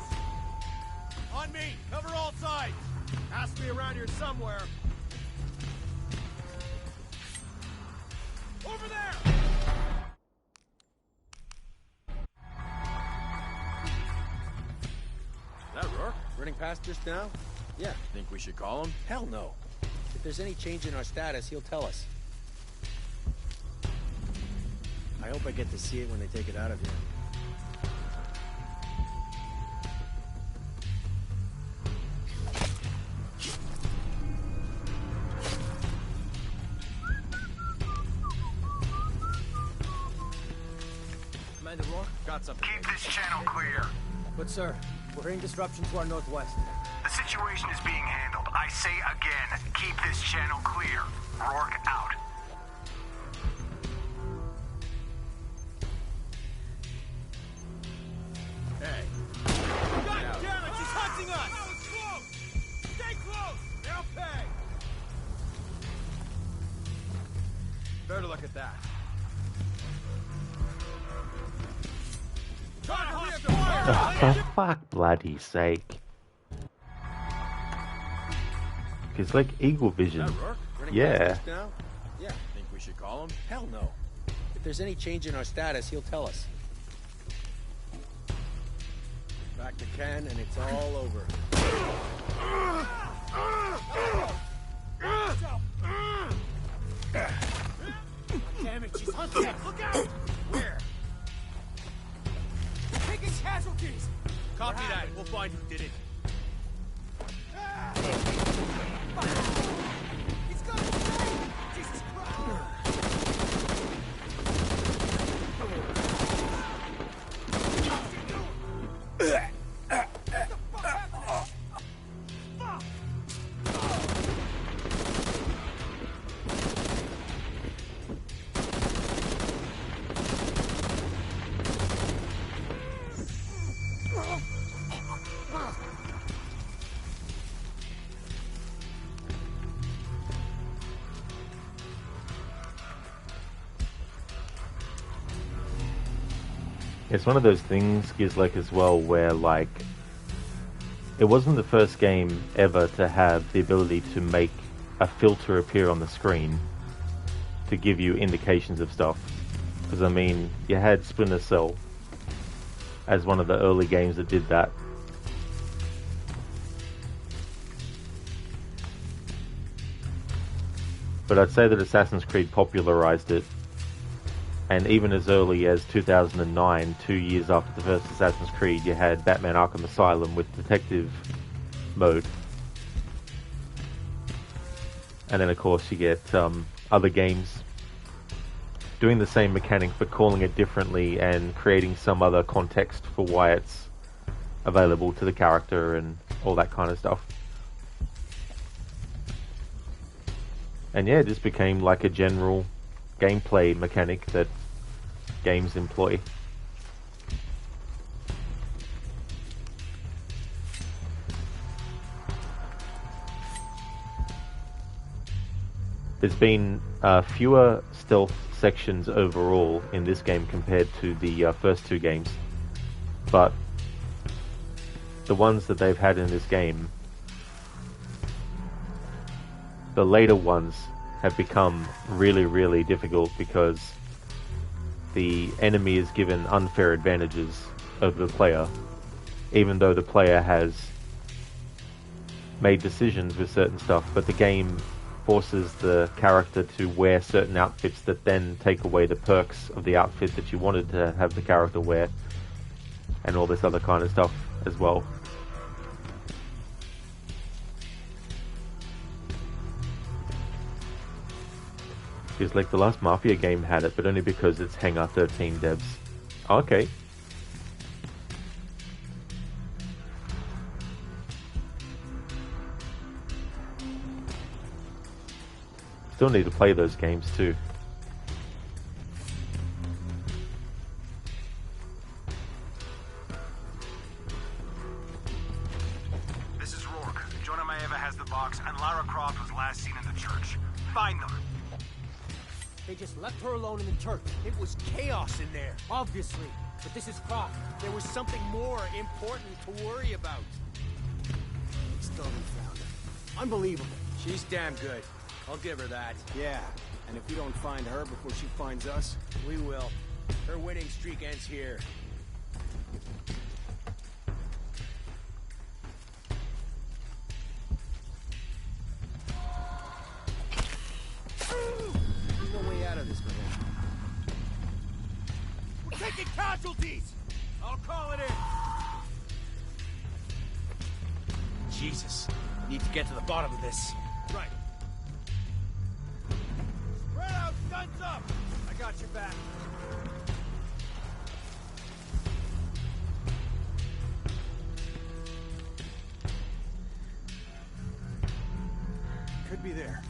On me. Cover all sides. Has to be around here somewhere. Over there! Is that Rourke? Running past just now? Yeah. Think we should call him? Hell no. If there's any change in our status, he'll tell us. I hope I get to see it when they take it out of here. Commander Rourke? Got something. Keep this channel clear. But sir, we're hearing disruption to our northwest. The situation is being handled. I say again, keep this channel clear. Rourke out. Hey. God damn it, she's hunting us! That was close! Stay close! They'll pay! Better look at that. For fuck bloody sake. It's like Eagle Vision. Yeah. Now? Yeah. Think we should call him? Hell no. If there's any change in our status, he'll tell us. Back to Ken, and it's all over. Damn it, she's hunting us! Look out! Where? Taking casualties! Copy that. We'll find who did it. He's got a grenade! Jesus It's one of those things, Gizlek, as well, where, like, it wasn't the first game ever to have the ability to make a filter appear on the screen to give you indications of stuff. Because, I mean, you had Splinter Cell as one of the early games that did that. But I'd say that Assassin's Creed popularized it. And even as early as 2009, 2 years after the first Assassin's Creed, you had Batman Arkham Asylum with detective mode. And then of course you get other games doing the same mechanic but calling it differently and creating some other context for why it's available to the character and all that kind of stuff. And yeah, it just became like a general gameplay mechanic that games employ. There's been fewer stealth sections overall in this game compared to the first two games, but the ones that they've had in this game, the later ones have become really, really difficult because the enemy is given unfair advantages over the player, even though the player has made decisions with certain stuff, but the game forces the character to wear certain outfits that then take away the perks of the outfit that you wanted to have the character wear, and all this other kind of stuff as well. Because like the last Mafia game had it, but only because it's Hangar 13 devs. Okay. Still need to play those games too. This is Rourke. Jonah Maeva has the box, and Lara Croft was last seen in the church. Find them. They just left her alone in the church. It was chaos in there. Obviously. But this is Croft. There was something more important to worry about. Still haven't found her. Unbelievable. She's damn good. I'll give her that. Yeah. And if we don't find her before she finds us, we will. Her winning streak ends here. there's no way out of this, man. casualties! I'll call it in. Jesus. Need to get to the bottom of this. Right. Spread out, guns up! I got your back. Could be there.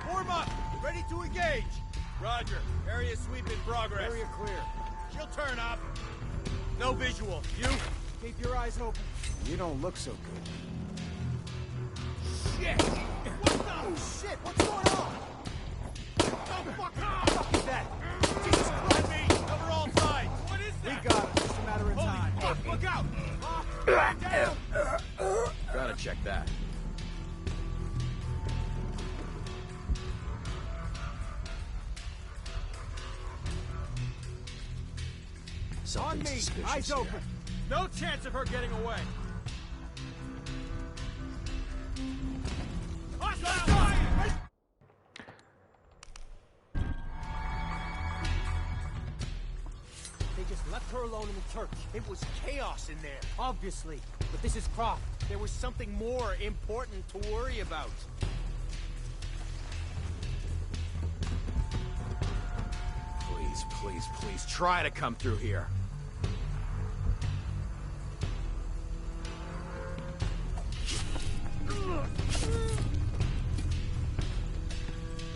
Form up! Ready to engage! Roger. Area sweep in progress. Area clear. She'll turn up. No visual. You? Keep your eyes open. You don't look so good. Shit! What the shit? What's going on? Oh, fuck off! Fuck is that? Jesus Christ! Me! Cover all sides! What is that? We got it. Just a matter of time. Fuck! Look out! Down! Gotta check that. On me! Eyes open! No chance of her getting away! They just left her alone in the church. It was chaos in there, obviously. But this is Croft. There was something more important to worry about. Please, please, please, try to come through here.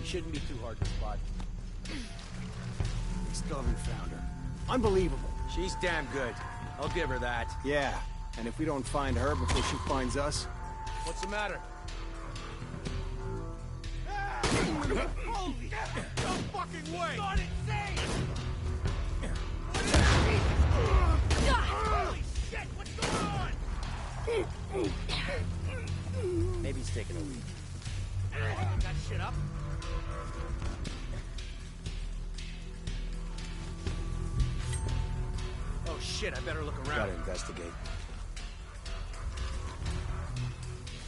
It shouldn't be too hard to spot. We still haven't found her. Unbelievable. She's damn good. I'll give her that. Yeah, and if we don't find her before she finds us... What's the matter? Holy! No fucking way! Not insane! Holy shit! What's going on? Maybe he's taking a week. That shit up? Oh shit, I better look around. Gotta investigate.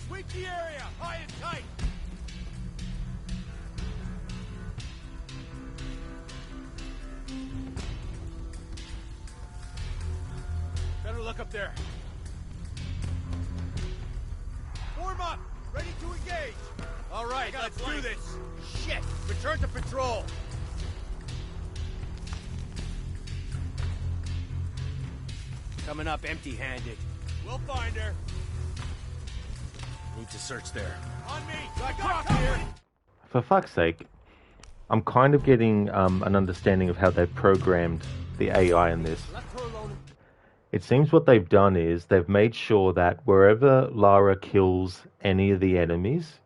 Sweep the area! High and tight! Better look up there. Form up! Ready to engage! All right, let's do this! Shit! Return to patrol! Coming up empty-handed. We'll find her. Need to search there. On me! Got Croft here! For fuck's sake, I'm kind of getting an understanding of how they've programmed the AI in this. It seems what they've done is they've made sure that wherever Lara kills any of the enemies,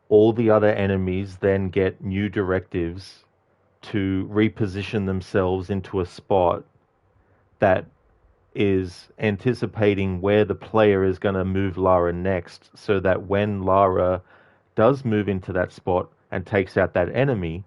all the other enemies then get new directives to reposition themselves into a spot that is anticipating where the player is going to move Lara next, so that when Lara does move into that spot and takes out that enemy,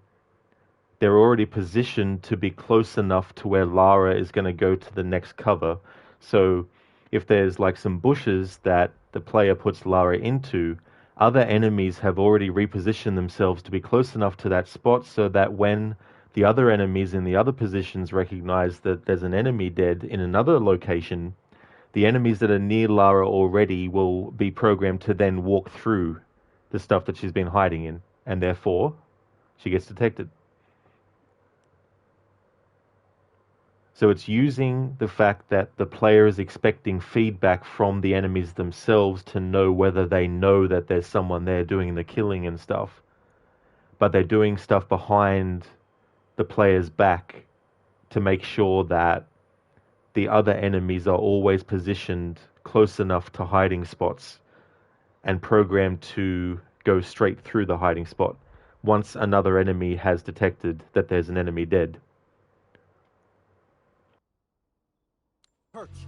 they're already positioned to be close enough to where Lara is going to go to the next cover. So if there's like some bushes that the player puts Lara into, other enemies have already repositioned themselves to be close enough to that spot so that when the other enemies in the other positions recognize that there's an enemy dead in another location, the enemies that are near Lara already will be programmed to then walk through the stuff that she's been hiding in, and therefore she gets detected. So it's using the fact that the player is expecting feedback from the enemies themselves to know whether they know that there's someone there doing the killing and stuff. But they're doing stuff behind the player's back to make sure that the other enemies are always positioned close enough to hiding spots and programmed to go straight through the hiding spot once another enemy has detected that there's an enemy dead.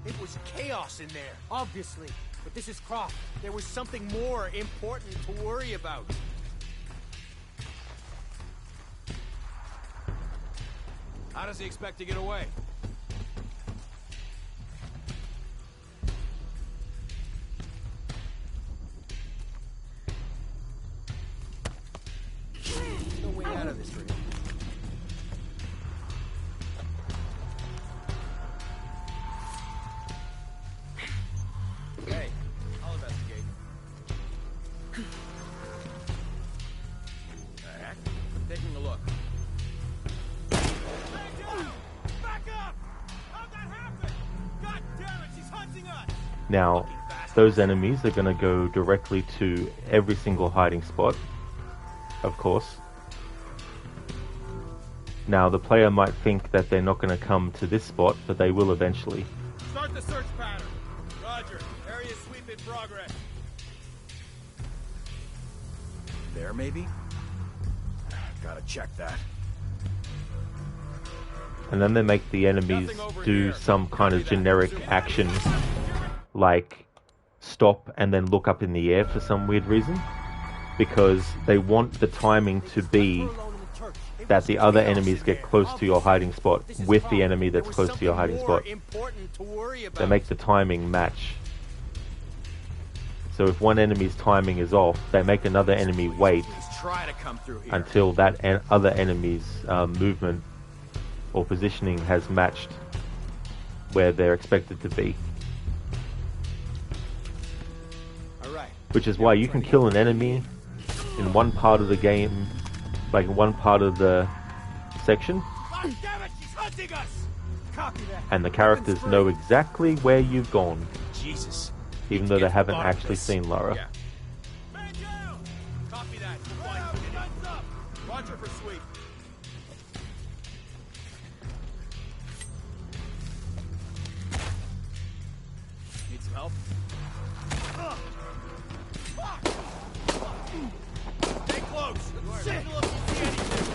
It was chaos in there, obviously. But this is Croft. There was something more important to worry about. How does he expect to get away? No way out of this for him. Now, those enemies are going to go directly to every single hiding spot, of course. Now, the player might think that they're not going to come to this spot, but they will eventually. Start the search pattern. Roger. Area sweep in progress. There, maybe? Gotta check that. And then they make the enemies do some kind of generic action, like stop and then look up in the air for some weird reason, because they want the timing to be that the other enemies get close to your hiding spot with the enemy that's close to your hiding spot. They make the timing match. So if one enemy's timing is off, they make another enemy wait until that other enemy's movement or positioning has matched where they're expected to be. Which is why you can kill an enemy in one part of the game, like in one part of the section, and the characters know exactly where you've gone, even though they haven't actually seen Lara. Copy that. Roger for sweep. Need some help? Stay close. Signal if you see anything.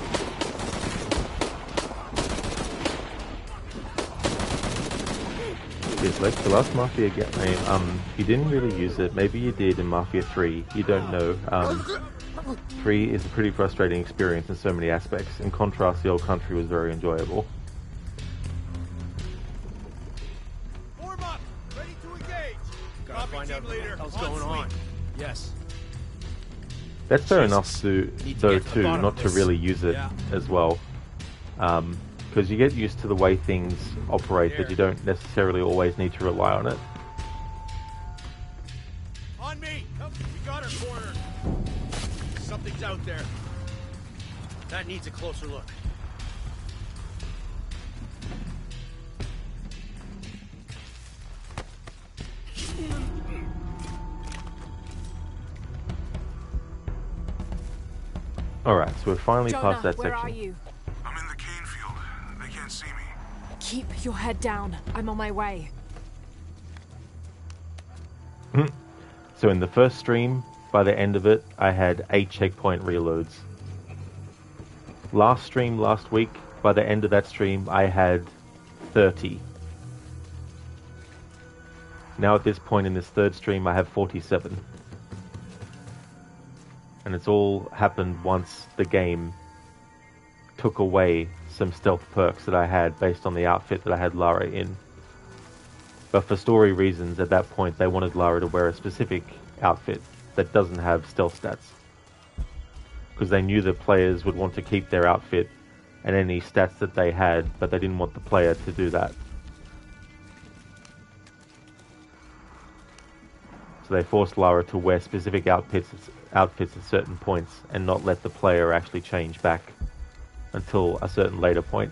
Yes, like the last Mafia game, you didn't really use it. Maybe you did in Mafia 3. You don't know. 3 is a pretty frustrating experience in so many aspects. In contrast, the old country was very enjoyable. Form up. Ready to engage. Gotta find out what the hell's going on. Yes. That's fair enough, though, too, not to really use it as well. Because you get used to the way things operate, but you don't necessarily always need to rely on it. On me! We got her cornered. Something's out there. That needs a closer look. Alright, so we're finally past that where section. Are you? I'm in the cane field. They can't see me. Keep your head down. I'm on my way. So in the first stream, by the end of it, I had 8 checkpoint reloads. Last stream, last week, by the end of that stream, I had 30. Now at this point in this third stream, I have 47. And it's all happened once the game took away some stealth perks that I had based on the outfit that I had Lara in. But for story reasons, at that point, they wanted Lara to wear a specific outfit that doesn't have stealth stats. Because they knew the players would want to keep their outfit and any stats that they had, but they didn't want the player to do that. So they forced Lara to wear specific outfits at certain points and not let the player actually change back until a certain later point.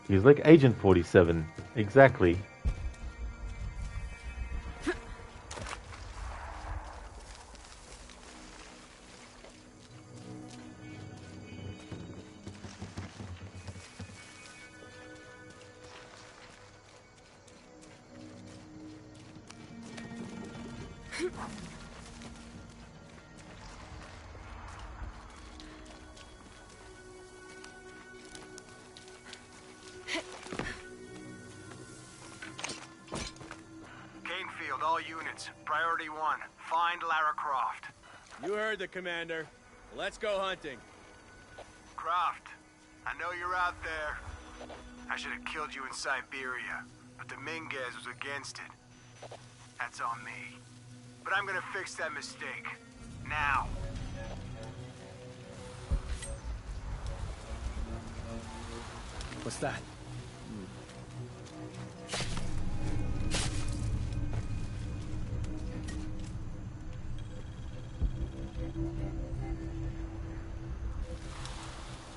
He's like Agent 47. Exactly. Canefield, all units. Priority 1. Find Lara Croft. You heard the commander. Let's go hunting. Croft, I know you're out there. I should have killed you in Siberia, but Dominguez was against it. That's on me. But I'm gonna fix that mistake. Now. What's that?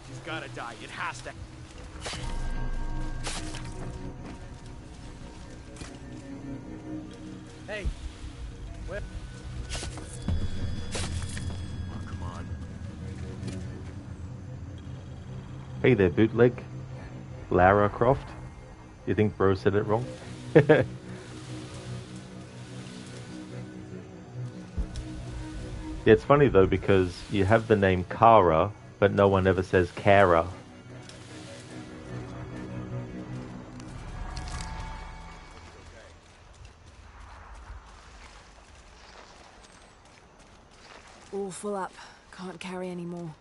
She's gotta die. It has to. Hey there, bootleg. Lara Croft. You think bro said it wrong? Yeah, it's funny though because you have the name Kara, but no one ever says Kara. All full up. Can't carry any more.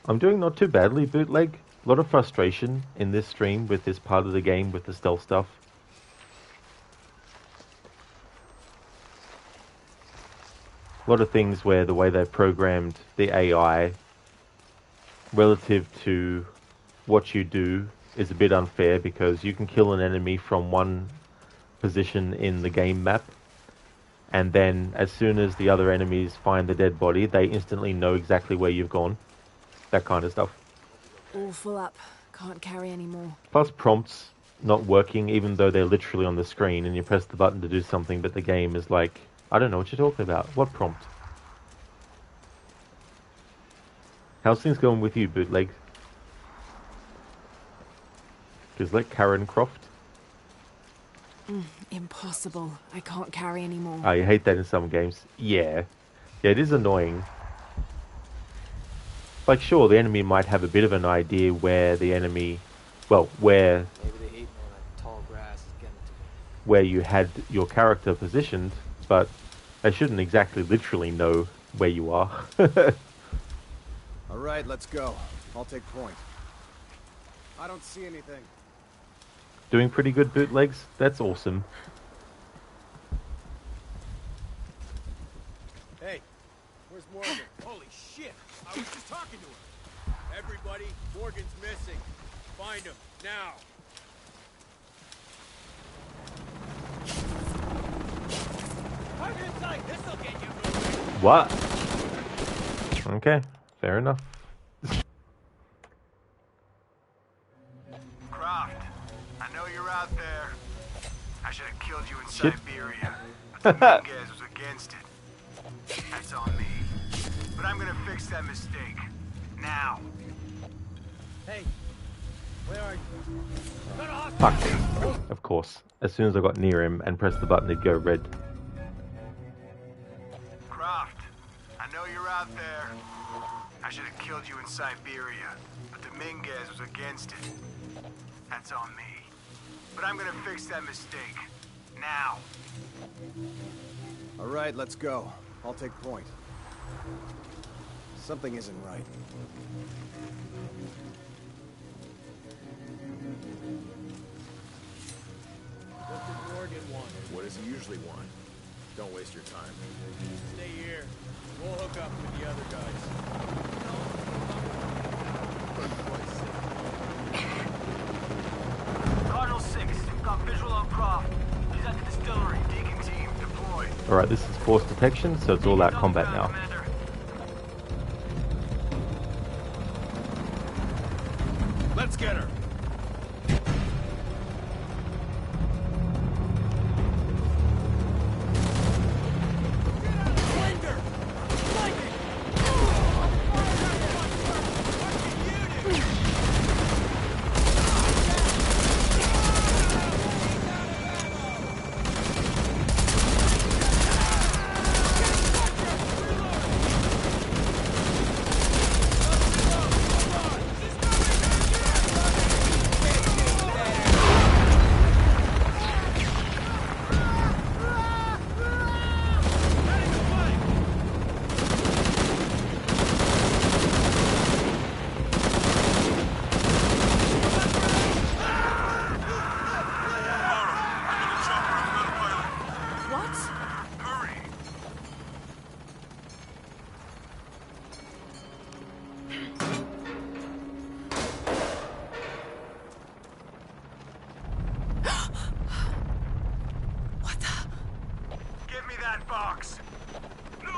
I'm doing not too badly, bootleg. A lot of frustration in this stream with this part of the game with the stealth stuff. A lot of things where the way they've programmed the AI relative to what you do is a bit unfair because you can kill an enemy from one position in the game map, and then as soon as the other enemies find the dead body, they instantly know exactly where you've gone. That kind of stuff. All full up. Can't carry any more. Plus prompts not working even though they're literally on the screen and you press the button to do something, but the game is like, I don't know what you're talking about. What prompt? How's things going with you, bootleg? Just like Karen Croft? Impossible. I can't carry any more. Oh, you hate that in some games. Yeah. Yeah, it is annoying. Like, sure, the enemy might have a bit of an idea where the enemy... Well, where... Maybe they hate me when that tall grass is getting to me. Where you had your character positioned, but they shouldn't exactly literally know where you are. Alright, let's go. I'll take point. I don't see anything. Doing pretty good, bootlegs? That's awesome. Hey, where's Morgan? Holy shit! I was just talking to her. Everybody, Morgan's missing. Find him, now. Target in sight, this'll get you moving. What? Okay, fair enough. Croft, I know you're out there. I should have killed you in Shit. Siberia, but the Minguez was against it. That's on me. But I'm gonna fix that mistake. Now. Hey, where are you? Fuck. Of course. As soon as I got near him and pressed the button, it'd go red. Croft, I know you're out there. I should have killed you in Siberia, but the Minguez was against it. That's on me. But I'm gonna fix that mistake. Now. Alright, let's go. I'll take point. Something isn't right. What did Morgan want? What does he usually want? Don't waste your time. Stay here. We'll hook up with the other guys. Cardinal 6, got visual on Croft. He's at the distillery. Deacon team, deploy. Alright, this is force detection, so it's all out combat now. Commander. Let's get her. box. No!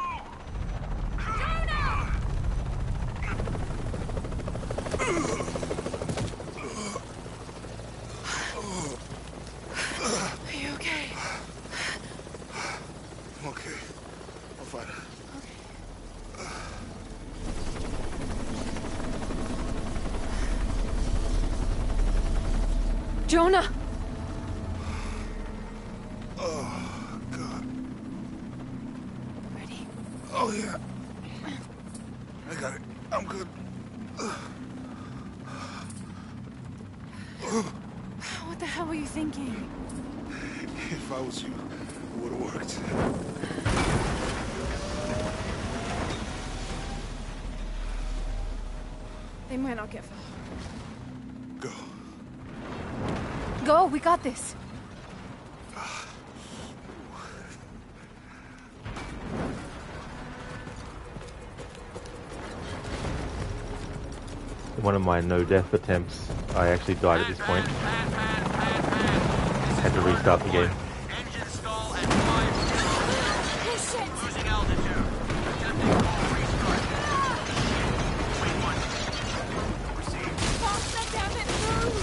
Are you okay? I'm okay. I'll find her. Jonah! Oh, God. Ready? Oh, yeah. I got it. I'm good. What the hell were you thinking? If I was you, it would have worked. They might not get far. Go. Go, we got this. In one of my no-death attempts, I actually died at this point. Had to restart the game. Engine stall at 5. Losing altitude. Attempting full restart. Wait one. Proceed. Faster, damn it, move!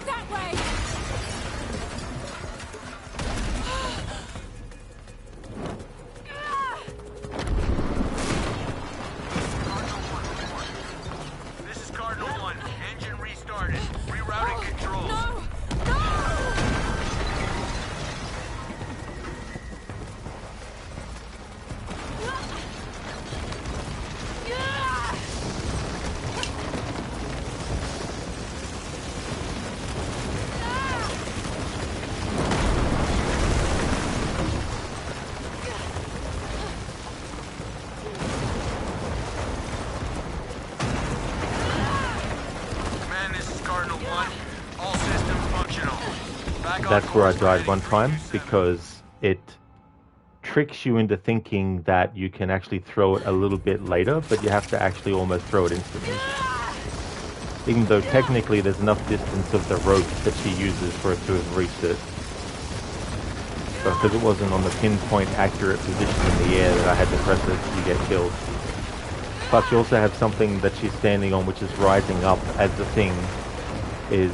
That way! This is Cardinal 1. Engine restarted. Rerouting controls. No! No! Command, this is Cardinal 1. All systems functional. Back on That's where I course for died heading one time 327. because it tricks you into thinking that you can actually throw it a little bit later, but you have to actually almost throw it instantly. Even though technically there's enough distance of the rope that she uses for it to have reached it. But because it wasn't on the pinpoint accurate position in the air that I had to press it, you get killed. Plus you also have something that she's standing on which is rising up as the thing is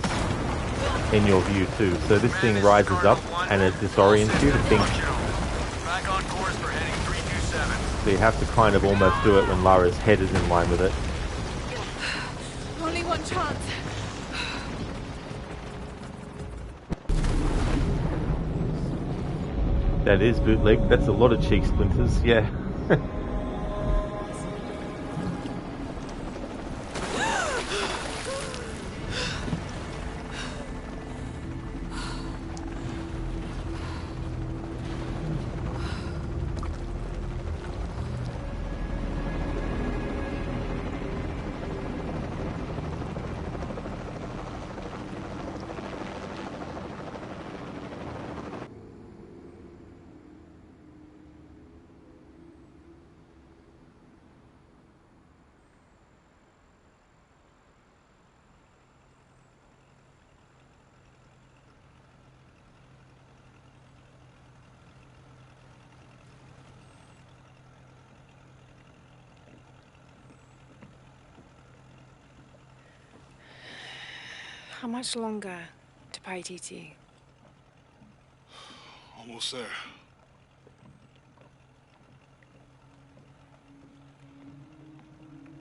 in your view too. So this thing rises up and it disorients you to think. Back on course for heading 327. So you have to kind of almost do it when Lara's head is in line with it. Only one chance. That is bootleg. That's a lot of cheek splinters, yeah. How much longer to Paititi? Almost there.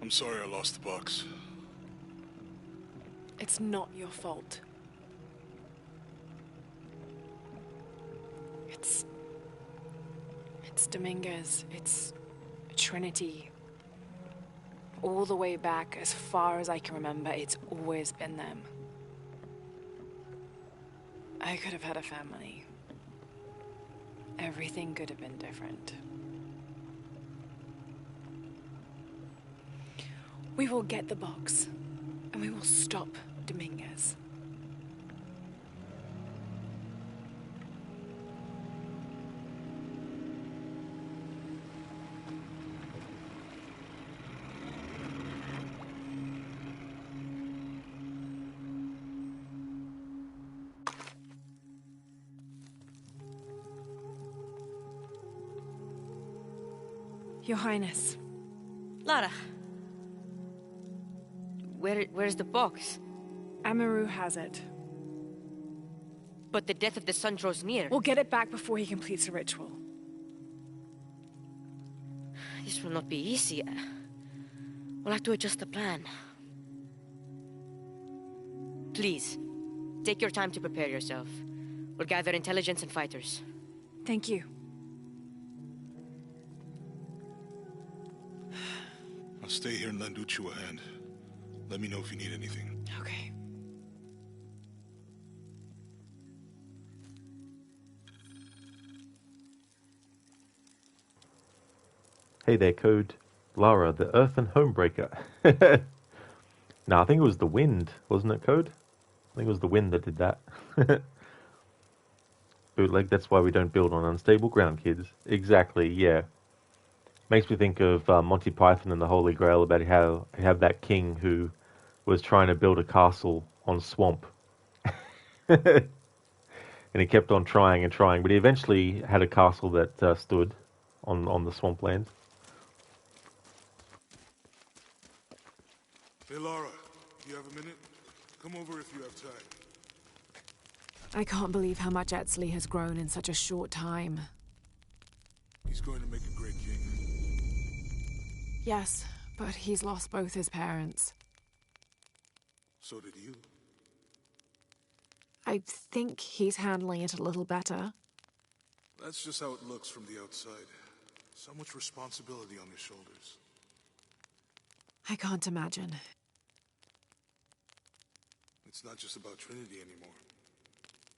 I'm sorry I lost the box. It's not your fault. It's Dominguez. It's Trinity. All the way back, as far as I can remember, it's always been them. I could have had a family. Everything could have been different. We will get the box, and we will stop Dominguez. Your Highness. Lara. Where's the box? Amaru has it. But the death of the sun draws near. We'll get it back before he completes the ritual. This will not be easy. We'll have to adjust the plan. Please, take your time to prepare yourself. We'll gather intelligence and fighters. Thank you. I'll stay here and lend Uchu a hand. Let me know if you need anything. Okay. Hey there, Code. Lara, the Earthen Homebreaker. No, I think it was the wind, wasn't it, Code? I think it was the wind that did that. Bootleg, that's why we don't build on unstable ground, kids. Exactly, yeah. Makes me think of Monty Python and the Holy Grail, about how you have that king who was trying to build a castle on swamp. And he kept on trying and trying, but he eventually had a castle that stood on the swamplands. Hey, Lara, you have a minute? Come over if you have time. I can't believe how much Etzli has grown in such a short time. He's going to make a great king. Yes, but he's lost both his parents. So did you. I think he's handling it a little better. That's just how it looks from the outside. So much responsibility on his shoulders. I can't imagine. It's not just about Trinity anymore.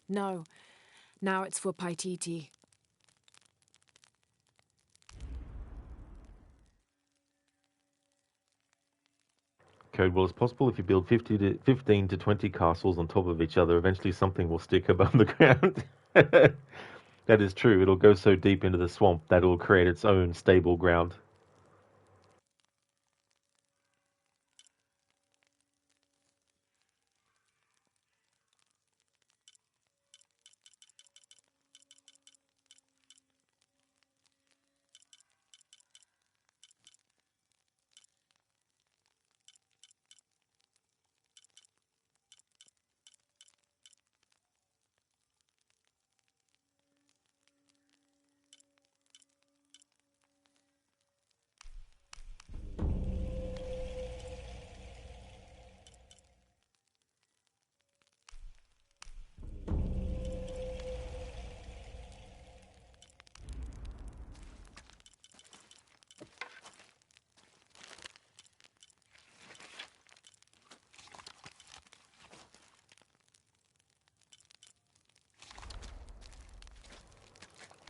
No. Now it's for Paititi. Code, well, it's possible if you build 15 to 20 castles on top of each other, eventually something will stick above the ground. That is true. It'll go so deep into the swamp that it'll create its own stable ground.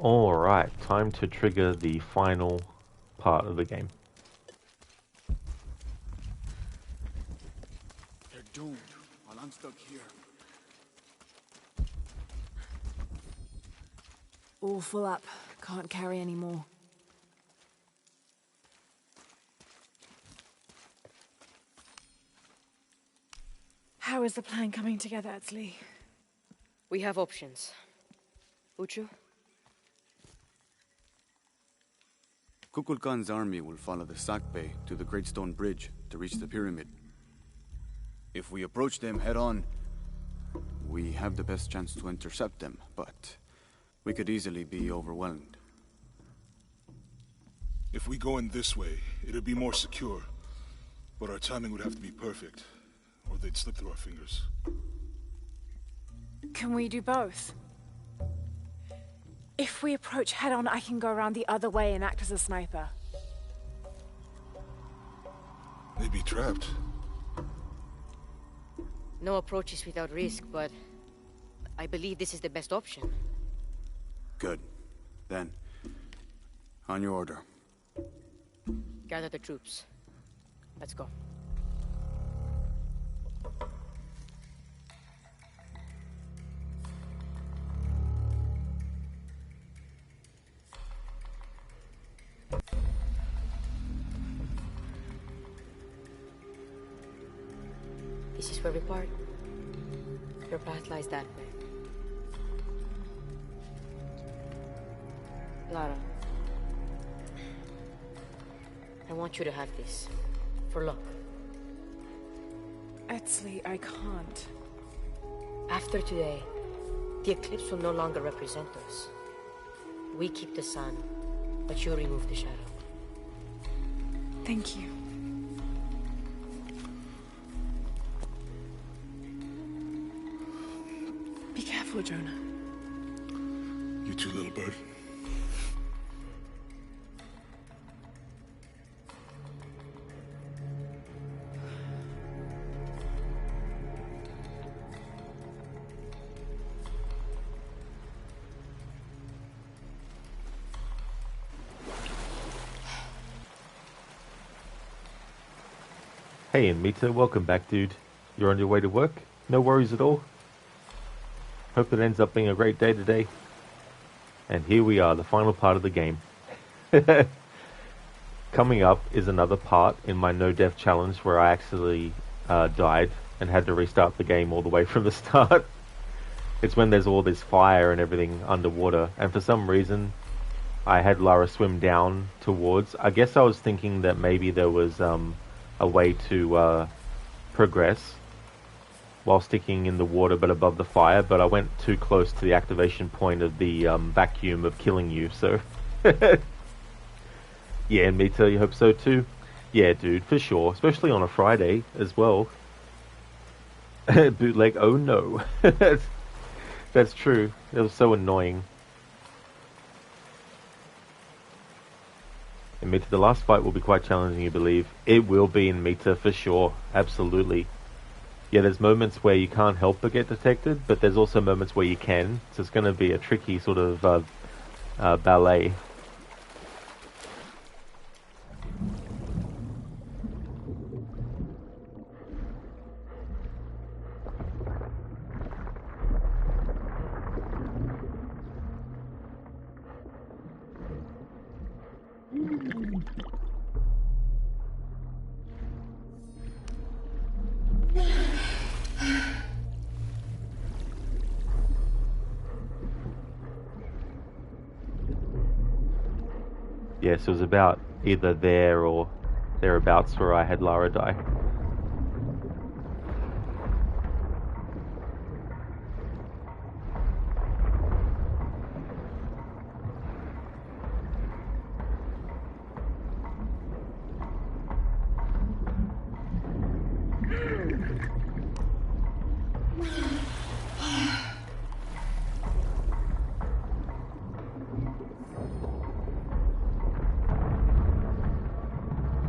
Alright, time to trigger the final part of the game. They're doomed while I'm stuck here. All full up. Can't carry any more. How is the plan coming together, Etzli? We have options. Uchu? Kukulkan's army will follow the Sakbe to the Great Stone Bridge to reach the pyramid. If we approach them head-on, we have the best chance to intercept them, but we could easily be overwhelmed. If we go in this way, it'd be more secure. But our timing would have to be perfect, or they'd slip through our fingers. Can we do both? If we approach head-on, I can go around the other way and act as a sniper. They'd be trapped. No approach is without risk, but I believe this is the best option. Good. Then, on your order. Gather the troops. Let's go. This is where we part. Your path lies that way. Lara, I want you to have this. For luck. Etzli, I can't. After today, The eclipse will no longer represent us. We keep the sun, but you remove the shadow. Thank you. Be careful, Jonah. You too, little bird. Hey, Mita, welcome back, dude. You're on your way to work? No worries at all. Hope it ends up being a great day today. And here we are, the final part of the game. Coming up is another part in my no-death challenge where I actually died and had to restart the game all the way from the start. It's when there's all this fire and everything underwater, and for some reason I had Lara swim down towards. I guess I was thinking that maybe there was a way to progress while sticking in the water but above the fire, but I went too close to the activation point of the vacuum of killing you, so... Yeah, Mita, you hope so too? Yeah, dude, for sure, especially on a Friday as well. Bootleg, oh no. That's true, it was so annoying. In Mita, the last fight will be quite challenging, you believe? It will be in Mita, for sure. Absolutely. Yeah, there's moments where you can't help but get detected, but there's also moments where you can. So it's going to be a tricky sort of ballet. Yes, it was about either there or thereabouts where I had Lara die.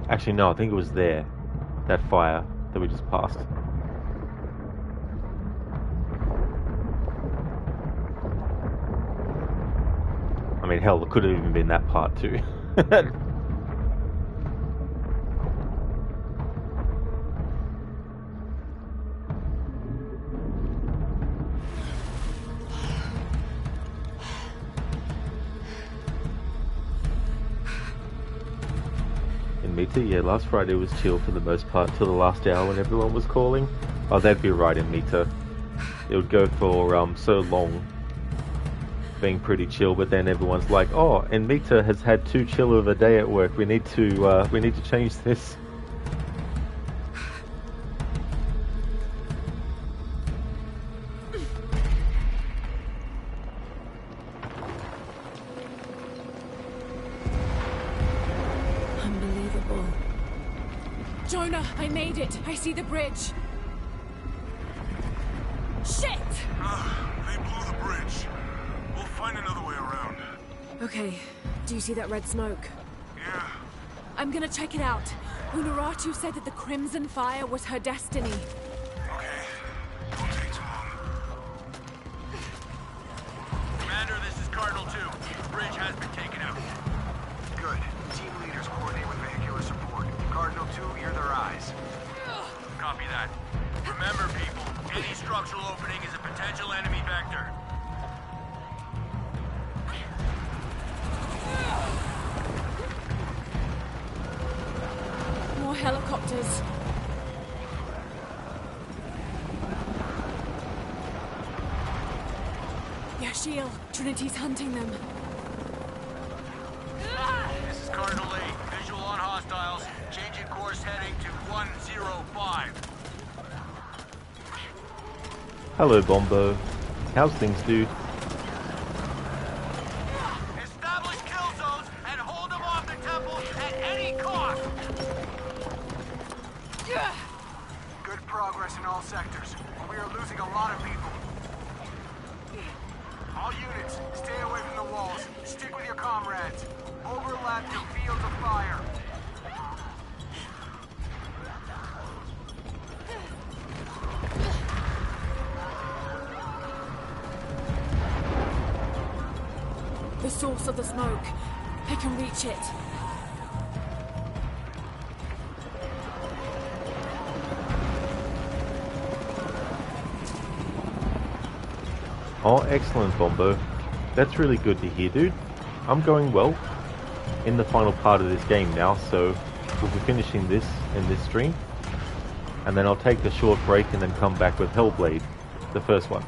Actually, no, I think it was there. That fire that we just passed. I mean, hell, it could have even been that part too. Mita, yeah, last Friday was chill for the most part till the last hour when everyone was calling. Oh, that'd be right in Mita. It would go for so long, being pretty chill, but then everyone's like, oh, and Mita has had too chill of a day at work. We need to change this. Jonah, I made it. I see the bridge. Shit! They blew the bridge. We'll find another way around. Okay, do you see that red smoke? Yeah. I'm gonna check it out. Unuratu said that the Crimson Fire was her destiny. Okay. Don't take too long. Commander, this is Cardinal 2. The bridge has been taken out. Good. Team leaders coordinate with vehicular support. Cardinal 2, you're their eyes. Copy that. Remember, people, any structural opening is a potential enemy vector. More helicopters. Yashiel, Trinity's hunting them. This is Cardinal 8. Visual on hostiles. Changing course heading to 105. Hello, Bombo. How's things, dude? Establish kill zones and hold them off the temple at any cost! Good progress in all sectors, but we are losing a lot of people. All units, stay away from the walls. Stick with your comrades. Overlap to fields of fire. The source of the smoke. I can reach it. Oh, excellent, Bombo. That's really good to hear, dude. I'm going well in the final part of this game now, so we'll be finishing this in this stream. And then I'll take a short break and then come back with Hellblade, the first one.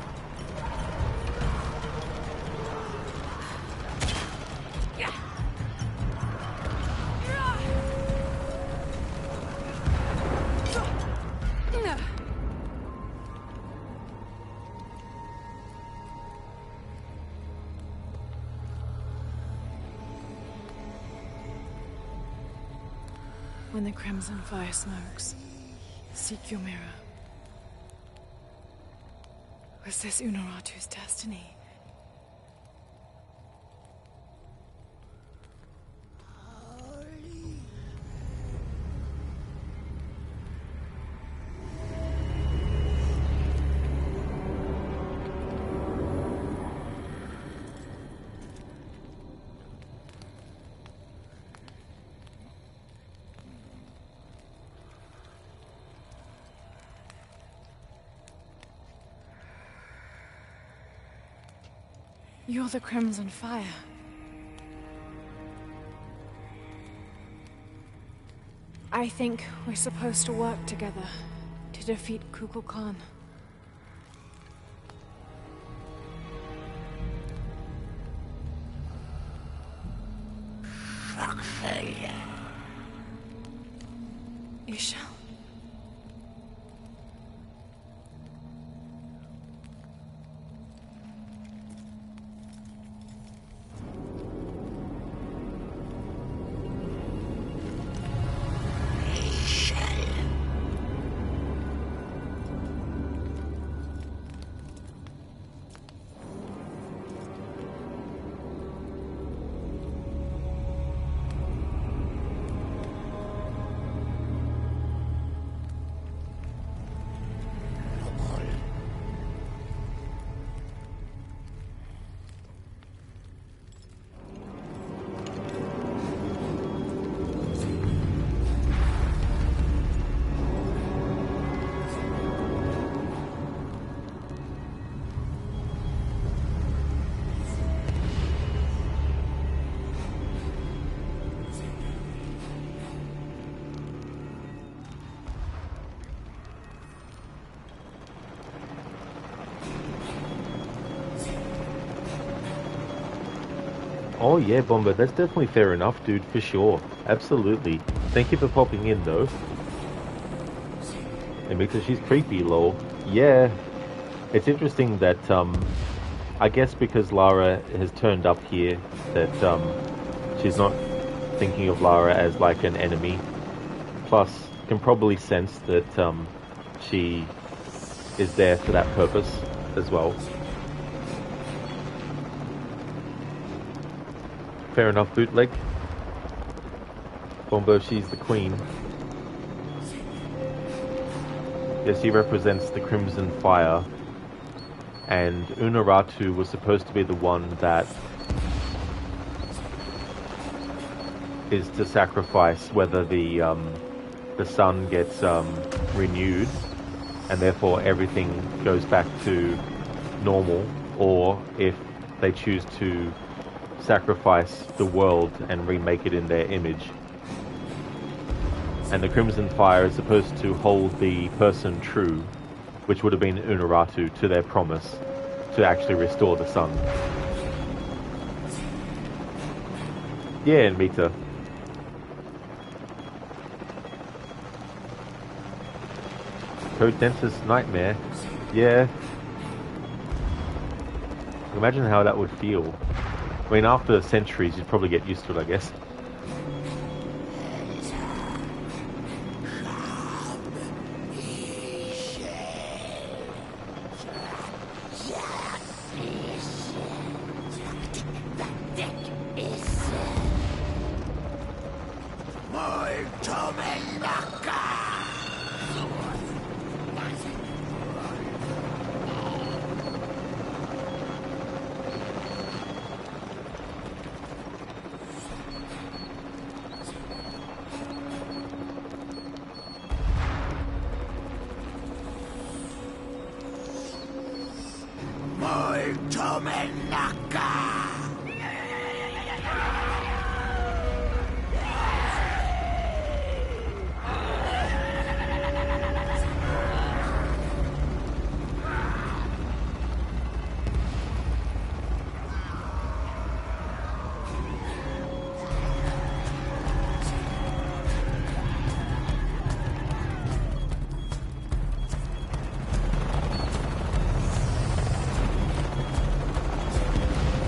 When the crimson fire smokes, seek your mirror. Was this Unuratu's destiny? You're the Crimson Fire. I think we're supposed to work together to defeat Kukulkan. Fuck failure. Ishal? Oh yeah, Bomber, that's definitely fair enough, dude, for sure. Absolutely. Thank you for popping in, though. It makes her, she's creepy, lol. Yeah. It's interesting that, I guess because Lara has turned up here, that, she's not thinking of Lara as, like, an enemy. Plus, can probably sense that, she is there for that purpose as well. Fair enough, bootleg. Bombo, she's the queen. Yes, he represents the Crimson Fire. And Unuratu was supposed to be the one that is to sacrifice whether the sun gets renewed, and therefore everything goes back to normal, or if they choose to sacrifice the world and remake it in their image. And the Crimson Fire is supposed to hold the person true, which would have been Unuratu, to their promise to actually restore the sun. Yeah, Mita. Code Dentist Nightmare. Yeah. Imagine how that would feel. I mean, after centuries, you'd probably get used to it, I guess.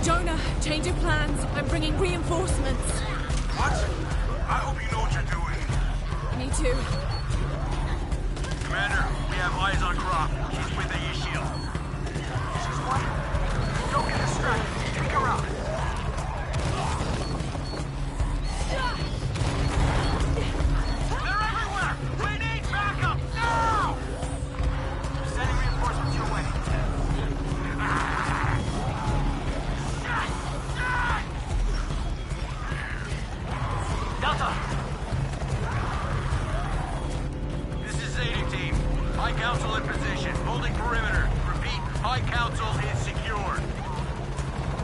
Jonah, change of plans. I'm bringing reinforcements. What? I hope you know what you're doing. Me too. Commander, we have eyes on Croft. She's with the E-Shield. She's what? Don't get distracted. Take her out. They're everywhere! We need backup! Now! Sending reinforcements your way. Delta! This is Zeta Team. High Council in position. Holding perimeter. Repeat, High Council is secured.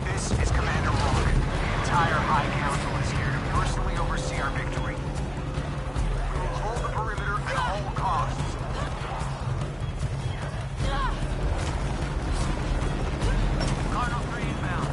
This is Commander Rourke. The entire High Council is here to personally oversee our victory. We will hold the perimeter at all costs. Cardinal 3 inbound.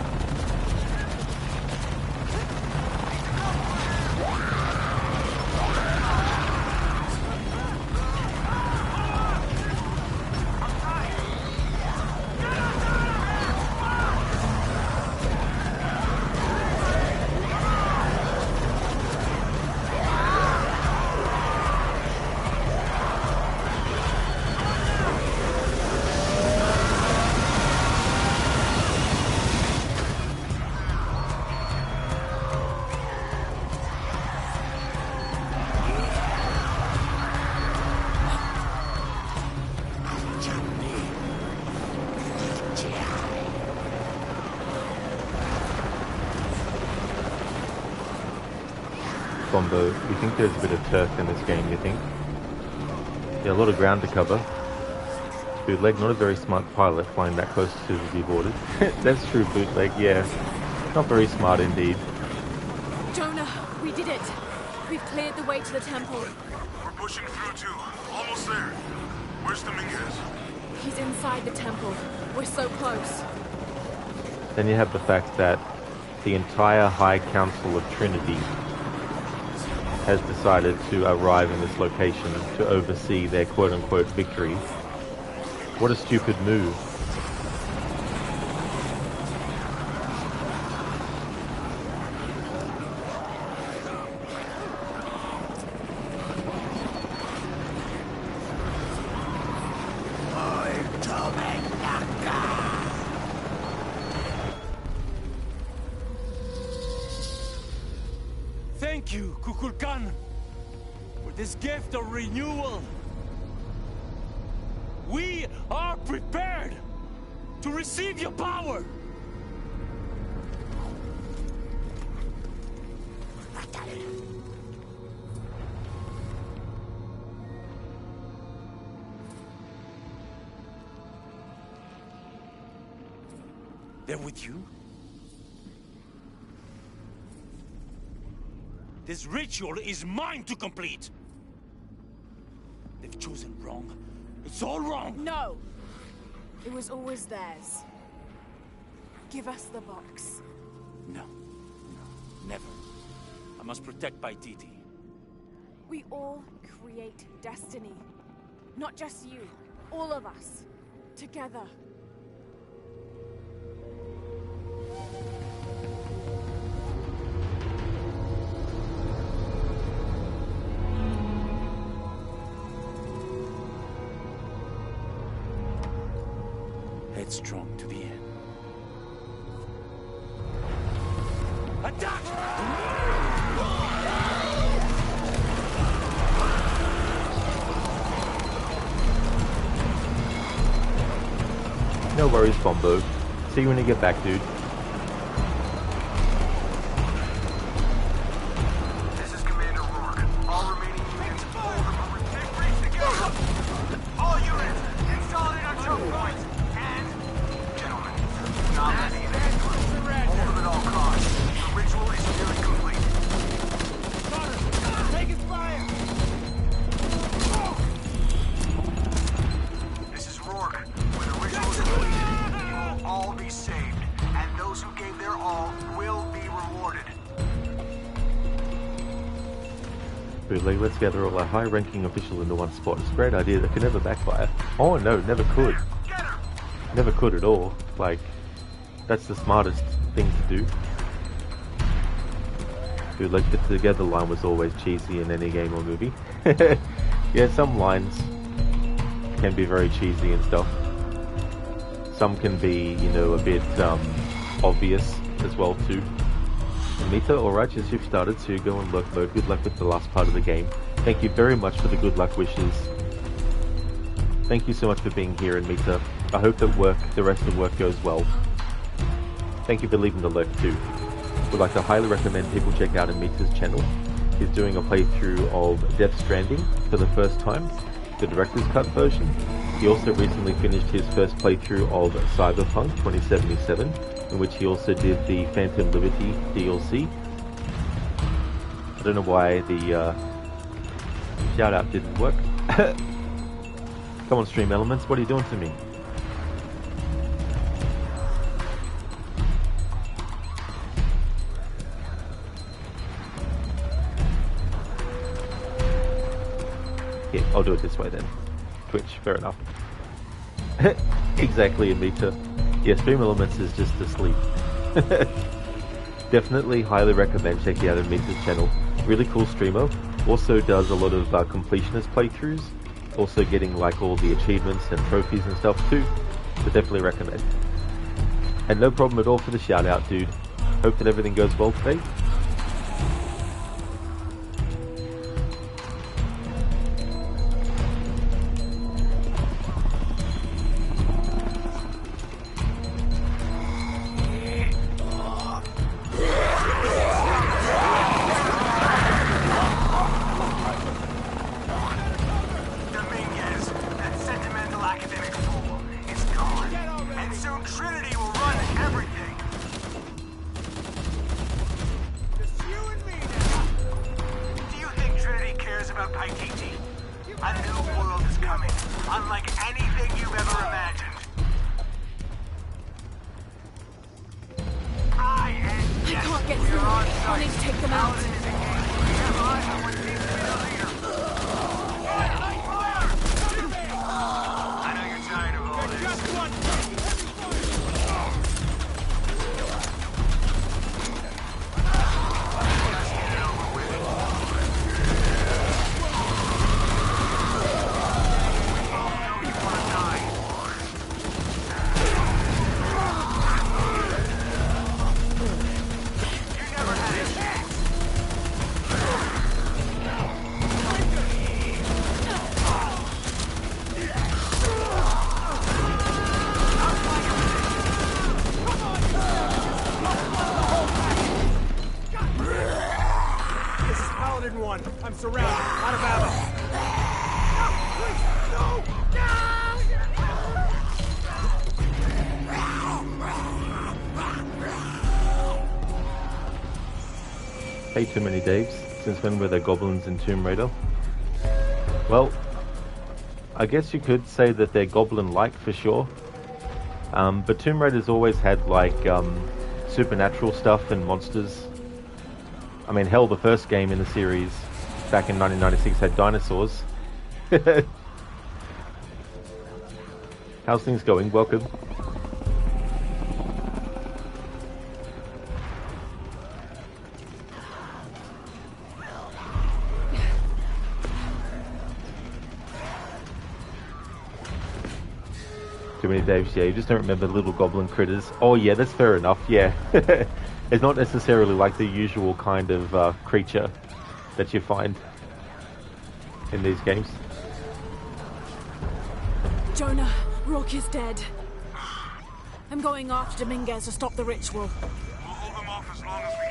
Bombo, you think there's a bit of turf in this game, you think? Yeah, a lot of ground to cover. Bootleg, not a very smart pilot flying that close to the view borders. That's true, Bootleg, yeah. Not very smart indeed. Jonah, we did it. We've cleared the way to the temple. We're pushing through too. Almost there. Where's Dominguez? He's inside the temple. We're so close. Then you have the fact that the entire High Council of Trinity has decided to arrive in this location to oversee their quote-unquote victory. What a stupid move. Thank you, Kukulkan, for this gift of renewal. We are prepared to receive your power. They're with you? This ritual is mine to complete. They've chosen wrong. It's all wrong. No. It was always theirs. Give us the box. No. Never. I must protect Paititi. We all create destiny. Not just you. All of us. Together. it strong to the end. Attack! No worries, Bombo. See you when you get back, dude. This is Commander Rourke. All remaining units hold the moment. Take breaks together. All units, consolidate on choke points. And, gentlemen, not letting it end. Hold them at all costs. The ritual is nearly complete. Take his fire! This is Rourke. When the ritual is completed, you will all be saved. And those who gave their all will be rewarded. Bootleg, let's gather all our high-ranking officials into one spot. It's a great idea that could never backfire. Oh no, never could. Never could at all. Like, that's the smartest thing to do. Bootleg, the together line was always cheesy in any game or movie. Yeah, some lines can be very cheesy and stuff. Some can be, you know, a bit obvious as well too. Mita, alright, as you've started to go on lurk mode, good luck with the last part of the game. Thank you very much for the good luck wishes. Thank you so much for being here, and Mita, I hope that the rest of work goes well. Thank you for leaving the lurk too. Would like to highly recommend people check out Mita's channel. He's doing a playthrough of Death Stranding for the first time, the director's cut version. He also recently finished his first playthrough of Cyberpunk 2077, in which he also did the Phantom Liberty DLC. I don't know why the shout out didn't work. Come on, Stream Elements, what are you doing to me? Yeah, I'll do it this way then. Twitch, fair enough. Exactly, Amita. Yeah, Stream Elements is just asleep. Definitely highly recommend checking out Amita's channel. Really cool streamer. Also does a lot of completionist playthroughs. Also getting like all the achievements and trophies and stuff too. So definitely recommend. And no problem at all for the shout out, dude. Hope that everything goes well today. I'm surrounded. Out of ammo. Hey, too many Daves. Since when were there goblins in Tomb Raider? Well, I guess you could say that they're goblin-like for sure. But Tomb Raider's always had like supernatural stuff and monsters. I mean, hell, the first game in the series back in 1996 had dinosaurs. How's things going? Welcome. Too many, Daves. Yeah, you just don't remember little goblin critters. Oh yeah, that's fair enough. Yeah, it's not necessarily like the usual kind of creature that you find in these games. Jonah, Rourke is dead. I'm going after Dominguez to stop the ritual. We'll hold them off as long as we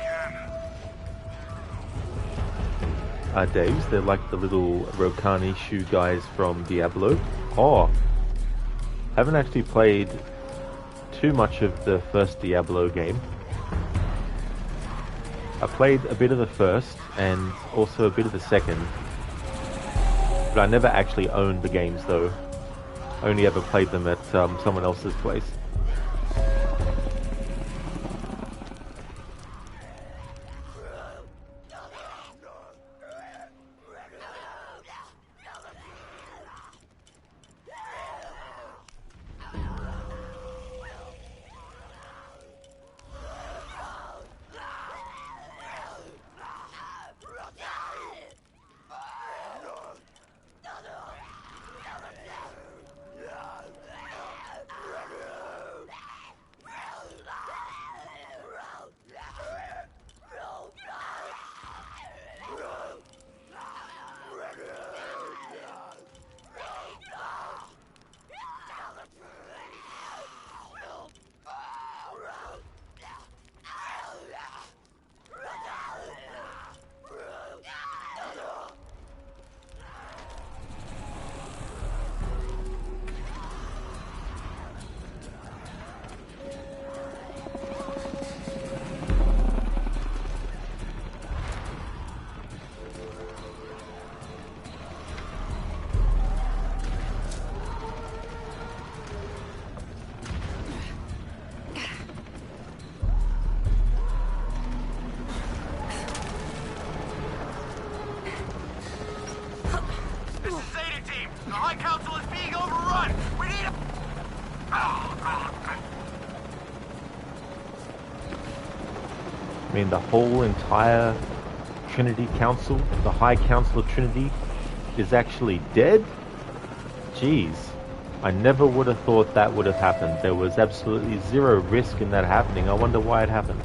can. Daves, they're like the little Rokani shoe guys from Diablo. Oh, haven't actually played too much of the first Diablo game. I played a bit of the first and also a bit of the second, but I never actually owned the games though. I only ever played them at someone else's place. I mean, the whole entire Trinity Council, the High Council of Trinity, is actually dead? Jeez. I never would have thought that would have happened. There was absolutely zero risk in that happening. I wonder why it happened.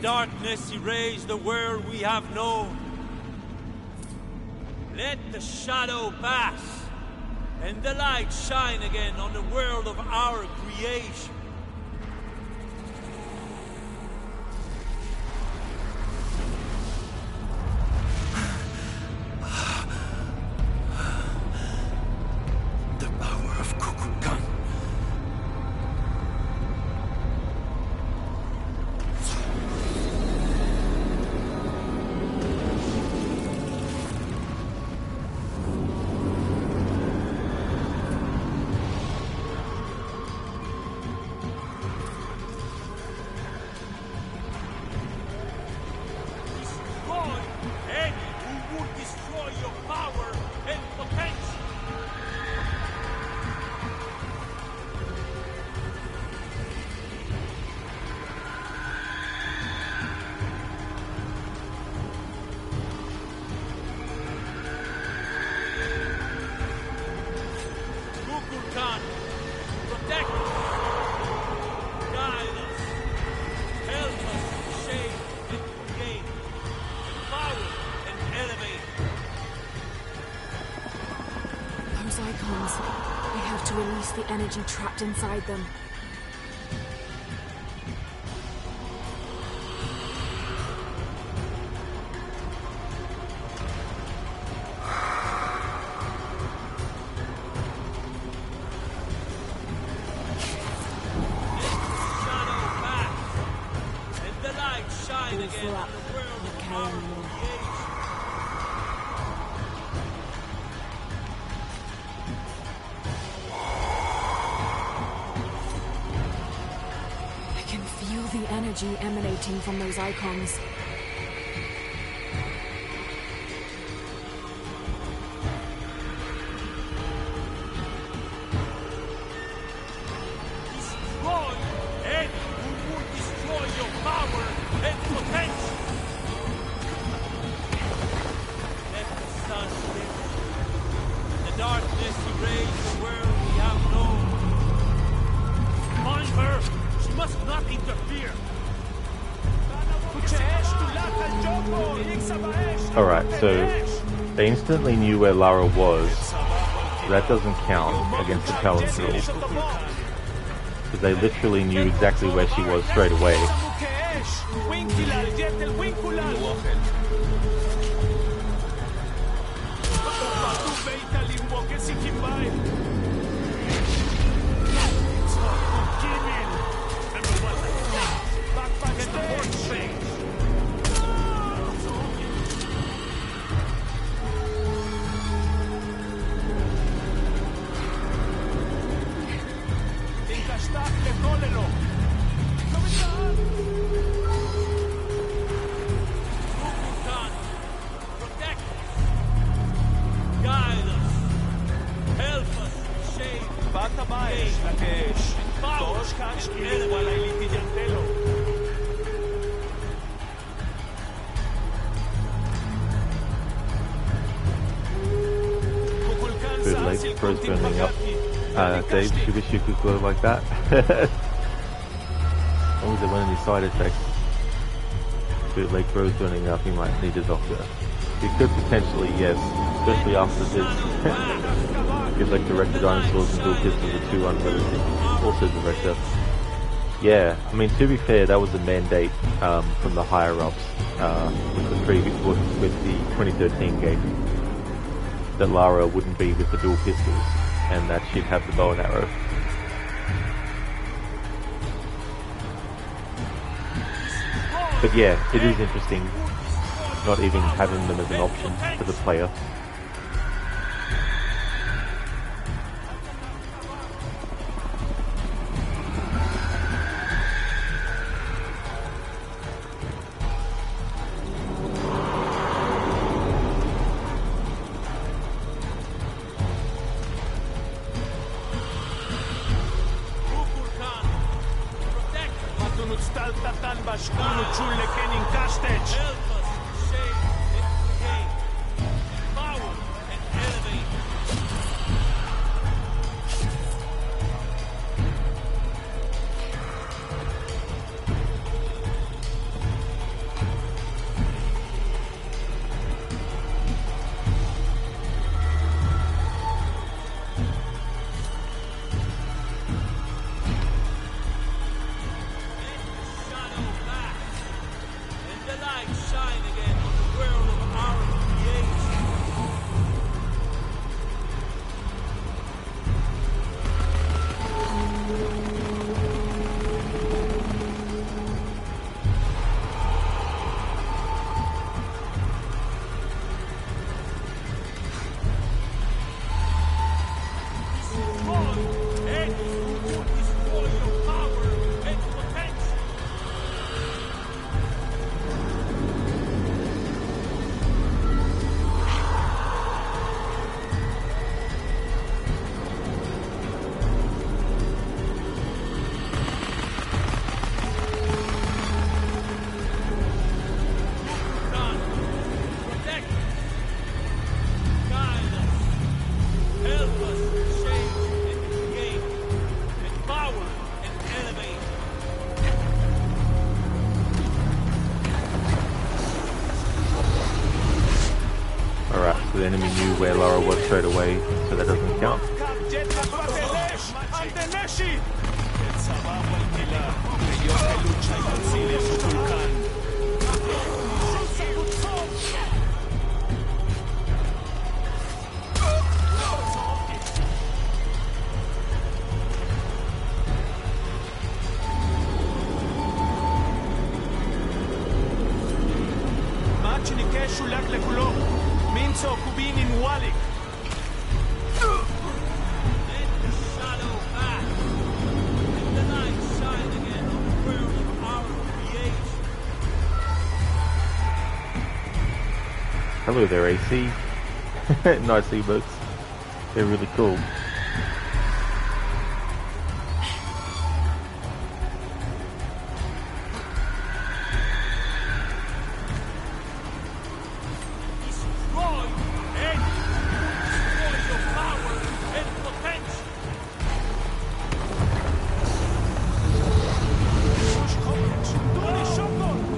Darkness erase the world we have known. Let the shadow pass, and the light shine again on the world of our creation. The power of Kukulkan. icons. I have to release the energy trapped inside them. Energy emanating from those icons. Destroy any who would destroy your power and potential. Let the sun live. The darkness erase the world we have known. Find her. She must not interfere. Alright, so they instantly knew where Lara was. That doesn't count against the Talon Drill. Because they literally knew exactly where she was straight away. Bro's burning up. Dave, you wish you could glow like that? As long as there weren't any side effects. Bootleg Bro's burning up, he might need a doctor. He could potentially, yes, especially after this. Because like Director Dinosaurs and Dual Pistols are two unrealistic. Also Director. Yeah, I mean, to be fair, that was a mandate from the higher-ups with the 2013 game. That Lara wouldn't be with the dual pistols, and that she'd have the bow and arrow. But yeah, it is interesting not even having them as an option for the player. The enemy knew where Lara was straight away, so that doesn't count. Hello there, AC. Nice emotes. They're really cool.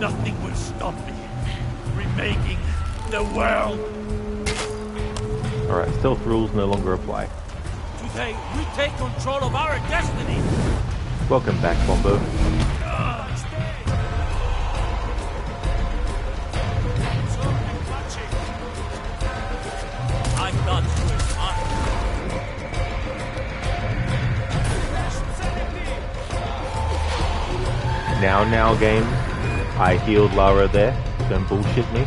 Nothing will stop me. Remaking the world. Alright, stealth rules no longer apply. Today, we take control of our destiny. Welcome back, Bombo. I thought you were smart. Now game. I healed Lara there. Don't bullshit me.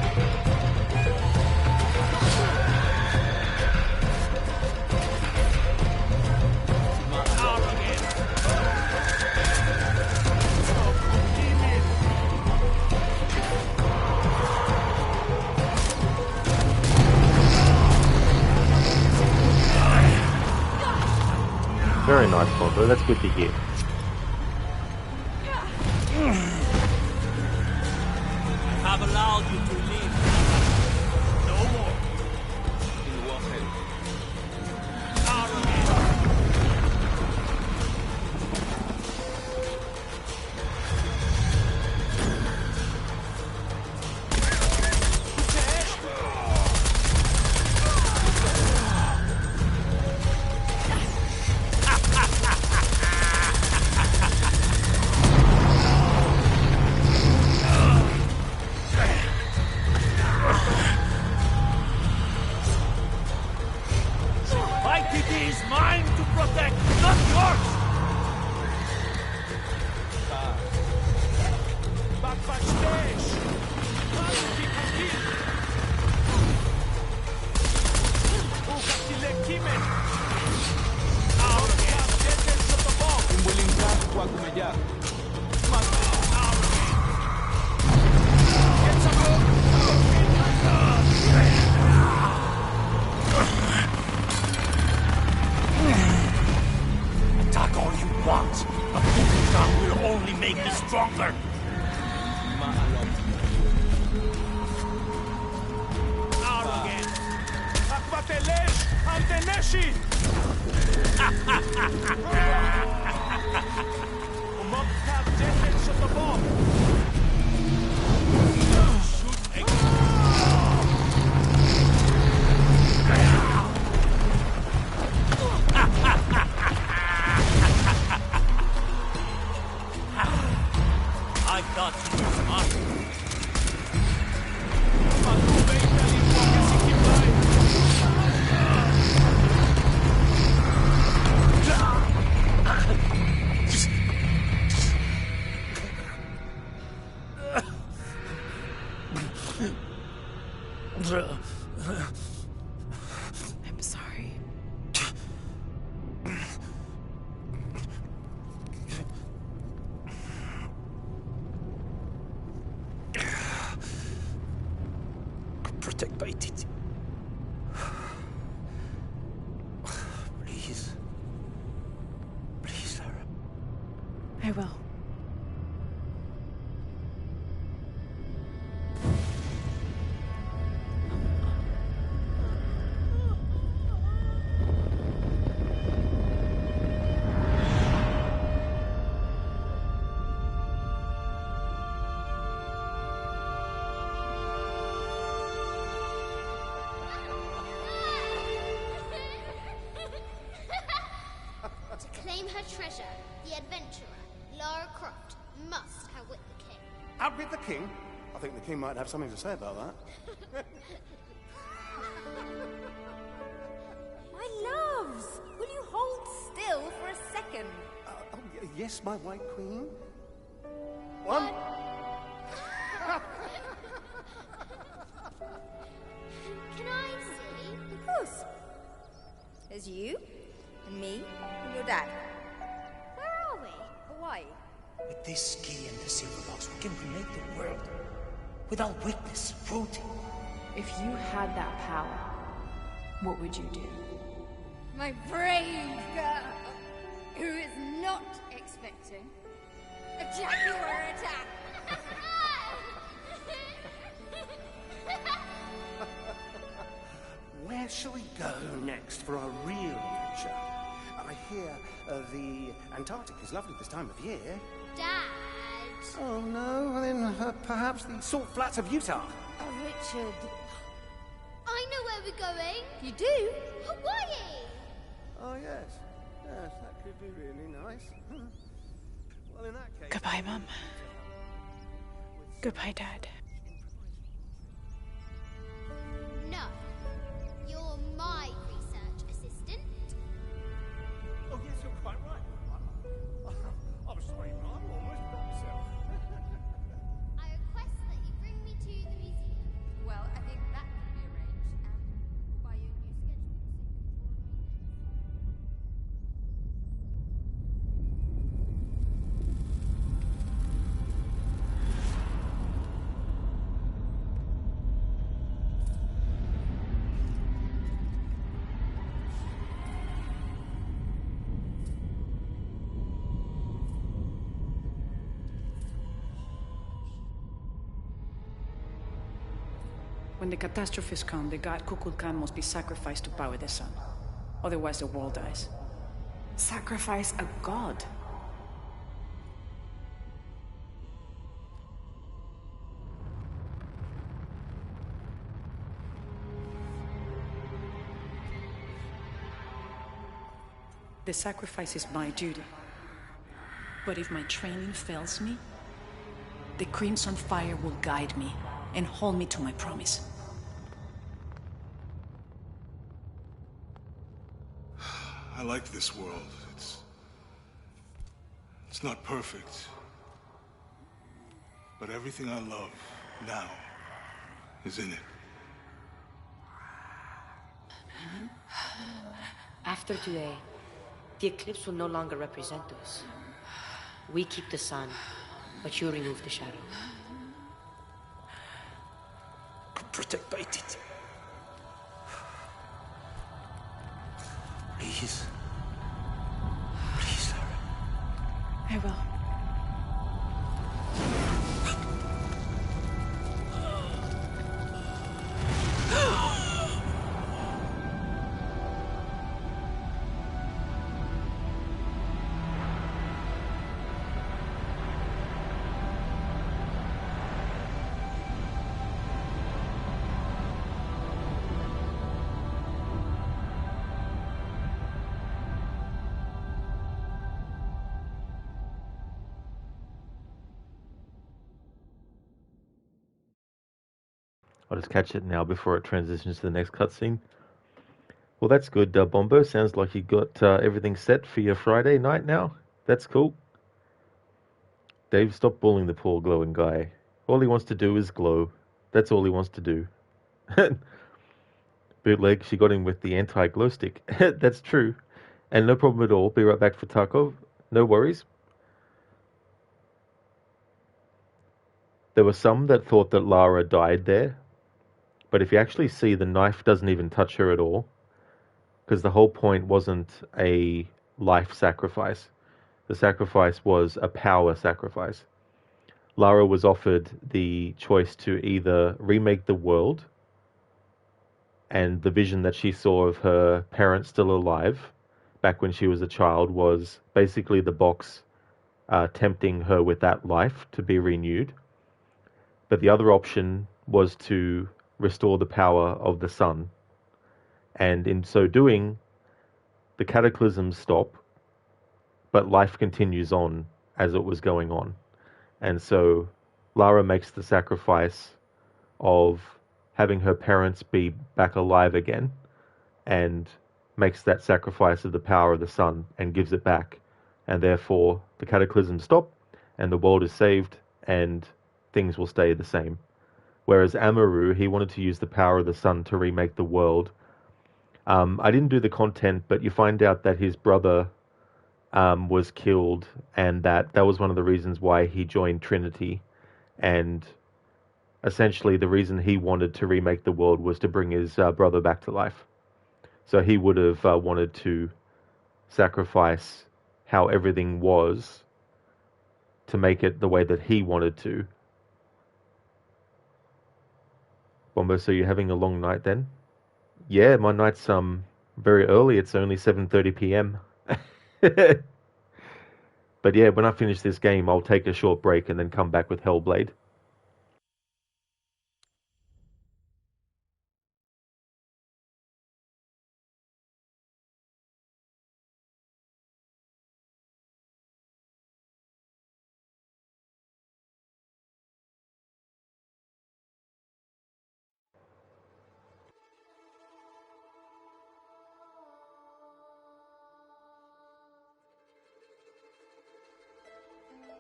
Very nice, Bombo. That's good to hear. I have allowed you to leave. No more. City is mine to protect, not yours! Attack all you want, but Kukulkan will only make me stronger. Out again. Akvatelesh, Amteneshi! I thought you were smart. I'm sorry. Protect Paititi. Please. Please, Lara. I will. To claim her treasure, king? I think the king might have something to say about that. My loves, will you hold still for a second? Yes, my white queen. One. Can I see? Of course. There's you, and me, and your dad. Where are we? Hawaii. With this key and the silver box, we can remake the world. Without weakness, cruelty. If you had that power, what would you do? My brave girl, who is not expecting a Jaguar attack. Where shall we go next for our real adventure? I hear the Antarctic is lovely this time of year. Dad. Oh no, then perhaps the salt flats of Utah. Oh, Richard. I know where we're going. You do? Hawaii. Oh yes, yes, that could be really nice. Well, in that case. Goodbye, Mum. Goodbye, Dad. No. You're my research assistant. Oh yes, you're quite right. I'm sorry, but I'm almost forgot myself. I request that you bring me to the museum. Well, I think that can be arranged, and we'll buy you a new sketchbook. When the catastrophes come, the god Kukulkan must be sacrificed to power the sun. Otherwise, the world dies. Sacrifice a god? The sacrifice is my duty. But if my training fails me, the Crimson Fire will guide me and hold me to my promise. I like this world. It's not perfect. But everything I love now is in it. After today, the eclipse will no longer represent us. We keep the sun, but you remove the shadow. Protect Paititi. Please. Please, Lara. I will. I'll just catch it now before it transitions to the next cutscene. Well, that's good, Bombo. Sounds like you got everything set for your Friday night now. That's cool. Dave, stop bullying the poor glowing guy. All he wants to do is glow. That's all he wants to do. Bootleg, she got him with the anti-glow stick. That's true. And no problem at all. Be right back for Tarkov. No worries. There were some that thought that Lara died there. But if you actually see, the knife doesn't even touch her at all. Because the whole point wasn't a life sacrifice. The sacrifice was a power sacrifice. Lara was offered the choice to either remake the world, and the vision that she saw of her parents still alive back when she was a child was basically the box tempting her with that life to be renewed. But the other option was to restore the power of the sun. And in so doing, the cataclysms stop, but life continues on as it was going on. And so Lara makes the sacrifice of having her parents be back alive again, and makes that sacrifice of the power of the sun and gives it back, and therefore the cataclysm stop and the world is saved and things will stay the same. Whereas Amaru, he wanted to use the power of the sun to remake the world. I didn't do the content, but you find out that his brother was killed, and that was one of the reasons why he joined Trinity. And essentially the reason he wanted to remake the world was to bring his brother back to life. So he would have wanted to sacrifice how everything was to make it the way that he wanted to. Bombo, so you're having a long night then? Yeah, my night's very early. It's only 7:30 p.m. But yeah, when I finish this game, I'll take a short break and then come back with Hellblade.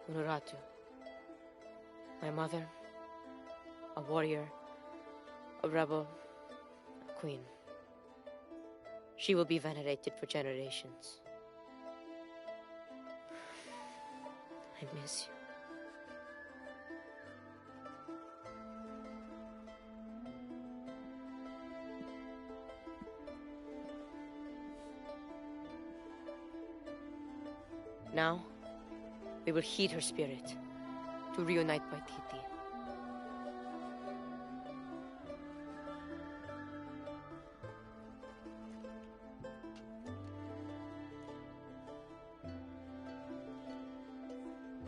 Unuratu, my mother, a warrior, a rebel, a queen. She will be venerated for generations. I miss you. Now, we will heed her spirit to reunite Paititi.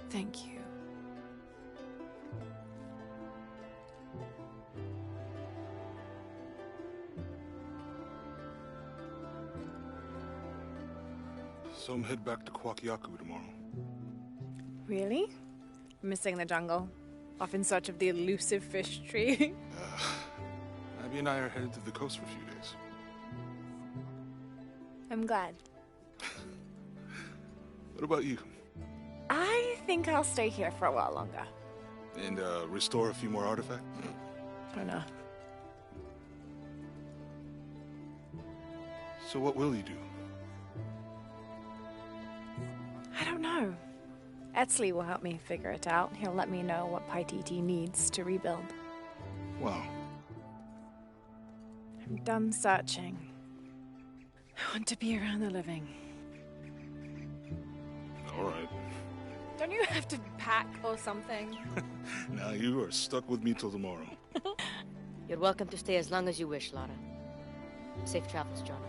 Thank you. So I'm head back to Kwakyaku tomorrow. Really? Missing the jungle? Off in search of the elusive fish tree? Abby and I are headed to the coast for a few days. I'm glad. What about you? I think I'll stay here for a while longer. And restore a few more artifacts? I don't know. So what will you do? I don't know. Etzli will help me figure it out. He'll let me know what Paititi needs to rebuild. Wow. I'm done searching. I want to be around the living. All right. Don't you have to pack or something? Now you are stuck with me till tomorrow. You're welcome to stay as long as you wish, Lara. Safe travels, Jonah.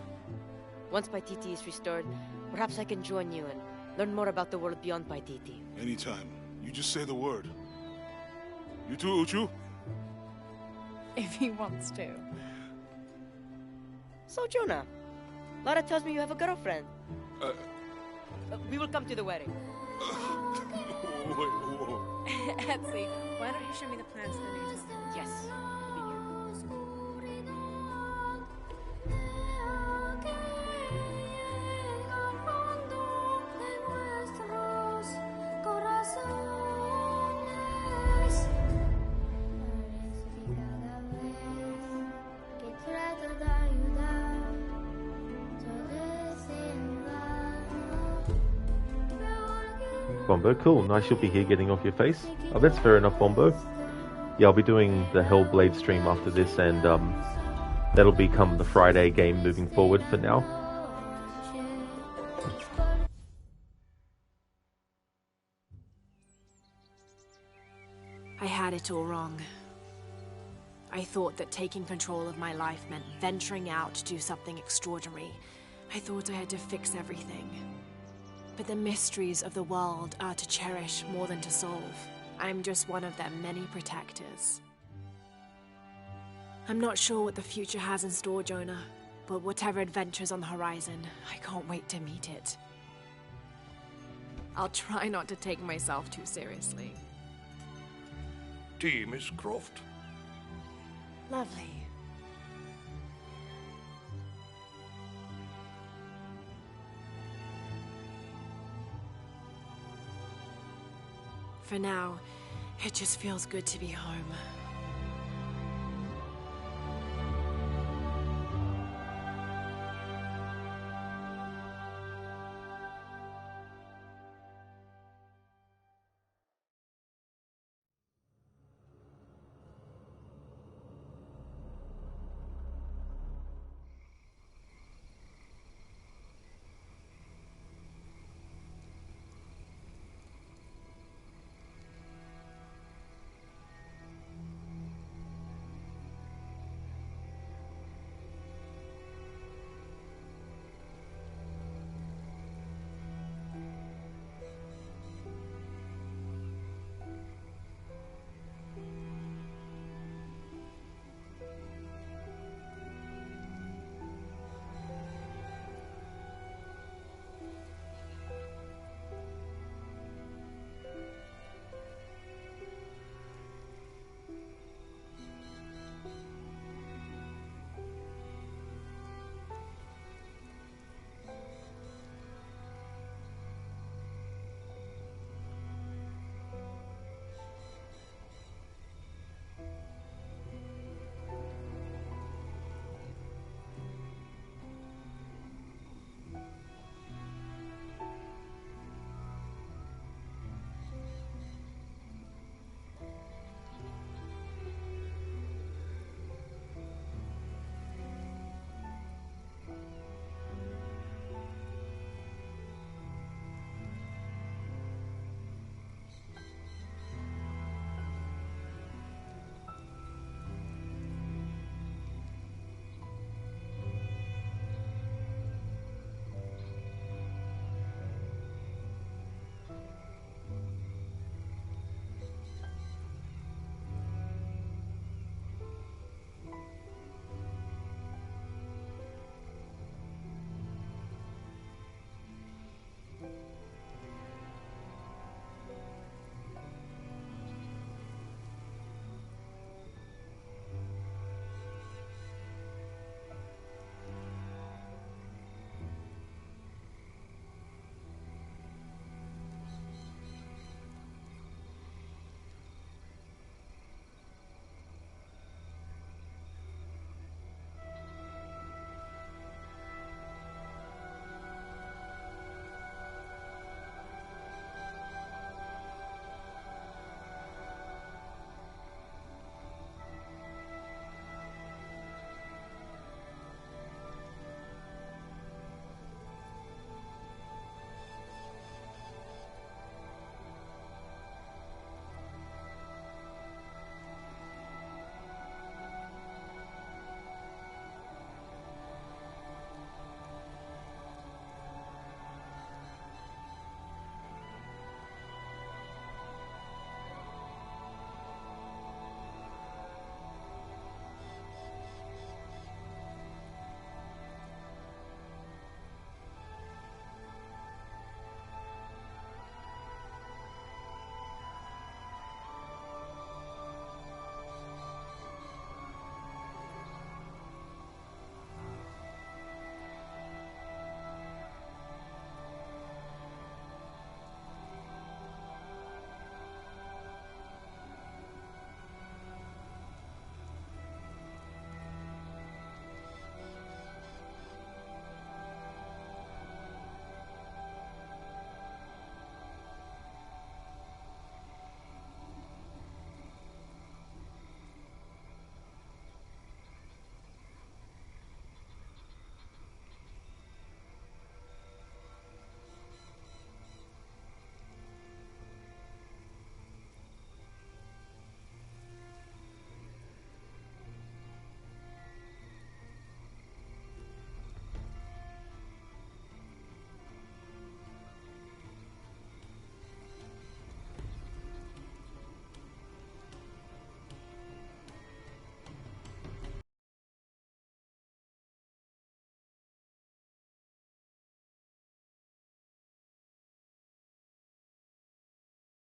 Once Paititi is restored, perhaps I can join you and learn more about the world beyond Paititi. Anytime. You just say the word. You too, Uchu? If he wants to. So, Jonah, Lara tells me you have a girlfriend. We will come to the wedding. Wait, whoa. Etzli, why don't you show me the plans for the new temple? Yes. Bombo, cool. Nice you'll be here getting off your face. Oh, that's fair enough, Bombo. Yeah, I'll be doing the Hellblade stream after this, and that'll become the Friday game moving forward for now. I had it all wrong. I thought that taking control of my life meant venturing out to do something extraordinary. I thought I had to fix everything. But the mysteries of the world are to cherish more than to solve. I'm just one of their many protectors. I'm not sure what the future has in store, Jonah, but whatever adventure's on the horizon, I can't wait to meet it. I'll try not to take myself too seriously. tea, Miss Croft? Lovely. For now, it just feels good to be home.